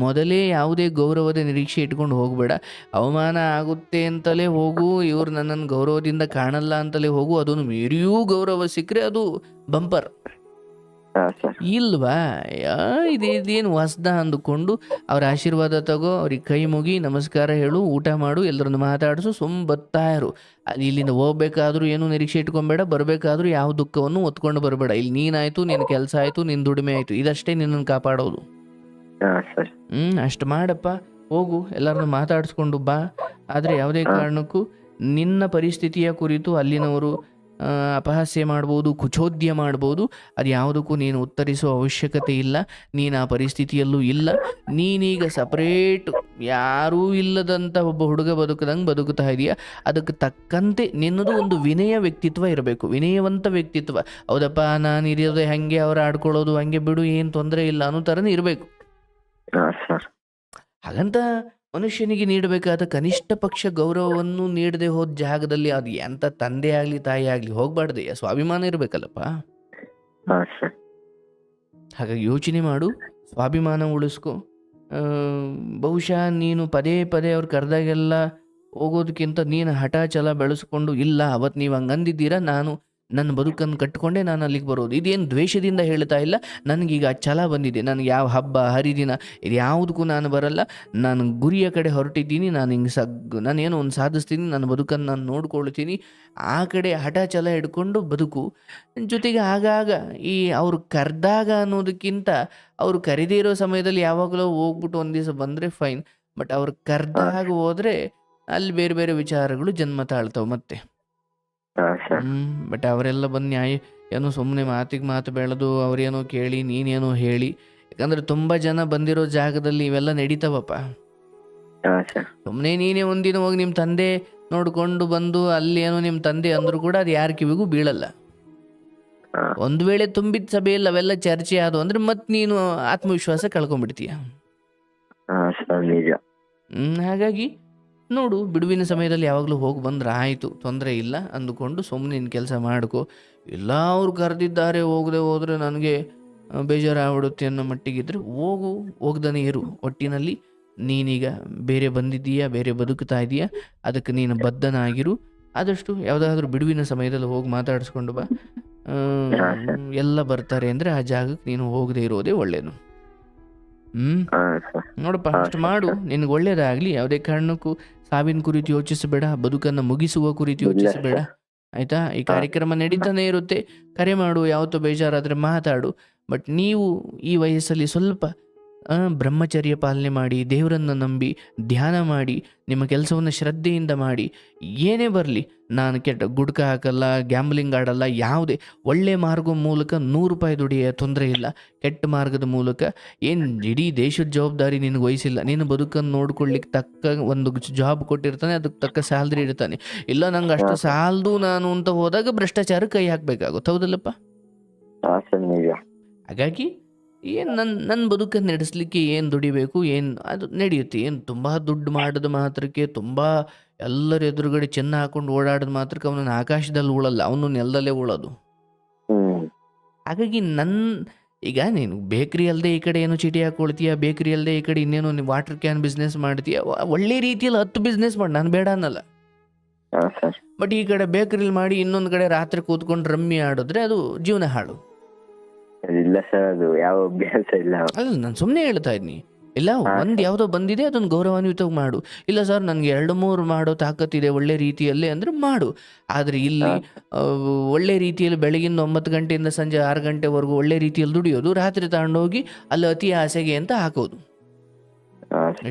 ಮೊದಲೇ ಯಾವುದೇ ಗೌರವದ ನಿರೀಕ್ಷೆ ಇಟ್ಕೊಂಡು ಹೋಗಬೇಡ. ಅವಮಾನ ಆಗುತ್ತೆ ಅಂತಲೇ ಹೋಗು, ಇವ್ರು ನನ್ನನ್ನು ಗೌರವದಿಂದ ಕಾಣಲ್ಲ ಅಂತಲೇ ಹೋಗು. ಅದನ್ನು ಮೀರಿಯೂ ಗೌರವ ಸಿಕ್ಕರೆ ಅದು ಬಂಪರ್. ಹಾ ಸರ್. ಇಲ್ವಾ? ಇದೇನು ಹೊಸ್ದ ಅಂದುಕೊಂಡು ಅವ್ರ ಆಶೀರ್ವಾದ ತಗೋ, ಅವ್ರಿಗೆ ಕೈ ಮುಗಿ ನಮಸ್ಕಾರ ಹೇಳು, ಊಟ ಮಾಡು, ಎಲ್ಲರನ್ನು ಮಾತಾಡಿಸು, ಬರ್ತಾ ಇರು. ಅಲ್ಲಿ ಇಲ್ಲಿಂದ ಹೋಗ್ಬೇಕಾದ್ರೂ ಏನು ನಿರೀಕ್ಷೆ ಇಟ್ಕೊಂಬೇಡ, ಬರಬೇಕಾದ್ರೂ ಯಾವ ದುಃಖವನ್ನು ಒತ್ಕೊಂಡು ಬರಬೇಡ. ಇಲ್ಲಿ ನೀನಾಯ್ತು, ನಿನ್ನ ಕೆಲಸ ಆಯ್ತು, ನಿನ್ನ ದುಡಿಮೆ ಆಯ್ತು, ಇದಷ್ಟೇ ನಿನ್ನನ್ನು ಕಾಪಾಡೋದು. ಹಾ ಸರ್. ಅಷ್ಟು ಮಾಡಪ್ಪ. ಹೋಗು, ಎಲ್ಲರನ್ನು ಮಾತಾಡಿಸ್ಕೊಂಡು ಬಾ. ಆದರೆ ಯಾವುದೇ ಕಾರಣಕ್ಕೂ ನಿನ್ನ ಪರಿಸ್ಥಿತಿಯ ಕುರಿತು ಅಲ್ಲಿನವರು ಅಪಹಾಸ್ಯ ಮಾಡ್ಬೋದು, ಕುಚೋದ್ಯ ಮಾಡ್ಬೋದು. ಅದು ಯಾವುದಕ್ಕೂ ನೀನು ಉತ್ತರಿಸುವ ಅವಶ್ಯಕತೆ ಇಲ್ಲ. ನೀನು ಆ ಪರಿಸ್ಥಿತಿಯಲ್ಲೂ ಇಲ್ಲ. ನೀನೀಗ ಸಪ್ರೇಟ್ ಯಾರೂ ಇಲ್ಲದಂಥ ಒಬ್ಬ ಹುಡುಗ ಬದುಕದಂಗೆ ಬದುಕ್ತಾ ಇದೆಯಾ. ಅದಕ್ಕೆ ತಕ್ಕಂತೆ ನಿನ್ನದು ಒಂದು ವಿನಯ ವ್ಯಕ್ತಿತ್ವ ಇರಬೇಕು, ವಿನಯವಂತ ವ್ಯಕ್ತಿತ್ವ. ಹೌದಪ್ಪ, ನಾನು ಇರೋದು ಹಾಗೆ, ಅವ್ರು ಆಡ್ಕೊಳ್ಳೋದು ಹಂಗೆ, ಬಿಡು, ಏನು ತೊಂದರೆ ಇಲ್ಲ ಅನ್ನೋ ಥರನೇ ಇರಬೇಕು. ಹಾಗಂತ ಮನುಷ್ಯನಿಗೆ ನೀಡಬೇಕಾದ ಕನಿಷ್ಠ ಪಕ್ಷ ಗೌರವವನ್ನು ನೀಡದೆ ಹೋದ ಜಾಗದಲ್ಲಿ ಅದು ಎಂಥ ತಂದೆ ಆಗಲಿ ತಾಯಿ ಆಗಲಿ ಹೋಗ್ಬಾರ್ದೆ. ಸ್ವಾಭಿಮಾನ ಇರಬೇಕಲ್ಲಪ್ಪ. ಹಾಗಾಗಿ ಯೋಚನೆ ಮಾಡು, ಸ್ವಾಭಿಮಾನ ಉಳಿಸ್ಕೊ. ಬಹುಶಃ ನೀನು ಪದೇ ಪದೇ ಅವ್ರು ಕರೆದಾಗೆಲ್ಲ ಹೋಗೋದಕ್ಕಿಂತ ನೀನು ಹಠ ಛಲ ಬೆಳೆಸ್ಕೊಂಡು, ಇಲ್ಲ ಅವತ್ತು ನೀವು ಹಂಗಂದಿದ್ದೀರಾ, ನಾನು ನನ್ನ ಬದುಕನ್ನು ಕಟ್ಟಿಕೊಂಡೆ ನಾನು ಅಲ್ಲಿಗೆ ಬರೋದು, ಇದೇನು ದ್ವೇಷದಿಂದ ಹೇಳ್ತಾ ಇಲ್ಲ. ನನಗೀಗ ಛಲ ಬಂದಿದೆ. ನನಗೆ ಯಾವ ಹಬ್ಬ ಹರಿದಿನ ಇದು ಯಾವುದಕ್ಕೂ ನಾನು ಬರಲ್ಲ. ನಾನು ಗುರಿಯ ಕಡೆ ಹೊರಟಿದ್ದೀನಿ. ನಾನು ಹಿಂಗೆ ನಾನೇನೋ ಒಂದು ಸಾಧಿಸ್ತೀನಿ, ನನ್ನ ಬದುಕನ್ನು ನಾನು ನೋಡ್ಕೊಳ್ತೀನಿ. ಆ ಕಡೆ ಹಠ ಛಲ ಹಿಡ್ಕೊಂಡು ಬದುಕು. ಜೊತೆಗೆ ಆಗಾಗ ಈ ಅವರು ಕರೆದಾಗ ಅನ್ನೋದಕ್ಕಿಂತ ಅವರು ಕರೆದೇ ಇರೋ ಸಮಯದಲ್ಲಿ ಯಾವಾಗಲೂ ಹೋಗ್ಬಿಟ್ಟು ಒಂದು ದಿವಸ ಬಂದರೆ ಫೈನ್. ಬಟ್ ಅವ್ರು ಕರೆದಾಗ ಹೋದರೆ ಅಲ್ಲಿ ಬೇರೆ ಬೇರೆ ವಿಚಾರಗಳು ಜನ್ಮ ತಾಳ್ತಾವೆ ಮತ್ತೆ. ಬಟ್ ಅವರೆಲ್ಲ ಬಂದು ಏನೋ ಸುಮ್ಮನೆ ಮಾತಿಗೆ ಮಾತು ಬೆಳೆದು ಅವ್ರೇನೋ ಕೇಳಿ ನೀನೇನೋ ಹೇಳಿ. ಯಾಕಂದ್ರೆ ತುಂಬ ಜನ ಬಂದಿರೋ ಜಾಗದಲ್ಲಿ ಇವೆಲ್ಲ ನಡೀತಾವಪ್ಪ. ಸುಮ್ಮನೆ ನೀನೇ ಒಂದಿನ ಹೋಗಿ ನಿಮ್ಮ ತಂದೆ ನೋಡ್ಕೊಂಡು ಬಂದು ಅಲ್ಲಿ ಏನೋ ನಿಮ್ಮ ತಂದೆ ಅಂದರೂ ಕೂಡ ಅದು ಯಾರ ಕಿವಿಗೂ ಬೀಳಲ್ಲ. ಒಂದು ವೇಳೆ ತುಂಬಿದ ಸಭೆಯಲ್ಲಿ ಅವೆಲ್ಲ ಚರ್ಚೆ ಆದವು ಅಂದ್ರೆ ಮತ್ತೆ ನೀನು ಆತ್ಮವಿಶ್ವಾಸ ಕಳ್ಕೊಂಡ್ಬಿಡ್ತೀಯ. ಹಾಗಾಗಿ ನೋಡು, ಬಿಡುವಿನ ಸಮಯದಲ್ಲಿ ಯಾವಾಗಲೂ ಹೋಗಿ ಬಂದ್ರೆ ಆಯಿತು, ತೊಂದರೆ ಇಲ್ಲ ಅಂದುಕೊಂಡು ಸುಮ್ಮನೆ ನಿನ್ನ ಕೆಲಸ ಮಾಡ್ಕೊ. ಇಲ್ಲ ಅವ್ರು ಕರೆದಿದ್ದಾರೆ, ಹೋಗದೆ ಹೋದರೆ ನನಗೆ ಬೇಜಾರಾಗ್ಬಿಡುತ್ತೆ ಅನ್ನೋ ಮಟ್ಟಿಗಿದ್ರೆ ಹೋಗ್ದಾನೆ ಇರು. ಒಟ್ಟಿನಲ್ಲಿ ನೀನೀಗ ಬೇರೆ ಬಂದಿದ್ದೀಯಾ, ಬೇರೆ ಬದುಕ್ತಾ ಇದೆಯಾ, ಅದಕ್ಕೆ ನೀನು ಬದ್ಧನಾಗಿರು. ಆದಷ್ಟು ಯಾವುದಾದ್ರೂ ಬಿಡುವಿನ ಸಮಯದಲ್ಲಿ ಹೋಗಿ ಮಾತಾಡಿಸ್ಕೊಂಡು ಬಾ. ಎಲ್ಲ ಬರ್ತಾರೆ ಅಂದರೆ ಆ ಜಾಗಕ್ಕೆ ನೀನು ಹೋಗದೆ ಇರೋದೇ ಒಳ್ಳೆಯದು. ನೋಡಪ್ಪ, ಅಷ್ಟು ಮಾಡು, ನಿನಗೆ ಒಳ್ಳೇದಾಗಲಿ. ಯಾವುದೇ ಕಾರಣಕ್ಕೂ ಸಾವಿನ ಕುರಿತು ಯೋಚಿಸಬೇಡ, ಬದುಕನ್ನು ಮುಗಿಸುವ ಕುರಿತು ಯೋಚಿಸಬೇಡ, ಆಯಿತಾ? ಈ ಕಾರ್ಯಕ್ರಮ ನಡೀತಾನೆ ಇರುತ್ತೆ, ಕರೆ ಮಾಡು, ಯಾವತ್ತೋ ಬೇಜಾರಾದರೆ ಮಾತಾಡು. ಬಟ್ ನೀವು ಈ ವಯಸ್ಸಲ್ಲಿ ಸ್ವಲ್ಪ ಬ್ರಹ್ಮಚರ್ಯ ಪಾಲನೆ ಮಾಡಿ, ದೇವರನ್ನು ನಂಬಿ ಧ್ಯಾನ ಮಾಡಿ, ನಿಮ್ಮ ಕೆಲಸವನ್ನು ಶ್ರದ್ಧೆಯಿಂದ ಮಾಡಿ. ಏನೇ ಬರಲಿ, ನಾನು ಗುಡ್ಕ ಹಾಕಲ್ಲ, ಗ್ಯಾಂಬ್ಲಿಂಗ್ ಆಡಲ್ಲ, ಯಾವುದೇ ಒಳ್ಳೆಯ ಮಾರ್ಗದ ಮೂಲಕ 100 ರೂಪಾಯಿ ದುಡಿಯ ತೊಂದರೆ ಇಲ್ಲ. ಕೆಟ್ಟ ಮಾರ್ಗದ ಮೂಲಕ ಏನು ಇಡೀ ದೇಶದ ಜವಾಬ್ದಾರಿ ನಿನಗೆ ವಹಿಸಿಲ್ಲ. ನೀನು ಬದುಕನ್ನು ನೋಡ್ಕೊಳ್ಳಿಕ್ಕೆ ತಕ್ಕ ಒಂದು ಜಾಬ್ ಕೊಟ್ಟಿರ್ತಾನೆ, ಅದಕ್ಕೆ ತಕ್ಕ ಸ್ಯಾಲ್ರಿ ಇರ್ತಾನೆ. ಇಲ್ಲ ನಂಗೆ ಅಷ್ಟು ಸಾಲದು ನಾನು ಅಂತ ಹೋದಾಗ ಭ್ರಷ್ಟಾಚಾರ ಕೈ ಹಾಕಬೇಕಾಗುತ್ತೆ. ಹೌದಲ್ಲಪ್ಪ? ಹಾಗಾಗಿ ಏನು ನನ್ನ ಬದುಕನ್ನು ನಡೆಸಲಿಕ್ಕೆ ಏನು ದುಡಿಬೇಕು, ಏನು ಅದು ನಡೆಯುತ್ತೆ. ಏನು ತುಂಬ ದುಡ್ಡು ಮಾಡೋದು ಮಾತ್ರಕ್ಕೆ, ತುಂಬ ಎಲ್ಲರ ಎದುರುಗಡೆ ಚಿನ್ನ ಹಾಕೊಂಡು ಓಡಾಡೋದು ಮಾತ್ರಕ್ಕೆ ಅವನನ್ನು ಆಕಾಶದಲ್ಲಿ ಉಳಲ್ಲ, ಅವನು ನೆಲದಲ್ಲೇ ಉಳೋದು. ಹಾಗಾಗಿ ಈಗ ನೀನು ಬೇಕ್ರಿ ಅಲ್ಲದೆ ಈ ಕಡೆ ಏನೋ ಚೀಟಿ ಹಾಕೊಳ್ತೀಯ, ಬೇಕ್ರಿ ಅಲ್ಲದೆ ಈ ಕಡೆ ಇನ್ನೇನೋ ವಾಟರ್ ಕ್ಯಾನ್ ಬಿಸ್ನೆಸ್ ಮಾಡ್ತೀಯ. ಒಳ್ಳೆ ರೀತಿಯಲ್ಲಿ 10 ಬಿಸ್ನೆಸ್ ಮಾಡಿ, ನಾನು ಬೇಡ ಅನ್ನಲ್ಲ. ಬಟ್ ಈ ಕಡೆ ಬೇಕ್ರಿಲಿ ಮಾಡಿ ಇನ್ನೊಂದು ಕಡೆ ರಾತ್ರಿ ಕೂತ್ಕೊಂಡು ರಮ್ಮಿ ಆಡಿದ್ರೆ ಅದು ಜೀವನ ಹಾಳು. ಇಲ್ಲ ಸರ್, ಅದು ಯಾವ ಅಭ್ಯಾಸ ಇಲ್ಲ. ಅಲ್ಲ, ನಾನು ಸುಮ್ಮನೆ ಹೇಳ್ತಾ ಇದ್ದೀನಿ. ಇಲ್ಲ, ಒಂದು ಯಾವುದೋ ಬಂದಿದೆ ಅದನ್ನು ಗೌರವಾನ್ವಿತವಾಗಿ ಮಾಡು. ಇಲ್ಲ ಸರ್, ನನಗೆ 2-3 ಮಾಡೋ ತಾಕತ್ತಿದೆ ಒಳ್ಳೆ ರೀತಿಯಲ್ಲೇ ಅಂದರೆ ಮಾಡು. ಆದರೆ ಇಲ್ಲಿ ಒಳ್ಳೆ ರೀತಿಯಲ್ಲಿ ಬೆಳಗಿನ 9 ಗಂಟೆಯಿಂದ ಸಂಜೆ 6 ಗಂಟೆವರೆಗೂ ಒಳ್ಳೆ ರೀತಿಯಲ್ಲಿ ದುಡಿಯೋದು, ರಾತ್ರಿ ತಗೊಂಡೋಗಿ ಅಲ್ಲಿ ಅತಿ ಆಸೆಗೆ ಅಂತ ಹಾಕೋದು.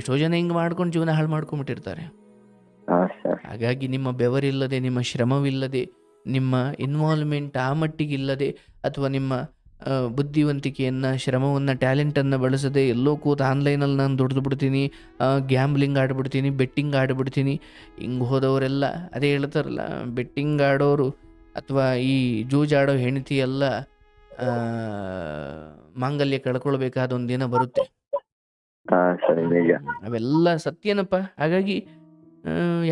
ಎಷ್ಟೋ ಜನ ಹಿಂಗೆ ಮಾಡ್ಕೊಂಡು ಜೀವನ ಹಾಳು ಮಾಡ್ಕೊಂಡ್ಬಿಟ್ಟಿರ್ತಾರೆ. ಹಾಗಾಗಿ ನಿಮ್ಮ ಬೆವರಿಲ್ಲದೆ, ನಿಮ್ಮ ಶ್ರಮವಿಲ್ಲದೆ, ನಿಮ್ಮ ಇನ್ವಾಲ್ವ್ಮೆಂಟ್ ಆ ಮಟ್ಟಿಗಿಲ್ಲದೆ, ಅಥವಾ ನಿಮ್ಮ ಬುದ್ಧಿವಂತಿಕೆಯನ್ನು, ಶ್ರಮವನ್ನು, ಟ್ಯಾಲೆಂಟನ್ನು ಬಳಸದೆ ಎಲ್ಲೋ ಕೂತು ಆನ್ಲೈನಲ್ಲಿ ನಾನು ದುಡ್ದು ಬಿಡ್ತೀನಿ, ಗ್ಯಾಂಬ್ಲಿಂಗ್ ಆಡಿಬಿಡ್ತೀನಿ, ಬೆಟ್ಟಿಂಗ್ ಆಡಿಬಿಡ್ತೀನಿ, ಹಿಂಗೆ ಹೋದವರೆಲ್ಲ ಅದೇ ಹೇಳ್ತಾರಲ್ಲ, ಬೆಟ್ಟಿಂಗ್ ಆಡೋರು ಅಥವಾ ಈ ಜೂಜಾಡೋ ಹೆಂಡತಿ ಎಲ್ಲ ಮಾಂಗಲ್ಯ ಕಳ್ಕೊಳ್ಬೇಕಾದ ಒಂದು ದಿನ ಬರುತ್ತೆ. ಅವೆಲ್ಲ ಸತ್ಯನಪ್ಪ. ಹಾಗಾಗಿ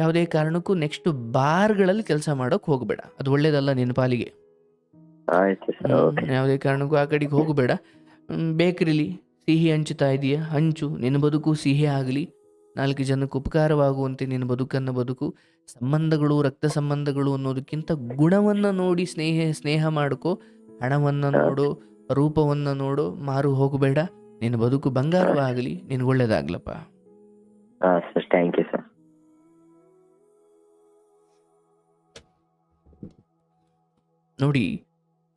ಯಾವುದೇ ಕಾರಣಕ್ಕೂ ನೆಕ್ಸ್ಟ್ ಬಾರ್ಗಳಲ್ಲಿ ಕೆಲಸ ಮಾಡೋಕೆ ಹೋಗಬೇಡ, ಅದು ಒಳ್ಳೇದಲ್ಲ ನಿನ್ನ ಪಾಲಿಗೆ. ಯಾವುದೇ ಕಾರಣಕ್ಕೂ ಆ ಕಡೆಗೆ ಹೋಗಬೇಡ. ಬೇಕ್ರಿಲಿ ಸಿಹಿ ಹಂಚುತ್ತಾ ಇದೆಯಾ, ಹಂಚು. ನಿನ್ನ ಬದುಕು ಸಿಹಿ ಆಗಲಿ, 4 ಜನಕ್ಕೆ ಉಪಕಾರವಾಗುವಂತೆ ನಿನ್ನ ಬದುಕನ್ನು ಬದುಕು. ಸಂಬಂಧಗಳು, ರಕ್ತ ಸಂಬಂಧಗಳು ಅನ್ನೋದಕ್ಕಿಂತ ಗುಣವನ್ನು ನೋಡಿ ಸ್ನೇಹ ಮಾಡ್ಕೋ. ಹಣವನ್ನು ನೋಡು, ರೂಪವನ್ನು ನೋಡು, ಮಾರು ಹೋಗಬೇಡ, ನಿನ್ನ ಬದುಕು ಬಂಗಾರವಾಗಲಿ, ನಿನಗೊಳ್ಳೇದಾಗ್ಲಪ್ಪ. ಹಾ ಸರ್, ಥ್ಯಾಂಕ್ ಯು ಸರ್. ನೋಡಿ,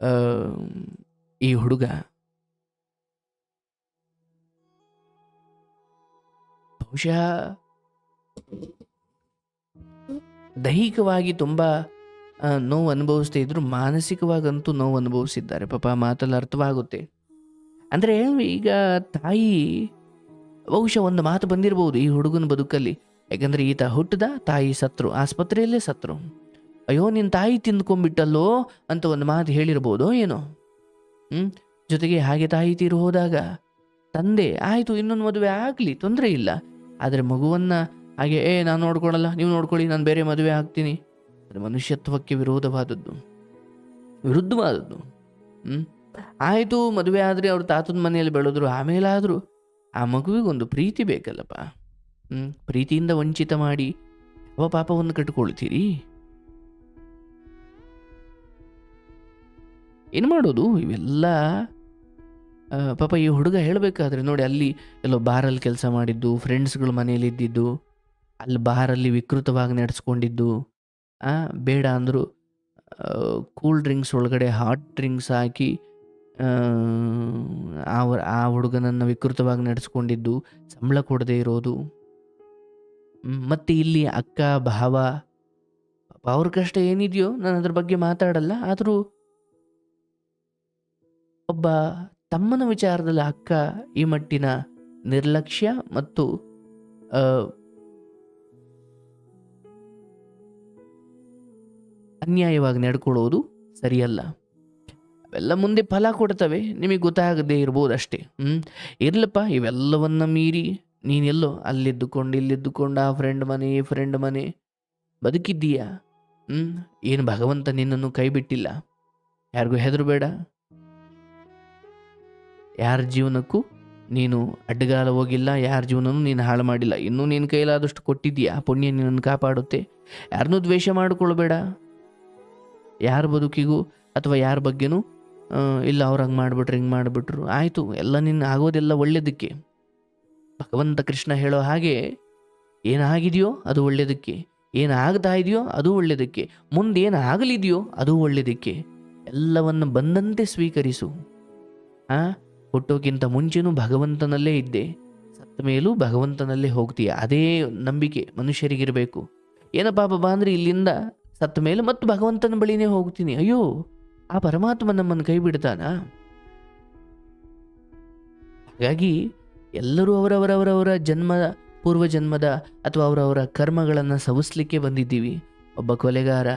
ಆ, ಈ ಹುಡುಗ ಬಹುಶಃ ದೈಹಿಕವಾಗಿ ತುಂಬ ನೋವು ಅನುಭವಿಸ್ತಾ ಇದ್ರು, ಮಾನಸಿಕವಾಗಂತೂ ನೋವು ಅನುಭವಿಸಿದ್ದಾರೆ. ಪಾಪ ಮಾತಲ್ಲಿ ಅರ್ಥವಾಗುತ್ತೆ. ಅಂದರೆ ಈಗ ತಾಯಿ ಬಹುಶಃ ಒಂದು ಮಾತು ಬಂದಿರಬಹುದು ಈ ಹುಡುಗನ ಬದುಕಲ್ಲಿ. ಯಾಕಂದರೆ ಈತ ಹುಟ್ಟಿದ, ತಾಯಿ ಸತ್ರು, ಆಸ್ಪತ್ರೆಯಲ್ಲೇ ಸತ್ರು. ಅಯ್ಯೋ ನಿನ್ನ ತಾಯಿ ತಿಂದ್ಕೊಂಡ್ಬಿಟ್ಟಲ್ಲೋ ಅಂತ ಒಂದು ಮಾತು ಹೇಳಿರ್ಬೋದೋ ಏನೋ. ಜೊತೆಗೆ ಹಾಗೆ ತಾಯಿ ತೀರು ಹೋದಾಗ ತಂದೆ ಆಯಿತು ಇನ್ನೊಂದು ಮದುವೆ ಆಗಲಿ, ತೊಂದರೆ ಇಲ್ಲ, ಆದರೆ ಮಗುವನ್ನು ಹಾಗೆ ನಾನು ನೋಡ್ಕೊಳ್ಳಲ್ಲ, ನೀವು ನೋಡ್ಕೊಳ್ಳಿ, ನಾನು ಬೇರೆ ಮದುವೆ ಆಗ್ತೀನಿ, ಅದು ಮನುಷ್ಯತ್ವಕ್ಕೆ ವಿರುದ್ಧವಾದದ್ದು. ಆಯಿತು ಮದುವೆ ಆದರೆ ಅವ್ರ ತಾತನ ಮನೆಯಲ್ಲಿ ಬೆಳೆದ್ರು, ಆಮೇಲಾದರೂ ಆ ಮಗುವಿಗೊಂದು ಪ್ರೀತಿ ಬೇಕಲ್ಲಪ್ಪ. ಪ್ರೀತಿಯಿಂದ ವಂಚಿತ ಮಾಡಿ ಅವ ಪಾಪವನ್ನು ಕಟ್ಕೊಳ್ತೀರಿ. ಏನು ಮಾಡೋದು? ಇವೆಲ್ಲ ಪಾಪ ಈ ಹುಡುಗ ಹೇಳಬೇಕಾದ್ರೆ ನೋಡಿ, ಅಲ್ಲಿ ಎಲ್ಲೋ ಬಾರಲ್ಲಿ ಕೆಲಸ ಮಾಡಿದ್ದು, ಫ್ರೆಂಡ್ಸ್ಗಳು ಮನೇಲಿ ಇದ್ದಿದ್ದು, ಅಲ್ಲಿ ಬಾರಲ್ಲಿ ವಿಕೃತವಾಗಿ ನಡೆಸ್ಕೊಂಡಿದ್ದು, ಬೇಡ ಅಂದರು ಕೂಲ್ ಡ್ರಿಂಕ್ಸ್ ಒಳಗಡೆ ಹಾಟ್ ಡ್ರಿಂಕ್ಸ್ ಹಾಕಿ ಆ ಹುಡುಗನನ್ನು ವಿಕೃತವಾಗಿ ನಡೆಸ್ಕೊಂಡಿದ್ದು, ಸಂಬಳ ಕೊಡದೇ ಇರೋದು, ಮತ್ತು ಇಲ್ಲಿ ಅಕ್ಕ ಭಾವ ಅವ್ರ ಕಷ್ಟ ಏನಿದೆಯೋ ನಾನು ಅದ್ರ ಬಗ್ಗೆ ಮಾತಾಡಲ್ಲ, ಆದರೂ ಒಬ್ಬ ತಮ್ಮನ ವಿಚಾರದಲ್ಲಿ ಅಕ್ಕ ಈ ಮಟ್ಟಿನ ನಿರ್ಲಕ್ಷ್ಯ ಮತ್ತು ಅನ್ಯಾಯವಾಗಿ ನಡ್ಕೊಳ್ಳೋದು ಸರಿಯಲ್ಲ. ಅವೆಲ್ಲ ಮುಂದೆ ಫಲ ಕೊಡ್ತವೆ, ನಿಮಗೆ ಗೊತ್ತಾಗದೇ ಇರ್ಬೋದು ಅಷ್ಟೇ. ಇರ್ಲಪ್ಪ, ಇವೆಲ್ಲವನ್ನ ಮೀರಿ ನೀನೆಲ್ಲೋ ಅಲ್ಲಿದ್ದುಕೊಂಡು ಇಲ್ಲಿದ್ದುಕೊಂಡು ಆ ಫ್ರೆಂಡ್ ಮನೆ ಬದುಕಿದ್ದೀಯಾ. ಏನು ಭಗವಂತ ನಿನ್ನನ್ನು ಕೈ ಬಿಟ್ಟಿಲ್ಲ. ಯಾರಿಗೂ ಹೆದರಬೇಡ, ಯಾರ ಜೀವನಕ್ಕೂ ನೀನು ಅಡ್ಡಗಾಲ ಹೋಗಿಲ್ಲ, ಯಾರ ಜೀವನನೂ ನೀನು ಹಾಳು ಮಾಡಿಲ್ಲ. ಇನ್ನೂ ನಿನ್ನ ಕೈಲಾದಷ್ಟು ಕೊಟ್ಟಿದ್ದೀಯಾ, ಪುಣ್ಯ ನಿನ್ನನ್ನು ಕಾಪಾಡುತ್ತೆ. ಯಾರನ್ನೂ ದ್ವೇಷ ಮಾಡಿಕೊಳ್ಬೇಡ, ಯಾರ ಬದುಕಿಗೂ ಅಥವಾ ಯಾರ ಬಗ್ಗೆನೂ ಇಲ್ಲ ಅವ್ರು ಹಂಗೆ ಮಾಡಿಬಿಟ್ರು ಹಿಂಗೆ ಮಾಡಿಬಿಟ್ರು, ಆಯಿತು ಎಲ್ಲ ನಿನ್ನ ಆಗೋದೆಲ್ಲ ಒಳ್ಳೆಯದಕ್ಕೆ. ಭಗವಂತ ಕೃಷ್ಣ ಹೇಳೋ ಹಾಗೆ ಏನಾಗಿದೆಯೋ ಅದು ಒಳ್ಳೆಯದಕ್ಕೆ, ಏನಾಗ್ತಾ ಇದೆಯೋ ಅದು ಒಳ್ಳೆಯದಕ್ಕೆ, ಮುಂದೇನು ಆಗಲಿದೆಯೋ ಅದು ಒಳ್ಳೆಯದಕ್ಕೆ. ಎಲ್ಲವನ್ನು ಬಂದಂತೆ ಸ್ವೀಕರಿಸು. ಹುಟ್ಟೋಕ್ಕಿಂತ ಮುಂಚೆನೂ ಭಗವಂತನಲ್ಲೇ ಇದ್ದೆ, ಸತ್ತ ಮೇಲೂ ಭಗವಂತನಲ್ಲೇ ಹೋಗ್ತೀಯ. ಅದೇ ನಂಬಿಕೆ ಮನುಷ್ಯರಿಗಿರಬೇಕು. ಏನಪ್ಪ ಬಾಬಾ ಅಂದರೆ ಇಲ್ಲಿಂದ ಸತ್ತ ಮೇಲೆ ಮತ್ತು ಭಗವಂತನ ಬಳಿನೇ ಹೋಗ್ತೀನಿ, ಅಯ್ಯೋ ಆ ಪರಮಾತ್ಮ ನಮ್ಮನ್ನು ಕೈ ಬಿಡ್ತಾನ? ಹಾಗಾಗಿ ಎಲ್ಲರೂ ಅವರವರವರವರ ಪೂರ್ವ ಜನ್ಮದ ಅಥವಾ ಅವರವರ ಕರ್ಮಗಳನ್ನು ಸವಿಸ್ಲಿಕ್ಕೆ ಬಂದಿದ್ದೀವಿ. ಒಬ್ಬ ಕೊಲೆಗಾರ,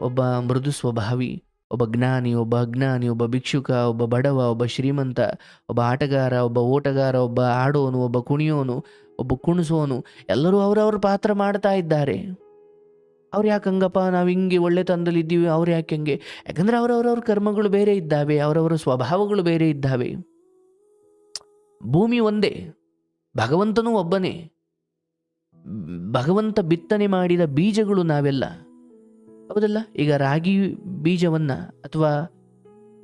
ಒಬ್ಬ ಮೃದು ಸ್ವಭಾವಿ, ಒಬ್ಬ ಜ್ಞಾನಿ, ಒಬ್ಬ ಅಜ್ಞಾನಿ, ಒಬ್ಬ ಭಿಕ್ಷುಕ, ಒಬ್ಬ ಬಡವ, ಒಬ್ಬ ಶ್ರೀಮಂತ, ಒಬ್ಬ ಆಟಗಾರ, ಒಬ್ಬ ಓಟಗಾರ, ಒಬ್ಬ ಆಡೋನು, ಒಬ್ಬ ಕುಣಿಯೋನು, ಒಬ್ಬ ಕುಣಿಸೋನು, ಎಲ್ಲರೂ ಅವರವ್ರ ಪಾತ್ರ ಮಾಡ್ತಾ ಇದ್ದಾರೆ. ಅವ್ರು ಯಾಕೆ ಹಂಗಪ್ಪ, ನಾವು ಹಿಂಗೆ ಒಳ್ಳೆ ತಂದಲ್ಲಿದ್ದೀವಿ, ಅವ್ರು ಯಾಕೆ ಹಂಗೆ? ಯಾಕಂದರೆ ಅವರವರವ್ರ ಕರ್ಮಗಳು ಬೇರೆ ಇದ್ದಾವೆ, ಅವರವರ ಸ್ವಭಾವಗಳು ಬೇರೆ ಇದ್ದಾವೆ. ಭೂಮಿ ಒಂದೇ, ಭಗವಂತನೂ ಒಬ್ಬನೇ. ಭಗವಂತ ಬಿತ್ತನೆ ಮಾಡಿದ ಬೀಜಗಳು ನಾವೆಲ್ಲ, ಹೌದಲ್ಲ? ಈಗ ರಾಗಿ ಬೀಜವನ್ನು ಅಥವಾ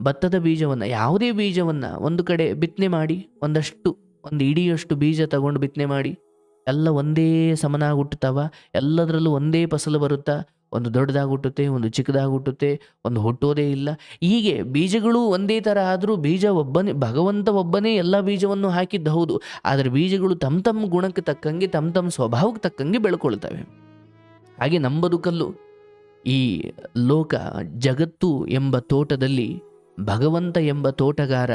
ಭತ್ತದ ಬೀಜವನ್ನು, ಯಾವುದೇ ಬೀಜವನ್ನು ಒಂದು ಕಡೆ ಬಿತ್ತನೆ ಮಾಡಿ ಒಂದು ಇಡಿಯಷ್ಟು ಬೀಜ ತಗೊಂಡು ಬಿತ್ತನೆ ಮಾಡಿ, ಎಲ್ಲ ಒಂದೇ ಸಮನಾಗಿ ಹುಟ್ಟುತ್ತವ, ಎಲ್ಲದರಲ್ಲೂ ಒಂದೇ ಫಸಲು ಬರುತ್ತಾ? ಒಂದು ದೊಡ್ಡದಾಗಿ ಹುಟ್ಟುತ್ತೆ, ಒಂದು ಚಿಕ್ಕದಾಗಿ ಹುಟ್ಟುತ್ತೆ, ಒಂದು ಹುಟ್ಟೋದೇ ಇಲ್ಲ. ಹೀಗೆ ಬೀಜಗಳು ಒಂದೇ ಥರ ಆದರೂ ಬೀಜ ಒಬ್ಬನೇ, ಭಗವಂತ ಒಬ್ಬನೇ ಎಲ್ಲ ಬೀಜವನ್ನು ಹಾಕಿದ್ದು ಹೌದು, ಆದರೆ ಬೀಜಗಳು ತಮ್ಮ ಗುಣಕ್ಕೆ ತಕ್ಕಂಗೆ, ತಮ್ಮ ಸ್ವಭಾವಕ್ಕೆ ತಕ್ಕಂಗೆ ಬೆಳ್ಕೊಳ್ತವೆ. ಹಾಗೆ ನಮ್ಮ ಬದುಕಲ್ಲೂ ಈ ಲೋಕ ಜಗತ್ತು ಎಂಬ ತೋಟದಲ್ಲಿ ಭಗವಂತ ಎಂಬ ತೋಟಗಾರ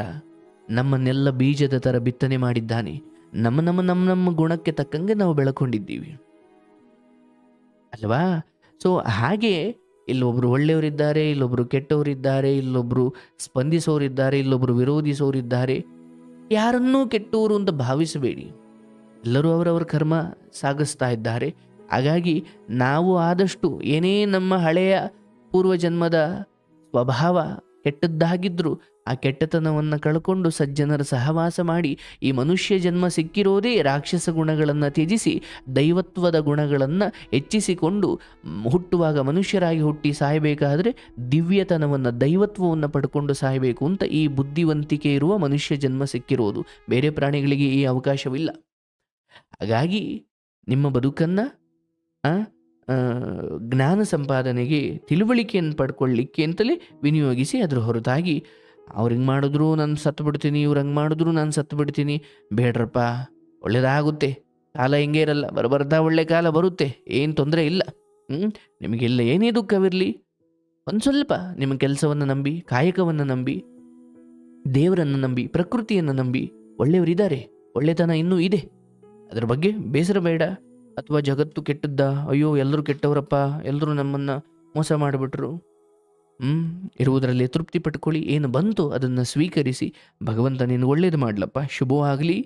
ನಮ್ಮನ್ನೆಲ್ಲ ಬೀಜದ ಥರ ಬಿತ್ತನೆ ಮಾಡಿದ್ದಾನೆ. ನಮ್ಮ ಗುಣಕ್ಕೆ ತಕ್ಕಂಗೆ ನಾವು ಬೆಳ್ಕೊಂಡಿದ್ದೀವಿ ಅಲ್ವಾ? ಸೊ ಹಾಗೆ ಇಲ್ಲೊಬ್ರು ಒಳ್ಳೆಯವರಿದ್ದಾರೆ, ಇಲ್ಲೊಬ್ರು ಕೆಟ್ಟವರಿದ್ದಾರೆ, ಇಲ್ಲೊಬ್ರು ಸ್ಪಂದಿಸೋರಿದ್ದಾರೆ, ಇಲ್ಲೊಬ್ರು ವಿರೋಧಿಸೋರಿದ್ದಾರೆ. ಯಾರನ್ನೂ ಕೆಟ್ಟವರು ಅಂತ ಭಾವಿಸಬೇಡಿ, ಎಲ್ಲರೂ ಅವರವರ ಕರ್ಮ ಸಾಗಿಸ್ತಾ ಇದ್ದಾರೆ. ಹಾಗಾಗಿ ನಾವು ಆದಷ್ಟು ಏನೇ ನಮ್ಮ ಹಳೆಯ ಪೂರ್ವಜನ್ಮದ ಸ್ವಭಾವ ಕೆಟ್ಟದ್ದಾಗಿದ್ದರೂ ಆ ಕೆಟ್ಟತನವನ್ನು ಕಳ್ಕೊಂಡು ಸಜ್ಜನರ ಸಹವಾಸ ಮಾಡಿ ಈ ಮನುಷ್ಯ ಜನ್ಮ ಸಿಕ್ಕಿರೋದೇ ರಾಕ್ಷಸ ಗುಣಗಳನ್ನು ತ್ಯಜಿಸಿ ದೈವತ್ವದ ಗುಣಗಳನ್ನು ಹೆಚ್ಚಿಸಿಕೊಂಡು ಹುಟ್ಟುವಾಗ ಮನುಷ್ಯರಾಗಿ ಹುಟ್ಟಿ ಸಾಯಬೇಕಾದರೆ ದಿವ್ಯತನವನ್ನು ದೈವತ್ವವನ್ನು ಪಡ್ಕೊಂಡು ಸಾಯಬೇಕು ಅಂತ ಈ ಬುದ್ಧಿವಂತಿಕೆ ಇರುವ ಮನುಷ್ಯ ಜನ್ಮ ಸಿಕ್ಕಿರೋದು. ಬೇರೆ ಪ್ರಾಣಿಗಳಿಗೆ ಈ ಅವಕಾಶವಿಲ್ಲ. ಹಾಗಾಗಿ ನಿಮ್ಮ ಬದುಕನ್ನು ಜ್ಞಾನ ಸಂಪಾದನೆಗೆ, ತಿಳುವಳಿಕೆಯನ್ನು ಪಡ್ಕೊಳ್ಳಿಕ್ಕೆ ಅಂತಲೇ ವಿನಿಯೋಗಿಸಿ. ಅದರ ಹೊರತಾಗಿ ಅವ್ರು ಹಿಂಗೆ ಮಾಡಿದ್ರು ನಾನು ಸತ್ತು ಬಿಡ್ತೀನಿ, ಇವ್ರು ಹಂಗೆ ಮಾಡಿದ್ರು ನಾನು ಸತ್ತು ಬಿಡ್ತೀನಿ, ಬೇಡ್ರಪ್ಪ, ಒಳ್ಳೇದಾಗುತ್ತೆ, ಕಾಲ ಹಿಂಗೆ ಇರಲ್ಲ, ಬರಬರ್ತಾ ಒಳ್ಳೆ ಕಾಲ ಬರುತ್ತೆ, ಏನು ತೊಂದರೆ ಇಲ್ಲ. ನಿಮಗೆಲ್ಲ ಏನೇ ದುಃಖವಿರಲಿ, ಒಂದು ಸ್ವಲ್ಪ ನಿಮ್ಮ ಕೆಲಸವನ್ನು ನಂಬಿ, ಕಾಯಕವನ್ನು ನಂಬಿ, ದೇವರನ್ನು ನಂಬಿ, ಪ್ರಕೃತಿಯನ್ನು ನಂಬಿ. ಒಳ್ಳೆಯವರಿದ್ದಾರೆ, ಒಳ್ಳೆತನ ಇನ್ನೂ ಇದೆ, ಅದರ ಬಗ್ಗೆ ಬೇಸರ ಬೇಡ. ಅಥವಾ ಜಗತ್ತು ಕೆಟ್ಟದ್ದ, ಅಯ್ಯೋ ಎಲ್ಲರೂ ಕೆಟ್ಟವರಪ್ಪ, ಎಲ್ಲರೂ ನಮ್ಮನ್ನು ಮೋಸ ಮಾಡಿಬಿಟ್ರು, ಇರುವುದರಲ್ಲಿ ತೃಪ್ತಿ ಪಟ್ಕೊಳ್ಳಿ. ಏನು ಬಂತು ಅದನ್ನು ಸ್ವೀಕರಿಸಿ, ಭಗವಂತ ನಿನಗೆ ಒಳ್ಳೇದು ಮಾಡಲಪ್ಪ, ಶುಭವಾಗಲಿ.